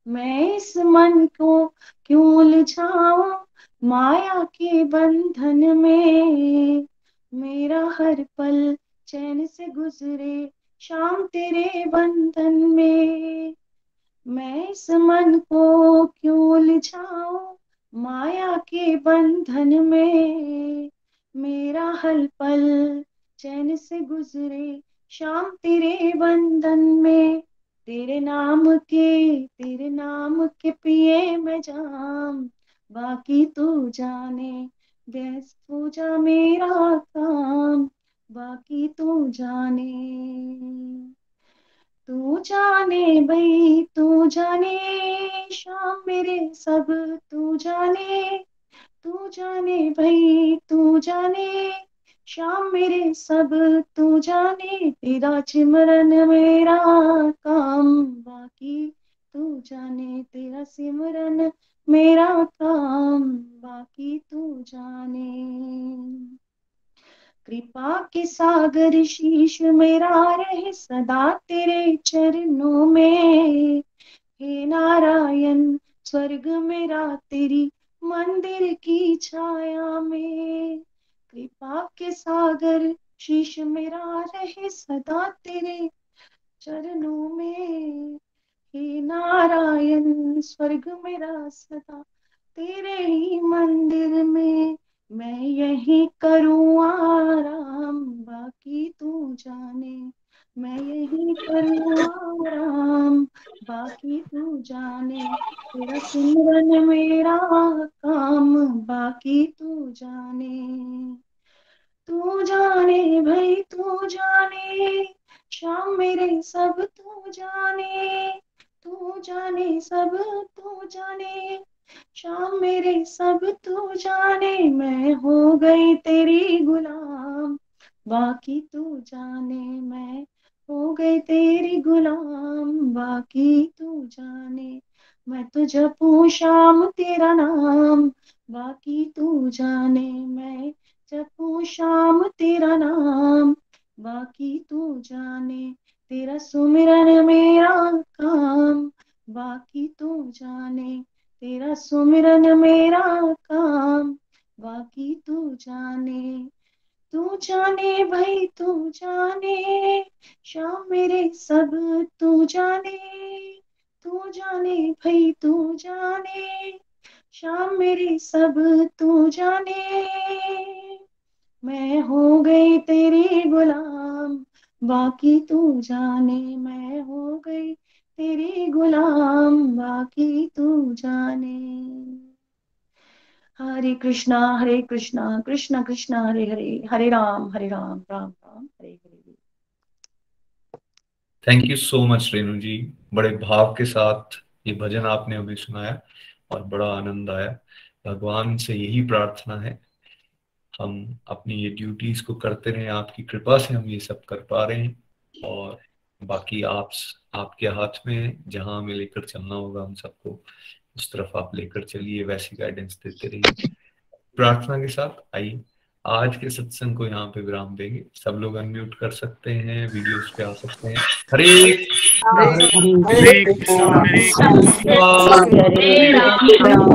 मैं इस मन को क्यों उलझाऊं माया के बंधन में। मेरा हर पल चैन से गुजरे शाम तेरे बंधन में। मैं इस मन को क्यों उलझाऊं माया के बंधन में। मेरा हर पल चैन से गुजरे शाम तेरे बंधन में। तेरे नाम के पिए मैं जाम, बाकी तू जाने। बेस पूजा मेरा काम, बाकी तू जाने। तू जाने भाई तू जाने, शाम मेरे सब तू जाने। तू जाने भाई तू जाने, शाम मेरे सब तू जाने। तेरा सिमरन मेरा काम, बाकी तू जाने। तेरा सिमरन मेरा काम, बाकी तू जाने। कृपा के सागर शीश मेरा रहे सदा तेरे चरणों में। हे नारायण स्वर्ग मेरा तेरी मंदिर की छाया में। कृपा के सागर शीश मेरा रहे सदा तेरे चरणों में। हे नारायण स्वर्ग मेरा सदा तेरे ही मंदिर में। मैं यही करूँ आराम, बाकी तू जाने। मैं यही करूँ आराम, बाकी तू जाने। तेरा सिमरन मेरा काम, बाकी तू जाने। तू जाने भाई तू जाने, शाम मेरे सब तू जाने। तू जाने सब तू जाने, शाम मेरे सब तू जाने। मैं हो गई तेरी गुलाम, बाकी तू जाने। मैं हो गई तेरी गुलाम बाकी तू जाने, मैं तो जपूं शाम तेरा नाम बाकी तू जाने, मैं जपूं शाम तेरा नाम बाकी तू जाने, तेरा सुमिरन मेरा काम बाकी तू जाने, तेरा सुमिरन मेरा काम बाकी तू जाने, तू जाने भाई तू जाने, शाम मेरे सब तू जाने, तू जाने भाई तू जाने, शाम मेरी सब तू जाने, मैं हो गई तेरी गुलाम बाकी तू जाने, मैं हो गई तेरी गुलाम बाकी तू जाने। Hare Krishna Krishna Krishna Hare Hare, Hare Ram Ram Ram Hare Hare. Thank you so much Renu ji, बड़े भाव के साथ ये भजन आपने हमें सुनाया और बड़ा आनंद आया। भगवान से यही प्रार्थना है हम अपनी ये ड्यूटीज को करते रहें, आपकी कृपा से हम ये सब कर पा रहे हैं, और बाकी आपके हाथ में है, जहां हमें लेकर चलना होगा हम सबको उस तरफ आप लेकर चलिए, वैसी गाइडेंस देते रहिए। प्रार्थना के साथ आइए आज के सत्संग को यहाँ पे विराम देंगे। सब लोग अनम्यूट कर सकते हैं, वीडियोस पे आ सकते हैं। हरे हरे कृष्ण, हरे कृष्ण, कृष्ण, कृष्ण कृष्ण, हरे राम।